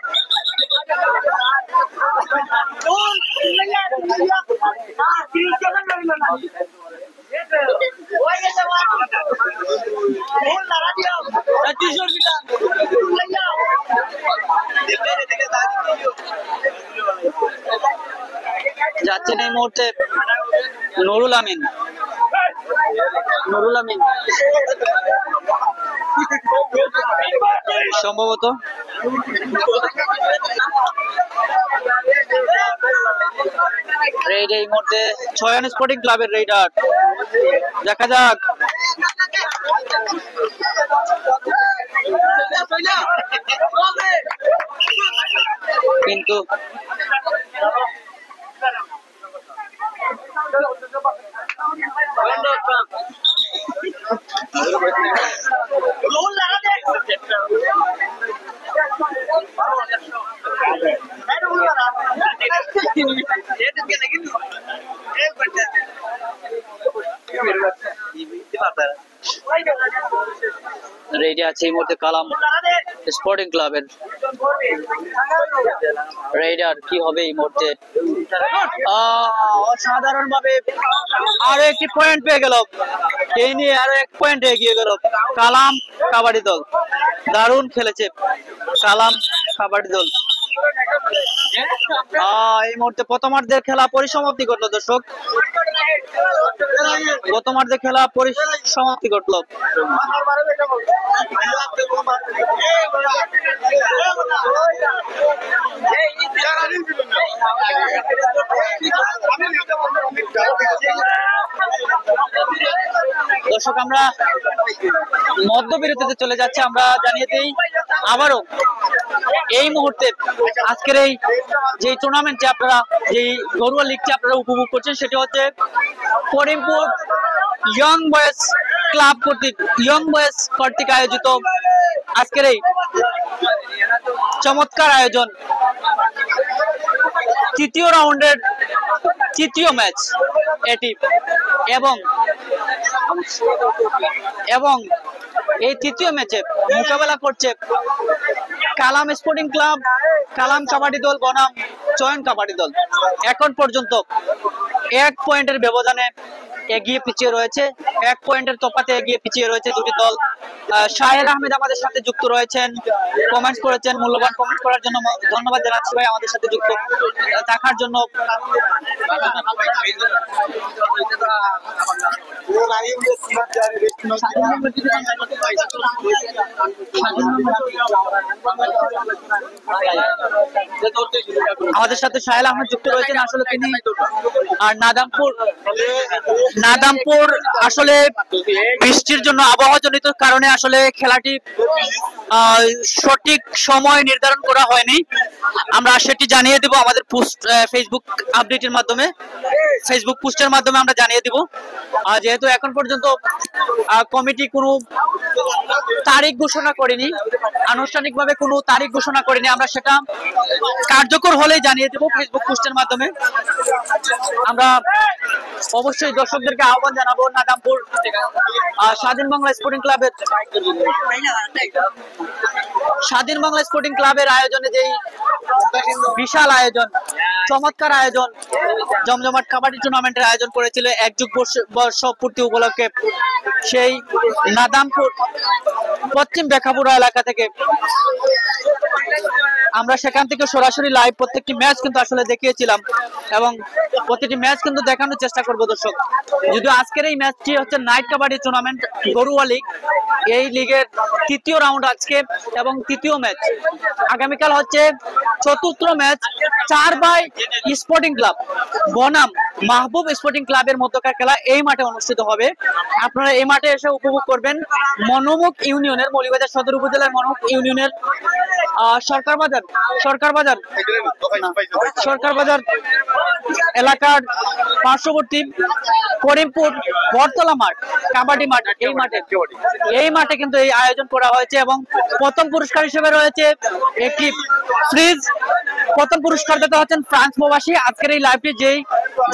যাচ্ছেন এই মুহূর্তে নুরুল আমিন। সম্ভবত রেড এই মুহূর্তে ছয়ন স্পোর্টিং ক্লাবের রেডার। দেখা যাক কিন্তু রেডি আছে এই মুহূর্তে কালাম স্পোর্টিং ক্লাবের রেডার। কি হবে এই মুহূর্তে? অসাধারণ ভাবে আরো একটি পয়েন্ট পেয়ে গেল, এই নিয়ে আরো এক পয়েন্ট এগিয়ে গেল কালাম কাবাডি দল। দারুণ খেলেছে কালাম কাবাডি দল। এই মুহূর্তে প্রথমার্ধের খেলা পরিসমাপ্তি ঘটলো দর্শক, প্রথমার্ধের খেলা পরিসমাপ্তি ঘটলো। দর্শক আমরা মধ্যবিরতিতে চলে যাচ্ছি। আমরা জানিয়ে দিই আবারও এই মুহূর্তে আজকের এই যে টুর্নামেন্টে আপনারা যে ঘরোয়া লিগটি আপনারা উপভোগ করছেন সেটি হচ্ছে করিমপুর ইয়ং বয়েজ ক্লাব কর্তৃক আয়োজিত আজকের এই চমৎকার আয়োজন। তৃতীয় রাউন্ডের তৃতীয় ম্যাচ এটি এবং এই তৃতীয় ম্যাচে মোকাবেলা করছে কালাম স্পোর্টিং ক্লাব, কালাম কাবাডি দল বনাম চয়ন কাবাডি দল। এখন পর্যন্ত 1 পয়েন্টের ব্যবধানে এগিয়ে পিছিয়ে রয়েছে, 1 পয়েন্টের তফাতে এগিয়ে পিছিয়ে রয়েছে দুটি দল। শাহের আহমেদ আমাদের সাথে যুক্ত রয়েছেন, কমেন্টস করেছেন, মূল্যবান কমেন্ট করার জন্য ধন্যবাদ জানাচ্ছি ভাই আমাদের সাথে যুক্ত থাকার জন্য। আমাদের সাথে শাহেল আহমেদ যুক্ত রয়েছেন, আসলে তিনি আর নাদামপুর আসলে বৃষ্টির জন্য আবহাওয়াজনিত কারণে আসলে খেলাটি সঠিক সময় নির্ধারণ করা হয়নি। আমরা সেটি জানিয়ে দেব আমাদের পোস্ট ফেসবুক আপডেটের মাধ্যমে, ফেসবুক পোস্টের মাধ্যমে আমরা জানিয়ে দিব। যেহেতু এখন পর্যন্ত কমিটি কোনো তারিখ ঘোষণা করেনি, আনুষ্ঠানিকভাবে কোনো তারিখ ঘোষণা করেনি, আমরা সেটা কার্যকর হলেই জানিয়ে দেব ফেসবুক পোস্টের মাধ্যমে। আমরা অবশ্যই দর্শকদেরকে আহ্বান জানাবো নাদামপুর স্বাধীন বাংলা স্পোর্টিং ক্লাবের আয়োজনে যেই বিশাল আয়োজন চমৎকার আয়োজন, জমজমাট কাবাডি টুর্নামেন্টের আয়োজন করেছিল এক যুগ বর্ষ পূর্তি উপলক্ষে সেই নাদামপুর পশ্চিম বেখাপুরা এলাকা থেকে। আমরা সেখান থেকে সরাসরি লাইভ প্রত্যেকটি ম্যাচ কিন্তু আসলে দেখিয়েছিলাম এবং প্রতিটি ম্যাচ কিন্তু দেখানোর চেষ্টা করব দর্শক। যদিও আজকের এই ম্যাচটি হচ্ছে নাইট কাবাডি টুর্নামেন্ট গরুয়া লিগ, এই লিগের তৃতীয় রাউন্ড আজকে এবং তৃতীয় ম্যাচ। আগামীকাল হচ্ছে চতুর্থ ম্যাচ 4 বাই স্পোর্টিং ক্লাব বনাম মাহবুব স্পোর্টিং ক্লাবের মধ্যকার খেলা এই মাঠে অনুষ্ঠিত হবে। আপনারা এই মাঠে এসে উপভোগ করবেন মনোমুখ ইউনিয়নের, মৌলভীবাজার সদর উপজেলার মনোমুখ ইউনিয়নের সরকার বাজার এলাকার পার্শ্ববর্তী করিমপুর বটতলা মাঠ, কাবাডি মাঠ, এই মাঠে কিন্তু এই আয়োজন করা হয়েছে এবং প্রথম পুরস্কার হিসেবে রয়েছে একটি ফ্রিজ। প্রথম পুরস্কার দাতা হচ্ছেন ফ্রান্স প্রবাসী। আজকের এই লাইভটি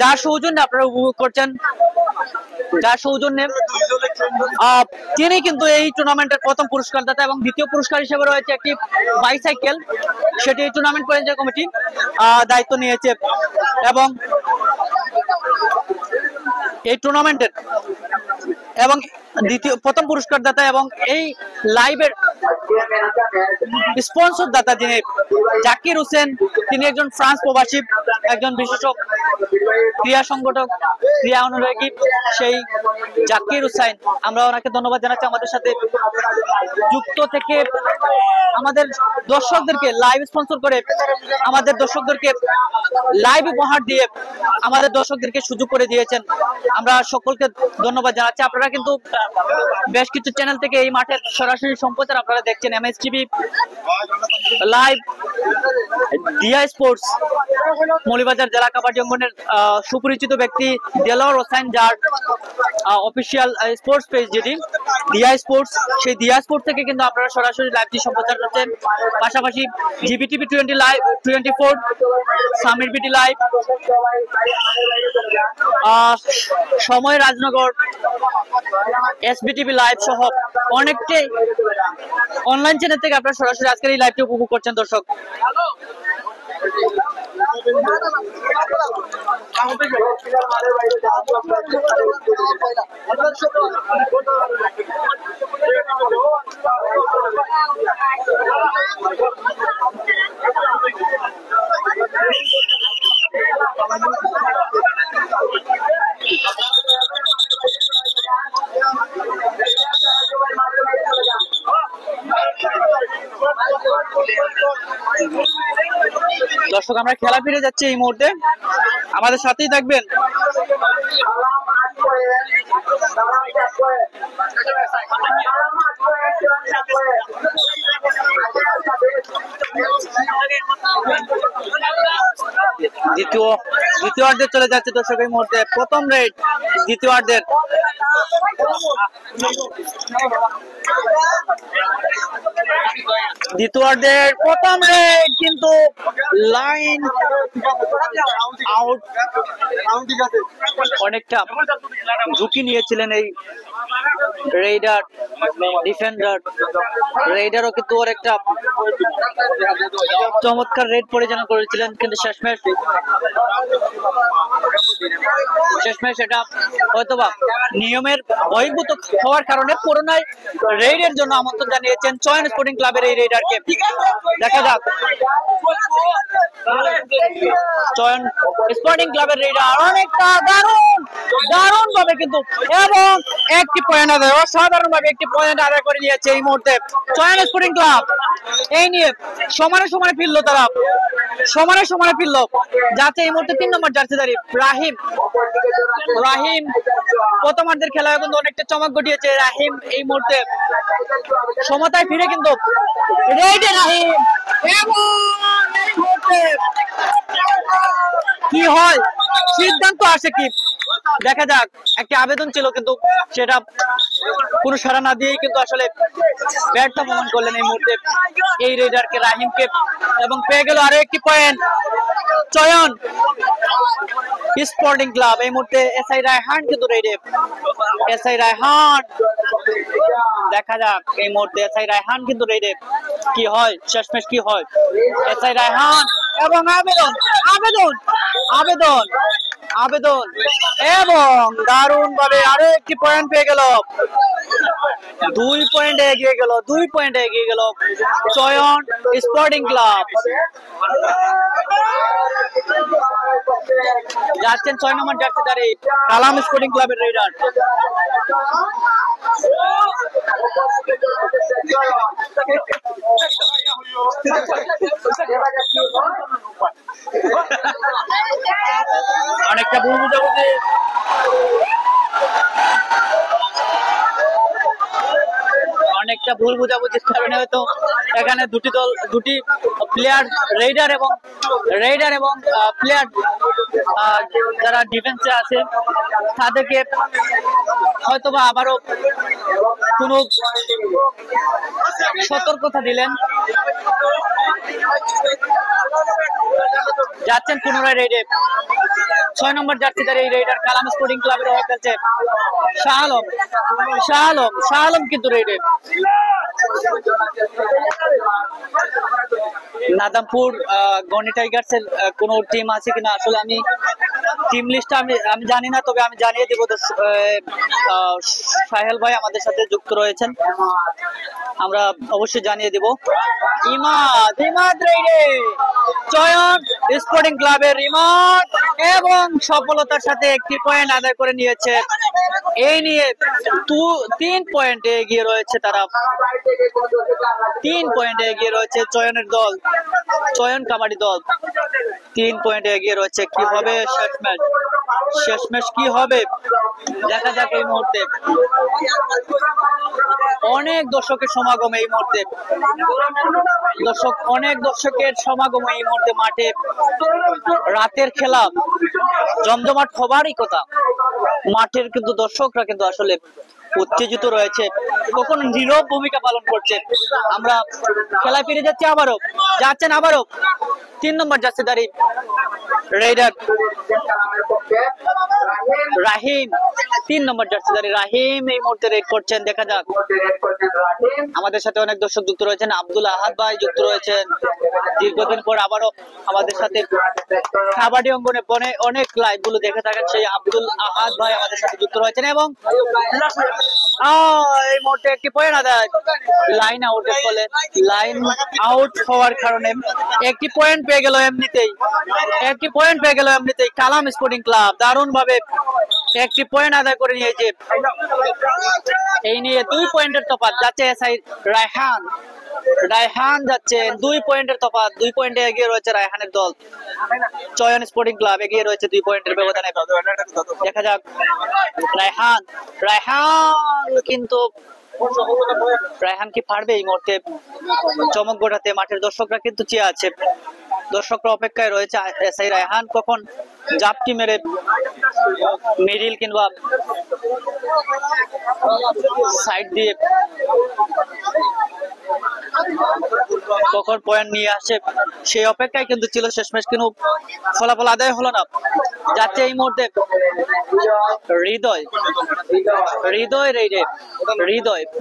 যার সৌজন্যে আপনারা উপভোগ করছেন, যার সৌজন্যে তিনি কিন্তু এই টুর্নামেন্টের প্রথম পুরস্কার দাতা এবং দ্বিতীয় পুরস্কার হিসেবে রয়েছে একটি বাইসাইকেল, সেটি টুর্নামেন্ট পরিচালনা কমিটি দায়িত্ব নিয়েছে এবং এই টুর্নামেন্টের এবং প্রথম পুরস্কার দাতা এবং এই লাইভের স্পন্সর দাতা যিনি জাকির হোসেন, তিনি একজন ফ্রান্স প্রবাসী, একজন বিশিষ্ট ক্রীড়া সংগঠক, ক্রীড়া অনুরাগী সেই জাকির হোসেন। আমরা ওনাকে ধন্যবাদ জানাচ্ছি আমাদের সাথে যুক্ত থেকে আমাদের দর্শকদেরকে লাইভ স্পন্সর করে আমাদের দর্শকদেরকে লাইভ উপহার দিয়ে আমাদের দর্শকদেরকে সুযোগ করে দিয়েছেন। আমরা সকলকে ধন্যবাদ জানাচ্ছি। আপনারা কিন্তু বেশ কিছু চ্যানেল থেকে এই মাঠের সরাসরি সম্প্রচার আপনারা দেখছেন। MSTV লাইভ, ডিআ স্পোর্টস, মৌলভীবাজার জেলা কাবাডি অঙ্গনের সুপরিচিত ব্যক্তি দেলোয়ার হোসেন, যার অফিসিয়াল স্পোর্টস পেজ যেটি ডিআ স্পোর্টস, সেই ডিআ স্পোর্টস থেকে কিন্তু আপনারা সরাসরি লাইভটি সম্প্রচার করছেন। পাশাপাশি জিবিটিভি 24, সামির বিটি লাইভ, সময় রাজনগর, SBTV লাইভ সহ অনেকটাই অনলাইন চ্যানেল থেকে আপনারা সরাসরি আজকের এই লাইভটি উপভোগ করছেন দর্শক। দর্শক আমরা খেলা ফিরে যাচ্ছি এই মুহূর্তে, আমাদের সাথেই থাকবেন। দ্বিতীয়ার্ধে চলে যাচ্ছে দর্শক এই মুহূর্তে প্রথম রেড দ্বিতীয়ার্ধের। দ্বিতীয়ার্ধের প্রথম রেড কিন্তু লাইন আউট, অনেকটা ঝুঁকি নিয়েছিলেন এই রেইডার ডিফেন্ডার। রেইডারও কিন্তু ওর একটা চমৎকার রেড পরিচালনা করেছিলেন, কিন্তু শেষমেশ এটা হয়তোবা নিয়মের বহির্ভূত হওয়ার কারণে পুনরায় রেইডের জন্য আমন্ত্রণ জানিয়েছেন চয়ন স্পোর্টিং ক্লাবের এই রেইডারকে। দেখা যাক চয়ন স্পোর্টিং ক্লাবের রেইডার অনেকটা দারুণ ভাবে কিন্তু এবং একটি পয়েন্ট আদায়, অসাধারণ ভাবে একটি পয়েন্ট আদায় করে নিয়েছে এই মুহূর্তে চয়ন স্পোর্টিং ক্লাব। এই নিয়ে সমানে ফিরলো, তারা সমানে ফিরলো, যাতে এই মুহূর্তে 3 নম্বর জার্সিধারী রাহিম প্রথমার্ধের খেলায় কিন্তু অনেকটা চমক ঘটিয়েছে রাহিম। এই মুহূর্তে সমতায় ফিরে কিন্তু রেইডে রাহিম এবং এই মুহূর্তে কি হয়, সিদ্ধান্ত আসে কি দেখা যাক। একটা আবেদন ছিল কিন্তু সেটা কোনো সাড়া না দিয়েই কিন্তু আসলে ব্যর্থ প্রমাণ করলেন এই মুহূর্তে এই রেইডারকে, রাহিমকে, এবং পেয়ে গেল আরো একটি পয়েন্ট চয়ন স্পোর্টিং ক্লাব। এই মুহূর্তে এসআই রায়হান কিন্তু রেইডে, এসআই রায়হান দেখা যাক এই মুহূর্তে এসআই রায়হান কিন্তু রেইডে কি হয়, শেষমেশ কি হয়। এসআই রায়হান এবং আবেদন আবেদন আবেদন আবেদন এবং দারুণ ভাবে আরো একটি পয়েন্ট পেয়ে গেল। 2 পয়েন্টে এগিয়ে গেল, 2 পয়েন্টে এগিয়ে গেল চয়ন স্পোর্টিং ক্লাব। যাচ্ছেন 6 নম্বর জার্সিধারী কালাম স্পোর্টিং ক্লাবের রেডার। অনেকটা ভুল বুঝাবুঝি কারণে হয়তো এখানে দুটি প্লেয়ার রেডার এবং প্লেয়ার যারা ডিফেন্সে আছে তাদেরকে হয়তোবা আবারও কোনো সতর্কতা দিলেন। যাচ্ছেন পুনরায় রেডে 6 নম্বর জার্সিধারী এই রেডার কালাম স্পোর্টিং ক্লাবের হয়ে খেলছে শাহ আলম কিন্তু রেডে। নাদামপুর গনি টাইগার্স এর কোন টিম আছে কিনা আসলে আমি টিম লিস্টটা আমি জানি না, তবে আমি জানিয়ে দেব। সাহেল ভাই আমাদের সাথে যুক্ত রয়েছেন, আমরা অবশ্যই জানিয়ে দেব। ইমাদ রেডে চয়ন স্পোর্টিং ক্লাবের ইমাদ এবং সফলতার সাথে একটি পয়েন্ট আদায় করে নিয়েছে। এই নিয়ে 3 পয়েন্টে এগিয়ে রয়েছে তারা, 3 পয়েন্টে এগিয়ে রয়েছে চয়নের দল, চয়ন কাবাডি দল 3 পয়েন্টে এগিয়ে রয়েছে। কি হবে শেষ ম্যাচ কি হবে দেখা যাক। এই মুহূর্তে অনেক দর্শকের সমাগম এই মুহূর্তে, অনেক দর্শকের সমাগম এই মুহূর্তে মাঠে। রাতের খেলা জমজমাট হবারই কথা, মাঠের কিন্তু দর্শকরা কিন্তু আসলে উত্তেজিত রয়েছে, কখন নীরব ভূমিকা পালন করছে। আমরা খেলায় ফিরে যাচ্ছি, যাচ্ছেন আবারও 3 নম্বর জার্সিধারী রেডার রাহিম, 3 নম্বর জার্সিধারী রাহিম এই মুহূর্তে রেড করছেন। দেখা যাক, আমাদের সাথে অনেক দর্শক যুক্ত রয়েছেন, আব্দুল আহাদ ভাই যুক্ত রয়েছেন দীর্ঘদিন পর আবারও আমাদের সাথে কাবাডি অঙ্গনে অনেক লাইভ গুলো দেখে থাকেন, সেই আব্দুল আহাদ ভাই আমাদের সাথে যুক্ত রয়েছেন। এবং এই মুহূর্তে একটি পয়েন্ট আদায়, লাইন আউটের ফলে, লাইন আউট হওয়ার কারণে একটি পয়েন্ট পেয়ে গেল এমনিতেই, কালাম স্পোর্টিং ক্লাব দারুণ ভাবে একটি পয়েন্ট আদায় করে নিয়েছে। এই নিয়ে 2 পয়েন্টের তফাৎ যাচ্ছে এসআই রায়হান যাচ্ছেন 2 পয়েন্টের তফাৎ, 2 পয়েন্টে এগিয়ে রয়েছে রায়হানের দল। চয়ন স্পোর্টিং ক্লাব এগিয়ে রয়েছে 2 পয়েন্টের ব্যবধানে। দেখা যাক রায়হান কিন্তু রায়হান কি পারবে এই মুহূর্তে চমক ঘটাতে? মাঠের দর্শকরা কিন্তু চেয়ে আছে, দর্শকরা অপেক্ষায় রয়েছে এসআই রায়হান কখন জাপটি মেরে মিডিল কিংবা সাইড দিয়ে কখন পয়েন্ট নিয়ে আসে, সেই অপেক্ষায় কিন্তু ছিল শেষমেশ, কিন্তু ফলাফল আদায় হলো না। যাচ্ছে এই মুহূর্তে হৃদয়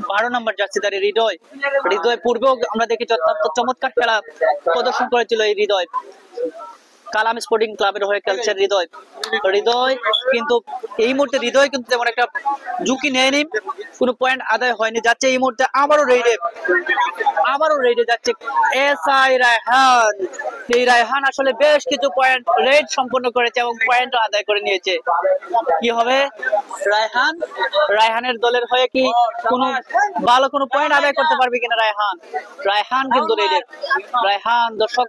12 নম্বর জার্সিধারী হৃদয় পূর্বেও আমরা দেখেছি অত্যন্ত চমৎকার খেলা প্রদর্শন করেছিল এই হৃদয়। কালাম স্পোর্টিং ক্লাবের হয়ে খেলছেন হৃদয়, কিন্তু এই মুহূর্তে হৃদয় কিন্তু তেমন একটা ঝুঁকি নেয়নি, কোনো পয়েন্ট আদায় হয়নি। যাচ্ছে এই মুহূর্তে আবারও রেডে যাচ্ছে এসআই রায়হান। এই রায়হান আসলে বেশ কিছু পয়েন্ট রেড সম্পন্ন করেছে এবং পয়েন্ট আদায় করে নিয়েছে। কি হবে রায়হানের দলের হয়ে কি ভালো কোনো পয়েন্ট আদায় করতে পারবে কিনা রায়হান কিন্তু রেডে। রায়হান দর্শক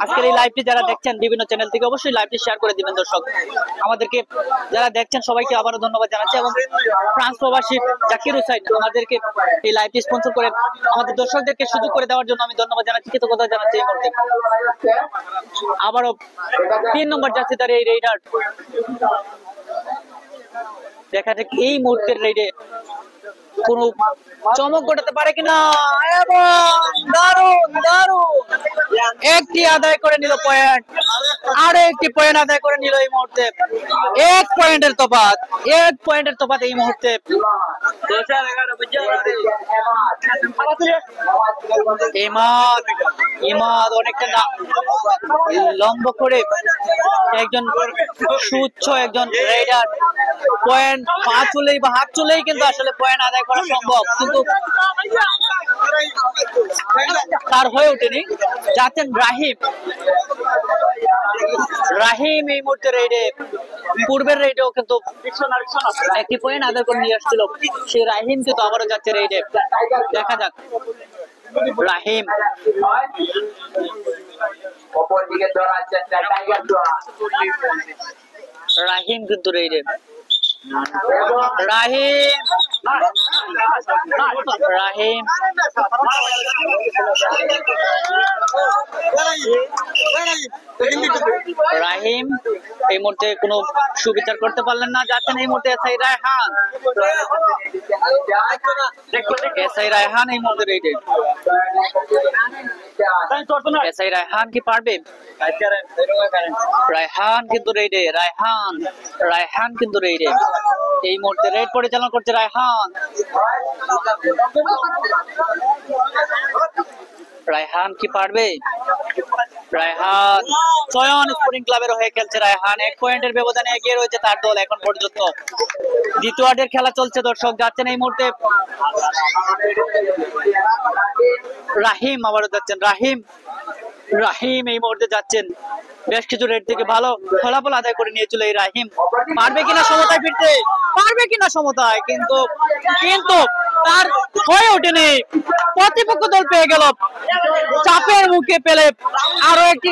আজকের এই লাইভটি যারা দেখছেন বিভিন্ন চ্যানেল থেকে অবশ্যই লাইভটি শেয়ার করে দিবেন। দর্শক আমাদেরকে যারা দেখছেন সবাইকে আবারও ধন্যবাদ জানাচ্ছি, এবং ফ্রান্স প্রবাসী জাকির হুসাইন আমাদেরকে এই লাইভটি স্পন্সর করে আমাদের দর্শকদেরকে সুযোগ করে দেওয়ার জন্য আমি ধন্যবাদ জানাচ্ছি, কৃতজ্ঞতা জানাচ্ছি। এই মুহূর্তে আবারও 3 নম্বর জার্সিধারী এই রেডার, দেখা যাক এই মুহূর্তের রেডে কোন চমক ঘটাতে পারে কিনা। এবং দারুণ একটি আদায় করে নিল পয়েন্ট, আরো একটি পয়েন্ট আদায় করে নিল এই মুহূর্তে। 1 পয়েন্টের তফাৎ, 1 পয়েন্টের তফাৎ এই মুহূর্তে। ইমাদ অনেকটা লম্ব করে একজন সুচ্ছ একজন রাইডার পয়েন্ট পা চলেই বা হাত চলেই কিন্তু আসলে পয়েন্ট আদায় করা সম্ভব, কিন্তু তার হয়ে ওঠেনি। যাচ্ছেন রাহিম এই মুহূর্তে রেডে, পূর্বের রেডেও কিন্তু একটি পয়েন্ট আদায় করে নিয়ে আসছিল সেই রাহিম কিন্তু আবারও যাচ্ছে রেডে। দেখা যাক রাহিম রাহিম কিন্তু রেডে। রাহিম রাহিম এই মুহূর্তে কোনো সুবিচার করতে পারলেন না। যাচ্ছেন এই মুহূর্তে এসআই রায়হান এই মুহূর্তে রেডে। এসআই রায়হান কি পারবে? রায়হান কিন্তু রেডে, রায়হান কিন্তু রেডে। এই মুহূর্তে রেড পরিচালনা করছে রায়হান। রায়হান কি পারবে? রায়হান চয়ন স্পোর্টিং ক্লাবের হয়ে খেলছে রায়হান। 1 পয়েন্টের ব্যবধানে এগিয়ে রয়েছে তার দল এখন পর্যন্ত। দ্বিতীয়ার্ধের খেলা চলছে দর্শক। যাচ্ছেন এই মুহূর্তে রাহিম, আবারও যাচ্ছেন রাহিম এই মুহূর্তে যাচ্ছেন। বেশ কিছু রেড থেকে ভালো ফলাফল আদায় করে নিয়েছিল এই রাহিম। পারবে কিনা সমতায় ফিরতে, পারবে কিনা সমতায়, কিন্তু তার হয়ে ওঠেনি। প্রতিপক্ষ দল পেয়ে গেল, চাপের মুখে পেলে আরো একটি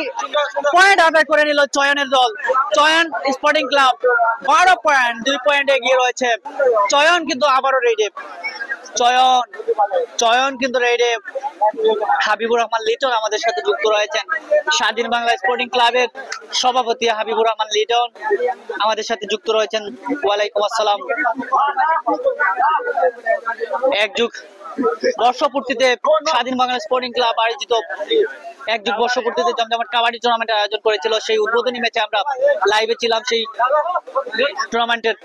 পয়েন্ট আদায় করে নিল চয়নের দল। চয়ন স্পোর্টিং ক্লাব 12 পয়েন্ট, 2 পয়েন্ট এগিয়ে রয়েছে। চয়ন কিন্তু আবারও রেডে, চয়ন কিন্তু রেডে। হাবিবুর রহমান লিটন আমাদের সাথে যুক্ত রয়েছেন, স্বাধীন বাংলা স্পোর্টিং ক্লাবের সভাপতি হাবিবুর রহমান লিটন আমাদের সাথে যুক্ত রয়েছেন। ওয়ালাইকুম আসসালাম। একযুগ বর্ষপূর্তিতে স্বাধীন বাংলা স্পোর্টিং ক্লাব আয়োজিত একযুগ বর্ষপূর্তিতে জমজমাট কাবাডি টুর্নামেন্টের আয়োজন করেছিল। সেই উদ্বোধনী ম্যাচে আমরা লাইভে ছিলাম। সেই টুর্নামেন্টের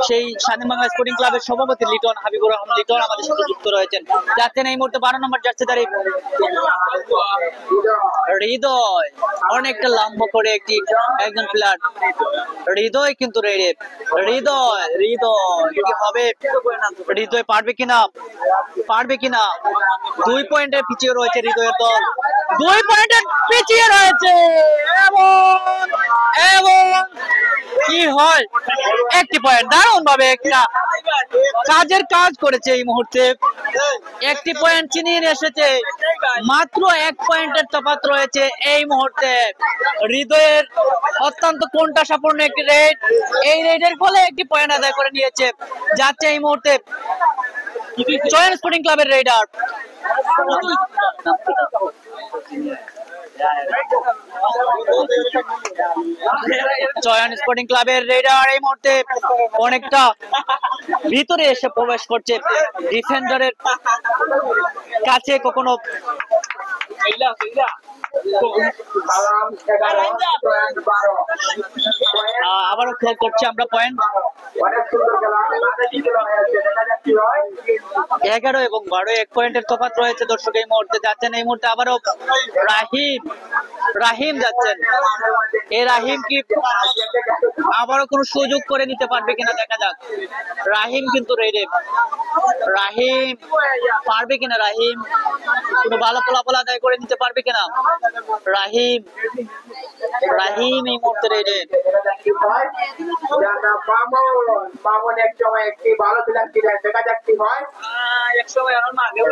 সেই স্বাধীন বাংলা স্পোর্টিং ক্লাবের সভাপতি লিটন, হাবিবুর রহমান লিটন আমাদের সাথে যুক্ত রয়েছেন। যাচ্ছেন এই মুহূর্তে 12 নম্বর জার্সিধারী হৃদয়, অনেকটা লম্বা করে একজন প্লেয়ার হৃদয় কিন্তু রেডে। হৃদয় কি হবে? হৃদয় পারবে কিনা? 2 পয়েন্টের পিছিয়ে রয়েছে হৃদয়ের দল, 2 পয়েন্টের পিছিয়ে রয়েছে। এবং কি হয়? 1টি পয়েন্ট, দারুণ ভাবে একটা কাজ করেছে এই মুহূর্তে। 1টি পয়েন্ট ছিনিয়ে নিয়ে এসেছে। মাত্র 1 পয়েন্টের তফাৎ রয়েছে এই মুহূর্তে। হৃদয়ের অত্যন্ত কোণঠাসাপূর্ণ একটি রেড, এই রেডের ফলে 1টি পয়েন্ট আদায় করে নিয়েছে। যাচ্ছে এই মুহূর্তে চয়ন স্পোর্টিং ক্লাবের রেডার। চয়ন স্পোর্টিং ক্লাবের রেডার এই মুহূর্তে অনেকটা ভিতরে এসে প্রবেশ করছে ডিফেন্ডারের কাছে। কখনো আবারও খেল করছি আমরা পয়েন্ট। 11 এবং 12, 1 পয়েন্টের তফাৎ রয়েছে দর্শক। এই মুহূর্তে যাচ্ছেন এই মুহূর্তে আবারও রাহিম যাচ্ছেন। এই রাহিম কি আবারও কোনো সুযোগ করে নিতে পারবে কিনা দেখা যাক। রাহিম কিন্তু রেডে, রাহিম পারবে কিনা? রাহিম কোনো ভালো ফলাফল আদায় করে নিতে পারবে কিনা? রাহিম এই মুহূর্তে রেডে।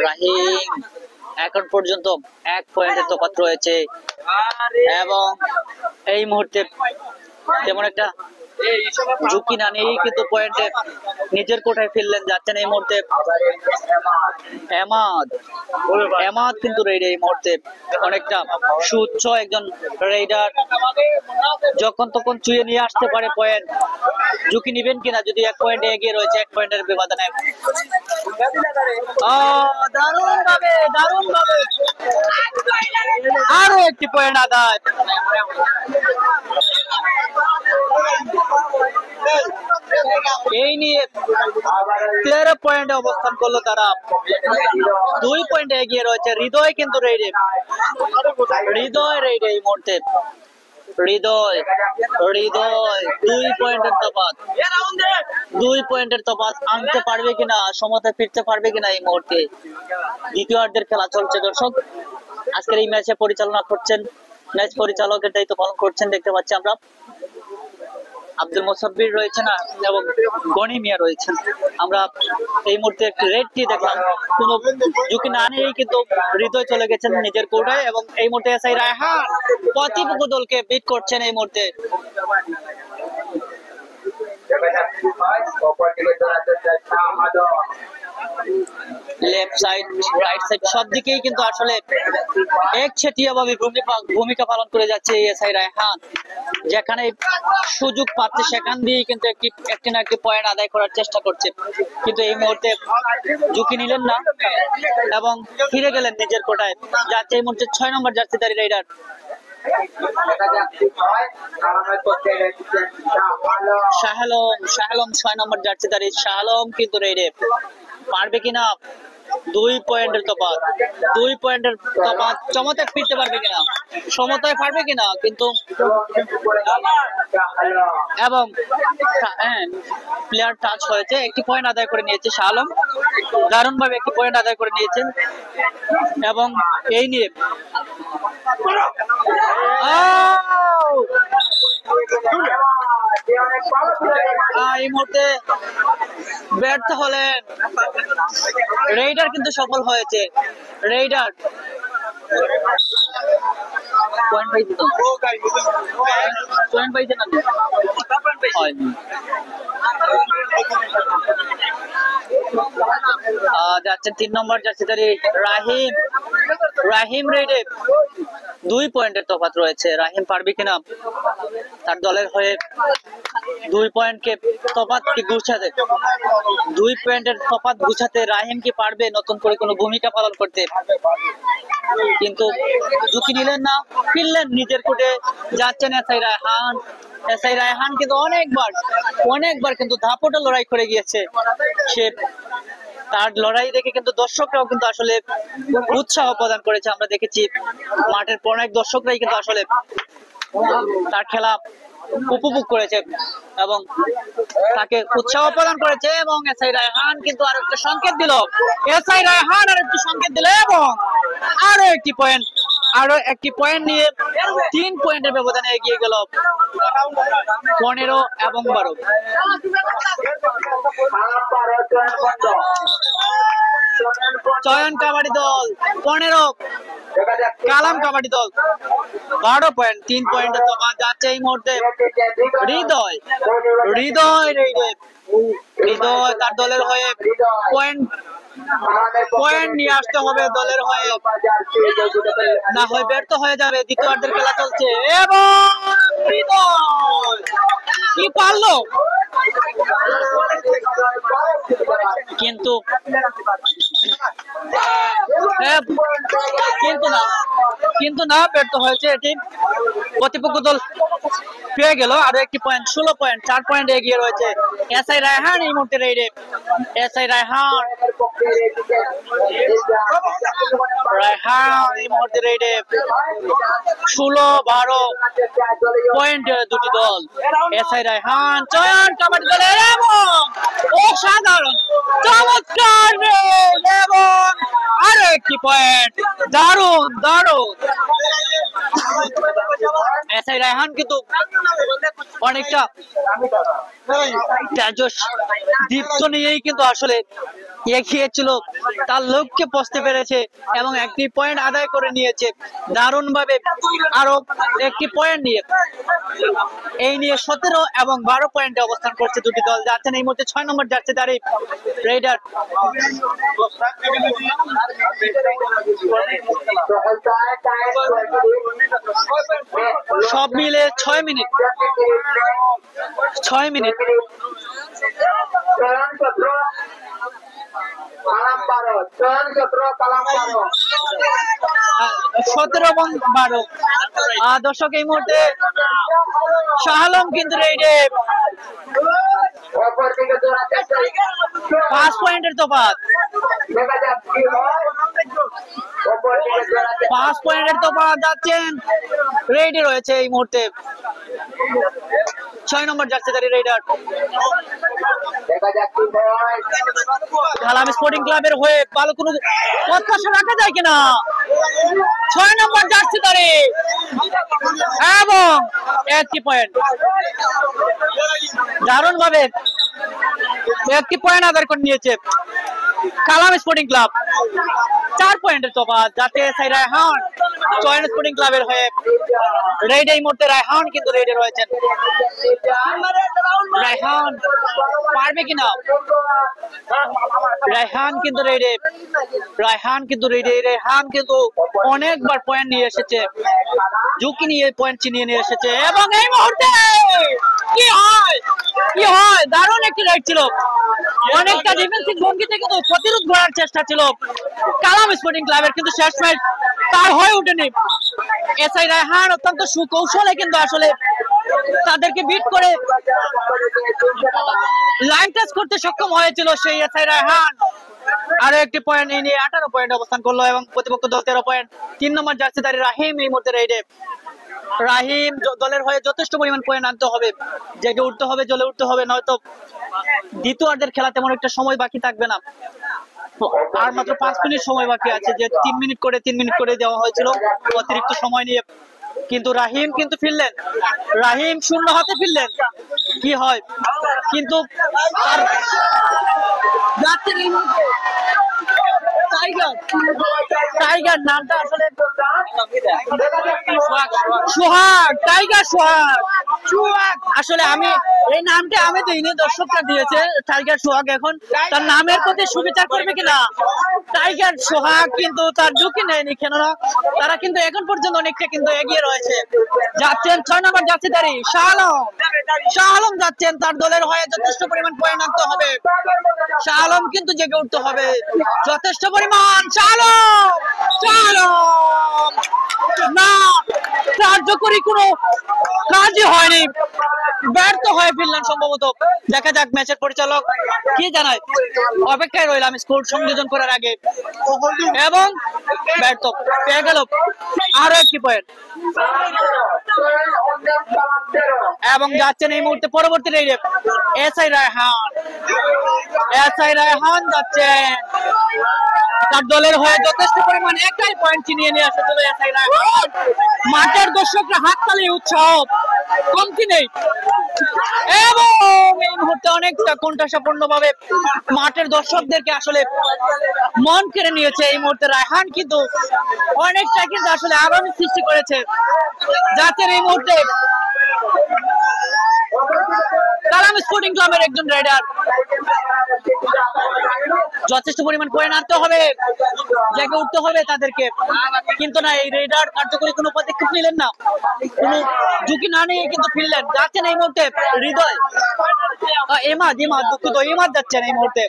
রাহিম এখন পর্যন্ত 1 পয়েন্টের তফাৎ রয়েছে এবং এই মুহূর্তে তেমন একটা ঝুঁকি না নিয়েই কিন্তু পয়েন্টে নিজের কোঠায় ফিরলেন। যাচ্ছেন এই মুহূর্তে এমাদ কিন্তু রেডে। এই মুহূর্তে অনেকটা সুচ্ছ একজন রেডার, যখন তখন চুয়ে নিয়ে আসতে পারে পয়েন্ট। ঝুঁকি নিবেন কিনা যদি 1 পয়েন্টে এগিয়ে রয়েছে 1 পয়েন্টের ব্যবধানে? দারুণ ভাবে আরো 1টি পয়েন্ট আদায়। নিয়ে 13 পয়েন্টে অবস্থান করলো তারা, 2 পয়েন্টে এগিয়ে রয়েছে হৃদয় কিন্তু রেডে, হৃদয় রেডে এই মুহূর্তে, হৃদয় 2 পয়েন্টের তফাৎ, 2 পয়েন্টের তফাৎ আনতে পারবে কিনা, সমতায় ফিরতে পারবে কিনা এই মুহূর্তে। দ্বিতীয়ার্ধের খেলা চলছে দর্শক। আজকের এই ম্যাচে পরিচালনা করছেন, ম্যাচ পরিচালকের দায়িত্ব পালন করছেন দেখতে পাচ্ছি আমরা আব্দুল মোসাব্বির রয়েছেন এবং গনি মিয়া রয়েছেন। আমরা এই মুহূর্তে একটি রেডটি দেখলাম, কোনো ঝুঁকি না নিয়েই কিন্তু হৃদয় চলে গেছেন নিজের কোর্টে এবং এই মুহূর্তে এসআই রায়হান প্রতিপক্ষ দলকে বিট করছেন এই মুহূর্তে। লেফট সাইড রাইট সাইড সব দিকেই কিন্তু আসলে একচেটিয়া ভাবে ভূমিকা পালন করে যাচ্ছে এসআই রায়হান, যেখানে সুযোগ পাচ্ছে সেখান দিয়েই কিন্তু একটি না একটি পয়েন্ট আদায় করার চেষ্টা করছে, কিন্তু এই মুহূর্তে ঝুঁকি নিলেন না এবং ফিরে গেলেন নিজের কোটায়। যাচ্ছে এই মুহূর্তে 6 নম্বর জার্সিধারী রাইডার শাহলম 6 নম্বর জার্সিধারী শাহলম কিন্তু রেডে, পারবে কিনা 2 পয়েন্টের তফাৎ, 2 পয়েন্টের তফাৎ, সমতায় ফিরতে পারবে কিনা, সমতায় পারবে কিনা, কিন্তু এবং প্লেয়ার টাচ হয়েছে, একটি পয়েন্ট আদায় করে নিয়েছে শাহলম, দারুণ ভাবে একটি পয়েন্ট আদায় করে নিয়েছেন এবং এই নিয়ে এই মুহূর্তে ব্যর্থ হলেন রেইডার, কিন্তু সফল হয়েছে রেইডার। পয়েন্ট পাইছে তো, পয়েন্ট পাইছে না যাচ্ছেন 3 নম্বর জার্সিধারী রাহিম রেডে, 2 পয়েন্টের তফাৎ রয়েছে। রাহিম পারবে কিনা তার দলের হয়ে 2 পয়েন্টকে তফাৎ কি গুছাতে, 2 পয়েন্টের তফাৎ গুছাতে রাহিম কি পারবে নতুন করে কোনো ভূমিকা পালন করতে, কিন্তু ঝুঁকি নিলেন না, ফিরলেন নিজের কোর্টে। যাচ্ছেন এসআই রায়হান কিন্তু অনেকবার কিন্তু দাপটে লড়াই করে গিয়েছে সে, তার লড়াই দেখে কিন্তু দর্শকরাও কিন্তু আসলে উৎসাহ প্রদান করেছে। আমরা দেখেছি মাঠের অনেক দর্শকরাই কিন্তু আসলে তার খেলা উপভোগ করেছে এবং তাকে উৎসাহ প্রদান করেছে এবং এসআই রায়হান কিন্তু আরো একটা সংকেত দিল, এবং আরো একটি পয়েন্ট নিয়ে 3 পয়েন্টের ব্যবধানে এগিয়ে গেল 15 এবং 12। চয়ন কাবাডি দল 15, কালাম কাবাডি দল 12 পয়েন্ট, 3 পয়েন্টের তফাৎ। যাচ্ছে এই মুহূর্তে হৃদয় তার দলের হয়ে পয়েন্ট নিয়ে আসতে হবে দলের হয়ে, না হয় ব্যর্থ হয়ে যাবে। দ্বিতীয়ার্ধের খেলা চলছে এবং হৃদয় কি পারলো, কিন্তু না ব্যর্থ হয়েছে এটি, প্রতিপক্ষ দল পেয়ে গেল আরো একটি পয়েন্ট, 16 পয়েন্ট, 4 পয়েন্ট এগিয়ে রয়েছে এসআই রায়হান এই মুহূর্তে রেডে। এসআই রায়হান এই মুহূর্তে রেডে, 16-12 পয়েন্ট দুটি দল। এসআই রায়হান চয়ন কাবাডি দলের এবং অসাধারণ চমৎকার এবং আরো একটি পয়েন্ট, দারুণ এসআই রায়হান কিন্তু অনেকটা তেজস দীপ্ত নিয়েই কিন্তু আসলে এগিয়েছিল, তার লক্ষ্যে পৌঁছতে পেরেছে এবং একটি পয়েন্ট আদায় করে নিয়েছে দারুণ ভাবে। আরো একটি পয়েন্ট নিয়ে এই নিয়ে 17 এবং 12 পয়েন্টে অবস্থান করছে দুটি দল। যাচ্ছেন এই মুহূর্তে 6 নম্বর জার্সিধারী রেইডার। সব মিলে 6 মিনিট এবং 12 দর্শক এই মুহূর্তে শাহলম কিন্তু রেডে, অপর দিকে দৌড়াতে চাই 5 পয়েন্টের তফাৎ, দেখা যাক কি হয় অপর দিকে দৌড়াতে 5 পয়েন্টের তফাৎ যাচ্ছেন রেডি রয়েছে এই মুহূর্তে 6 নম্বর জার্সিধারী রেডার। দেখা যাক কি হয় কালাম স্পোর্টিং ক্লাবের হয়ে ভালো কোনো প্রত্যাশা রাখা যায় কিনা। 6 নম্বর জার্সিধারী এবং 1 পয়েন্ট, দারুণ ভাবে 1 পয়েন্ট আদায় করে নিয়েছে কালাম স্পোর্টিং ক্লাব। 4 পয়েন্টের তফাৎ যাতে এসআই রায়হান চয়ন স্পোর্টিং ক্লাবের হয়ে রেডে এই মুহূর্তে রায়হান কিন্তু রেডে রয়েছেন। রায়হান পারবে কিনা, রায়হান কিন্তু রেডে, রায়হান কিন্তু রেডে, রায়হান কিন্তু অনেকবার পয়েন্ট নিয়ে এসেছে, ঝুঁকি নিয়ে পয়েন্ট ছিনিয়ে নিয়ে এসেছে এবং এই মুহূর্তে কি হয়, কি হয়, দারুণ একটি রাইড ছিল, অনেকটা ডিফেন্সিভ ভঙ্গিতে কিন্তু প্রতিরোধ করার চেষ্টা ছিল কালাম স্পোর্টিং ক্লাবের, কিন্তু শেষ ম্যাচ তার হয়ে ওঠেনি। এসআই রায়হান অত্যন্ত সুকৌশলে কিন্তু আসলে তাদেরকে বিট করে লাইন টাচ করতে সক্ষম হয়েছিল সেই এসআই রায়হান। আরো 1 পয়েন্ট নিয়ে 18 পয়েন্ট অবস্থান করলো এবং প্রতিপক্ষ দল 13 পয়েন্ট। 3 নম্বর জার্সিধারী রাহিম এই মুহূর্তে রেডে। রাহিম দলের হয়ে যথেষ্ট পরিমাণ পয়েন্ট আনতে হবে, জেগে উঠতে হবে, জ্বলে উঠতে হবে, নয়তো দ্বিতীয়ার্ধের খেলা তেমন একটা সময় বাকি থাকবে না। আর মাত্র 5 মিনিট সময় বাকি আছে, যে 3 মিনিট করে দেওয়া হয়েছিল অতিরিক্ত সময় নিয়ে, কিন্তু রাহিম কিন্তু ফিরলেন, রাহিম শূন্য হাতে ফিরলেন, কি হয় কিন্তু টাইগার নামটা আসলে সোহাগ, টাইগার সোহাগ, সোহাগ আসলে আমি এই নামটা আমি দিইনি, দর্শকরা দিয়েছে টাইগার সোহাগ। এখন তার নামের প্রতি সুবিচার করবে কিনা টাইগার সোহাগ, কিন্তু তার ঝুঁকি নেয়নি, কেননা তারা কিন্তু এখন পর্যন্ত অনেকটা কিন্তু এগিয়ে রয়েছে। যাচ্ছেন 6 নম্বর জার্সিধারী শাহ আলম, শাহ আলম যাচ্ছেন, তার দলের হয়ে যথেষ্ট পরিমাণ পয়েন্ট আনতে হবে, শাহ আলম কিন্তু জেগে উঠতে হবে যথেষ্ট পরিমাণ। শাহ আলম, শাহ আলম না, কার্যকরী কোনো কাজই হয়নি, ব্যর্থ হয়ে ফিরলেন সম্ভবত। দেখা যাক ম্যাচের পরিচালক কি জানায়, অপেক্ষায় রইলাম স্কোর সংযোজন করার আগে, এবং ব্যর্থ, পেয়ে গেল আরো 1 পয়েন্ট এবং যাচ্ছেন এই মুহূর্তে পরবর্তী রেডে এসআই রায়হান। এসআই রায়হান যাচ্ছেন, তার দলের হয়ে যথেষ্ট পরিমাণ 1 পয়েন্ট ছিনিয়ে নিয়ে আসে চলে এসআই রায়হান। মাঠের দর্শকরা হাততালি, উৎসাহ কমতি নেই এবং এই মুহূর্তে অনেকটা কোণঠাসাপূর্ণ ভাবে মাঠের দর্শকদেরকে আসলে মন কেড়ে নিয়েছে এই মুহূর্তে রায়হান, কিন্তু অনেকটা কিন্তু আসলে আগামী সৃষ্টি করেছে, যাতে এই মুহূর্তে কালাম স্পোর্টিং ক্লাবের একজন রাইডার যথেষ্ট পরিমাণ পয়েন্ট আনতে হবে, জেগে উঠতে হবে তাদেরকে, কিন্তু না, এই রেডার কার্যকরী কোনো পদক্ষেপ নিলেন না, কোনো ঝুঁকি না নিয়ে কিন্তু ফিরলেন। যাচ্ছেন এই মুহূর্তে হৃদয়, ইমাদ, দুঃখিত, ইমাদ যাচ্ছেন এই মুহূর্তে,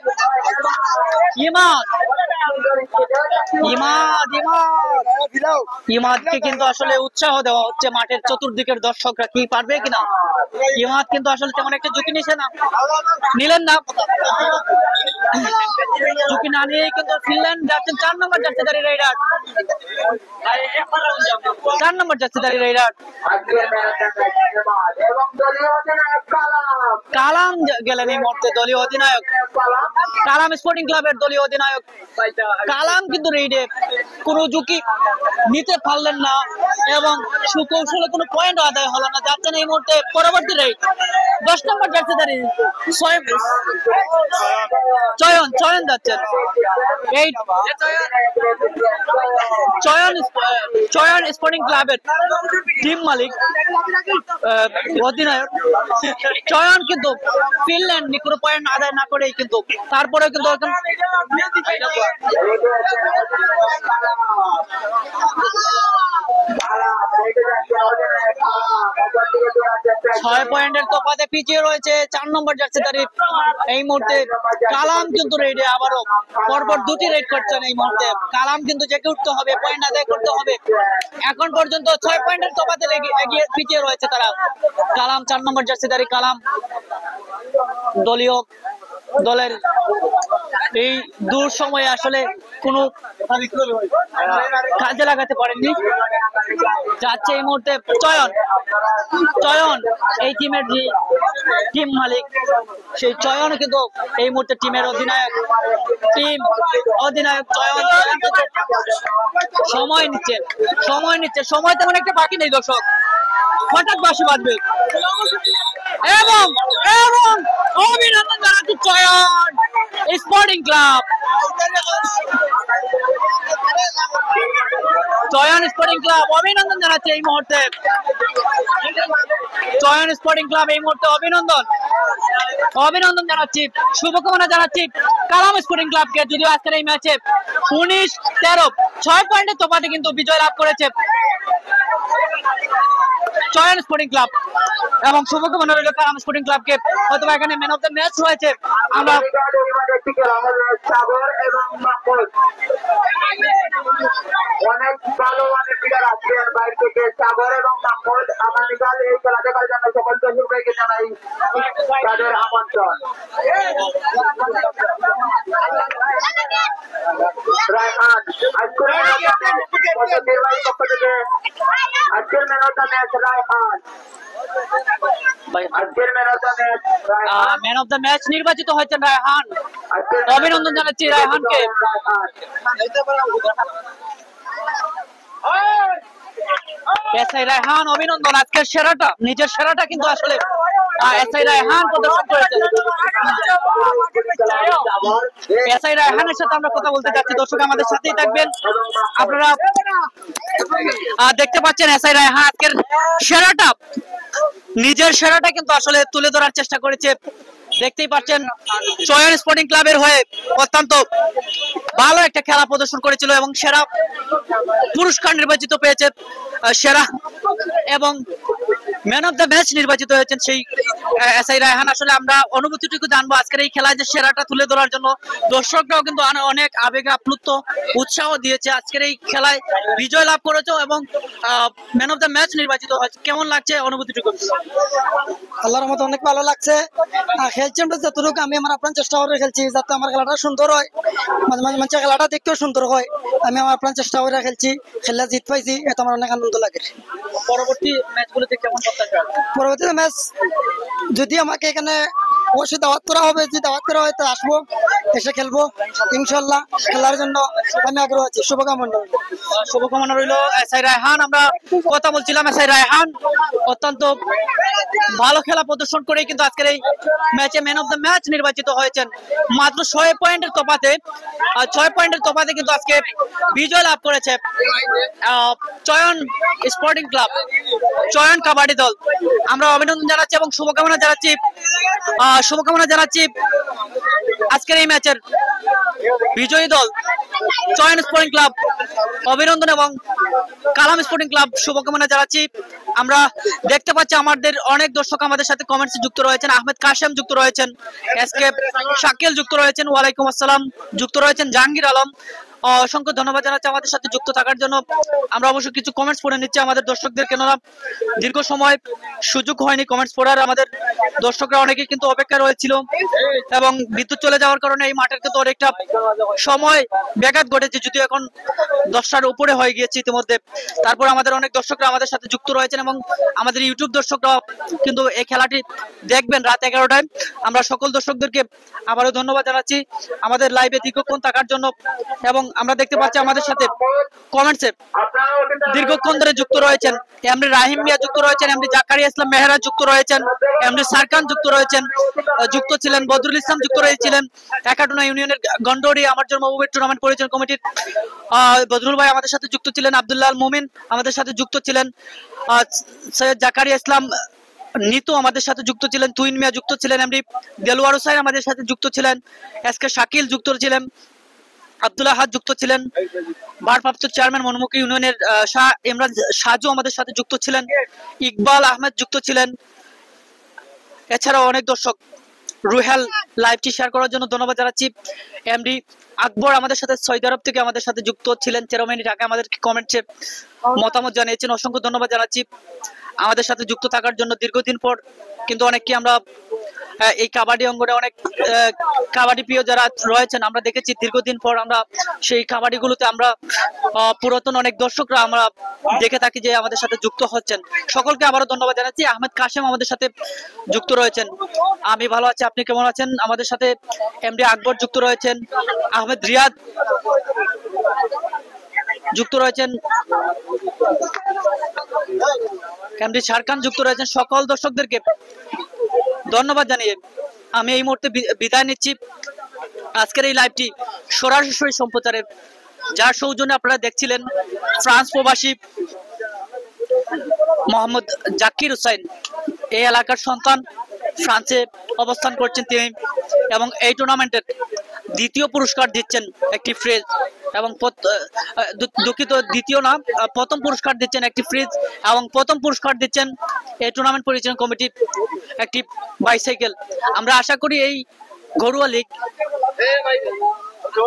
ইমাদকে কিন্তু আসলে উৎসাহ দেওয়া হচ্ছে মাঠের চতুর্দিকের দর্শকরা, কি পারবে কিনা। ইমাদ কিন্তু আসলে তেমন একটা ঝুঁকি নিলেন না, ঝুঁকি না নিয়ে কিন্তু ফিনল্যান্ড যাচ্ছেন 4 নম্বর জার্সিধারী রাইডার, 4 নম্বর জার্সিধারী রাইডার কালাম গেলেন এই মুহূর্তে, দলীয় অধিনায়ক কালাম স্পোর্টিং ক্লাবের দলীয় অধিনায়ক কালাম কিন্তু রেডে, কোনো ঝুঁকি নিতে পারলেন না এবং সুকৌশলে কোনো পয়েন্ট আদায় হলো না। যাচ্ছেন এই মুহূর্তে পরবর্তী রাইড 10 নম্বর জার্সিধারী চয়ন যাচ্ছেন, এই চয়ন স্পোর্টিং ক্লাবের টিম মালিক অধিনায়ক চয়ন কিন্তু ফিনল্যান্ড কোনো পয়েন্ট আদায় না করেই কিন্তু তারপরেও কিন্তু 6 পয়েন্টের তফাতে পিছিয়ে রয়েছে 4 নম্বর জার্সিধারী এই মুহূর্তে কালাম কিন্তু রেডে, আবারও পরপর 2টি রেড করছেন এই মুহূর্তে। কালাম কিন্তু জেগে উঠতে হবে, পয়েন্ট আদায় করতে হবে, এখন পর্যন্ত 6 পয়েন্টের তফাতে এগিয়ে পিছিয়ে রয়েছে তারা। কালাম 4 নম্বর জার্সিধারী কালাম দলীয় দলের এই দূর সময়ে আসলে কোনো কাজে লাগাতে পারেননি। যাচ্ছে এই মুহূর্তে চয়ন চয়ন এই টিমের যে টিম মালিক, সেই চয়ন কিন্তু এই মুহূর্তে টিমের অধিনায়ক চয়ন সময় নিচ্ছে সময় তেমন একটা বাকি নেই দর্শক, হঠাৎ বাঁশি বাজবে এবং এবং অভিনন্দন জানাচ্ছি চয়ন স্পোর্টিং ক্লাব। চয়ন স্পোর্টিং ক্লাব অভিনন্দন জানাচ্ছে এই মুহূর্তে, চয়ন স্পোর্টিং ক্লাব এই মুহূর্তে অভিনন্দন জানাচ্ছি, শুভকামনা জানাচ্ছি কালাম স্পোর্টিং ক্লাবকে। যদিও আজকের এই ম্যাচে 19-13 6 পয়েন্টের তফাতে কিন্তু বিজয় লাভ করেছে চয়ন স্পোর্টিং ক্লাব এবং শুভকামনা রইল কালাম স্পোর্টিং ক্লাবকে। হয়তো এখানে ম্যান অফ দ্য ম্যাচ রয়েছে, আমরা অনেক ভালো অনেক প্লেয়ার আসছেন বাইরে থেকে। সাগর এবং মাহমুদ আগামীকাল এই খেলা দেখার জন্য সকল দর্শক ভাইকে জানাই তাদের আমন্ত্রণ। রায়হান আজকের নির্বাহী পক্ষ থেকে আজকের man of the match Raihan, আজকের ম্যান অফ দ্য ম্যাচ নির্বাচিত হয়েছেন রায়হান। অভিনন্দন জানাচ্ছি রায়হানকে। এসআই রায়হান অভিনন্দন, আজকের সেরাটা নিজের সেরাটা কিন্তু আসলে এসআই রায়হান প্রদর্শন করেছেন। এসআই রায়হানের সাথে আমরা কথা বলতে যাচ্ছি, দর্শক আমাদের সাথেই থাকবেন। আপনারা দেখতে পাচ্ছেন এসআই রায়হান আজকের সেরাটা নিজের সেরাটা কিন্তু আসলে তুলে ধরার চেষ্টা করেছে। দেখতেই পাচ্ছেন চয়ন স্পোর্টিং ক্লাবের হয়ে অত্যন্ত ভালো একটা খেলা প্রদর্শন করেছিল এবং সেরা পুরস্কার নির্বাচিত পেয়েছে, সেরা এবং ম্যান অফ দ্য ম্যাচ নির্বাচিত হয়েছেন সেই এসআই রায়হান। আসলে আমরা অনুভূতিটুকু জানবো আজকের এই খেলায় যে সেরাটা তুলে ধরার জন্য দর্শকরাও কিন্তু অনেক আবেগে আপ্লুত উৎসাহ দিয়েছে। আজকের এই খেলায় বিজয় লাভ করেছে এবং ম্যান অফ দ্য ম্যাচ নির্বাচিত হয়েছে। কেমন লাগছে অনুভূতিটুকু? আল্লাহর মতো অনেক ভালো লাগছে। খেলছি আমরা যতটুকু আমি আমার আপনার চেষ্টা করে খেলছি যাতে আমার খেলাটা সুন্দর হয়, মাঝে মাঝে মানুষের খেলাটা দেখতেও সুন্দর হয়। আমি আমার আপনার চেষ্টা করে খেলছি, খেললে জিত পাইছি, এতে আমার অনেক আনন্দ লাগে। পরবর্তী ম্যাচগুলোতে কেমন প্রত্যাশা? পরবর্তী ম্যাচ যদি আমাকে এখানে অবশ্যই দাওয়াত করা হবে, যদি দাওয়াত করা হয় তো আসবো, এসে খেলবো ইনশাল্লাহ। খেলার জন্য আমি আগ্রহ আছি। শুভকামনা রইল এসআই রায়হান। আমরা কথা বলছিলাম এসআই রায়হান অত্যন্ত ভালো খেলা প্রদর্শন করে কিন্তু আজকের এই ম্যাচে ম্যান অফ দ্য ম্যাচ নির্বাচিত হয়েছেন। মাত্র 6 পয়েন্টের তফাতে কিন্তু আজকে বিজয় লাভ করেছে চয়ন স্পোর্টিং ক্লাব, চয়ন কাবাডি দল। আমরা অভিনন্দন জানাচ্ছি এবং শুভকামনা জানাচ্ছি আজকের এই ম্যাচের বিজয়ী দল চয়ন স্পোর্টিং ক্লাব। অভিনন্দন এবং কালাম স্পোর্টিং ক্লাব শুভকামনা জানাচ্ছি। আমরা দেখতে পাচ্ছি আমাদের অনেক দর্শক আমাদের সাথে কমেন্টসে যুক্ত রয়েছেন। আহমেদ কাশেম যুক্ত রয়েছেন, এসকে শাকিল যুক্ত রয়েছেন, ওয়ালাইকুম আসসালাম যুক্ত রয়েছেন, জাহাঙ্গীর আলম। অসংখ্য ধন্যবাদ জানাচ্ছি আমাদের সাথে যুক্ত থাকার জন্য। আমরা অবশ্য কিছু কমেন্টস পড়ে নিচ্ছি আমাদের দর্শকদের, কেননা দীর্ঘ সময় সুযোগ হয়নি কমেন্টস পড়ার। আমাদের দর্শকরা অনেকে কিন্তু অপেক্ষা রয়েছিল এবং বিদ্যুৎ চলে যাওয়ার কারণে এই মাঠের কিন্তু অনেকটা সময় ব্যাঘাত ঘটেছে, যদিও এখন 10টার উপরে হয়ে গিয়েছে ইতিমধ্যে। তারপর আমাদের অনেক দর্শকরা আমাদের সাথে যুক্ত রয়েছেন এবং আমাদের ইউটিউব দর্শকরা কিন্তু এই খেলাটি দেখবেন রাত 11টায়। আমরা সকল দর্শকদেরকে আবারও ধন্যবাদ জানাচ্ছি আমাদের লাইভে দীর্ঘক্ষণ থাকার জন্য। এবং আমরা দেখতে পাচ্ছি আমাদের সাথে কমেন্টসে দীর্ঘক্ষণ ধরে যুক্ত রয়েছেন এমডি রাহিম মিয়া যুক্ত রয়েছেন, এমডি জাকারিয়া ইসলাম মেহরা যুক্ত রয়েছেন, এমডি সারকান যুক্ত রয়েছেন, যুক্ত ছিলেন বদরুল ইসলাম যুক্ত রয়েছিলেন, একাটুনা ইউনিয়নের গন্ডোরি আমার জন্য মুভমেন্ট টুর্নামেন্ট পরিচালনা কমিটির বদরুল ভাই আমাদের সাথে যুক্ত ছিলেন, আব্দুল্লাহ আল মুমিন আমাদের সাথে যুক্ত ছিলেন, সৈয়দ জাকারিয়া ইসলাম নিতু আমাদের সাথে যুক্ত ছিলেন, তুইন মিয়া যুক্ত ছিলেন, এমডি দেলোয়ার হোসেন আমাদের সাথে যুক্ত ছিলেন, এসকে শাকিল যুক্ত ছিলেন, আব্দুল আহাদ যুক্ত ছিলেন, ভারপ্রাপ্ত চেয়ারম্যান মনমুখী ইউনিয়নের শাহ ইমরান সাজু আমাদের সাথে যুক্ত ছিলেন, ইকবাল আহমেদ যুক্ত ছিলেন। এছাড়াও অনেক দর্শক রুহেল লাইভটি শেয়ার করার জন্য ধন্যবাদ জানাচ্ছি। এমডি আকবর আমাদের সাথে সৌদি আরব থেকে আমাদের সাথে যুক্ত ছিলেন 13 মিনিট আগে, আমাদের কমেন্টে মতামত জানিয়েছেন, অসংখ্য ধন্যবাদ জানাচ্ছি আমাদের সাথে যুক্ত থাকার জন্য। দীর্ঘদিন পর কিন্তু অনেককে আমরা এই কাবাডি অঙ্গনে অনেক কাবাডি প্রিয় যারা রয়েছেন আমরা দেখেছি, দীর্ঘদিন পর আমরা সেই কাবাডিগুলোতে আমরা পুরাতন অনেক দর্শকরা আমরা দেখে থাকি যে আমাদের সাথে যুক্ত হচ্ছেন। সকলকে আবারও ধন্যবাদ জানাচ্ছি। আহমেদ কাশেম আমাদের সাথে যুক্ত রয়েছেন, আমি ভালো আছি, আপনি কেমন আছেন? আমাদের সাথে এমডি আকবর যুক্ত রয়েছেন, আহমেদ রিয়াদ যুক্ত রয়েছেন, এমডি শারখান যুক্ত রয়েছেন। সকল দর্শকদেরকে ধন্যবাদ জানিয়ে আমি এই মুহূর্তে বিদায় নিচ্ছি। আজকের এই লাইভটি সরাসরি সম্প্রচারে, যার সৌজন্যে আপনারা দেখছিলেন ফ্রান্স প্রবাসী মোহাম্মদ জাকির হুসাইন, এই এলাকার সন্তান, ফ্রান্সে অবস্থান করছেন তিনি, এবং এই টুর্নামেন্টের দ্বিতীয় পুরস্কার দিচ্ছেন একটি ফ্রিজ, এবং দুঃখিত দ্বিতীয় না, প্রথম পুরস্কার দিচ্ছেন একটি ফ্রিজ, এবং প্রথম পুরস্কার দিচ্ছেন এই টুর্নামেন্ট পরিচালনা কমিটির একটি বাইসাইকেল। আমরা আশা করি এই ঘরোয়া লীগ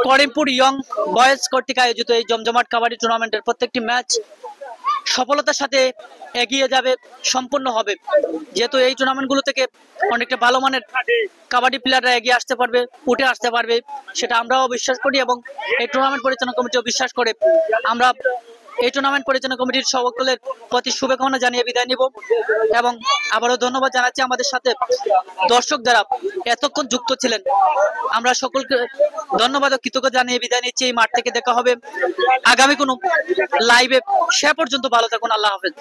করিমপুর ইয়ং বয়েজ কর্তৃক আয়োজিত এই জমজমাট কাবাডি টুর্নামেন্টের প্রত্যেকটি ম্যাচ সফলতার সাথে এগিয়ে যাবে, সম্পূর্ণ হবে, যেহেতু এই টুর্নামেন্টগুলো থেকে অনেকটা ভালো মানের কাবাডি প্লেয়াররা এগিয়ে আসতে পারবে, উঠে আসতে পারবে, সেটা আমরাও বিশ্বাস করি এবং এই টুর্নামেন্ট পরিচালনা কমিটিও বিশ্বাস করে। আমরা এই টুর্নামেন্ট পরিচালনা কমিটির সকলের প্রতি শুভকামনা জানিয়ে বিদায় নিব, এবং আবারও ধন্যবাদ জানাচ্ছি আমাদের সাথে দর্শক যারা এতক্ষণ যুক্ত ছিলেন। আমরা সকলকে ধন্যবাদ ও কৃতজ্ঞতা জানিয়ে বিদায় নিচ্ছি। এই মাঠ থেকে দেখা হবে আগামী কোনো লাইভে, সে পর্যন্ত ভালো থাকুন, আল্লাহ হাফেজ।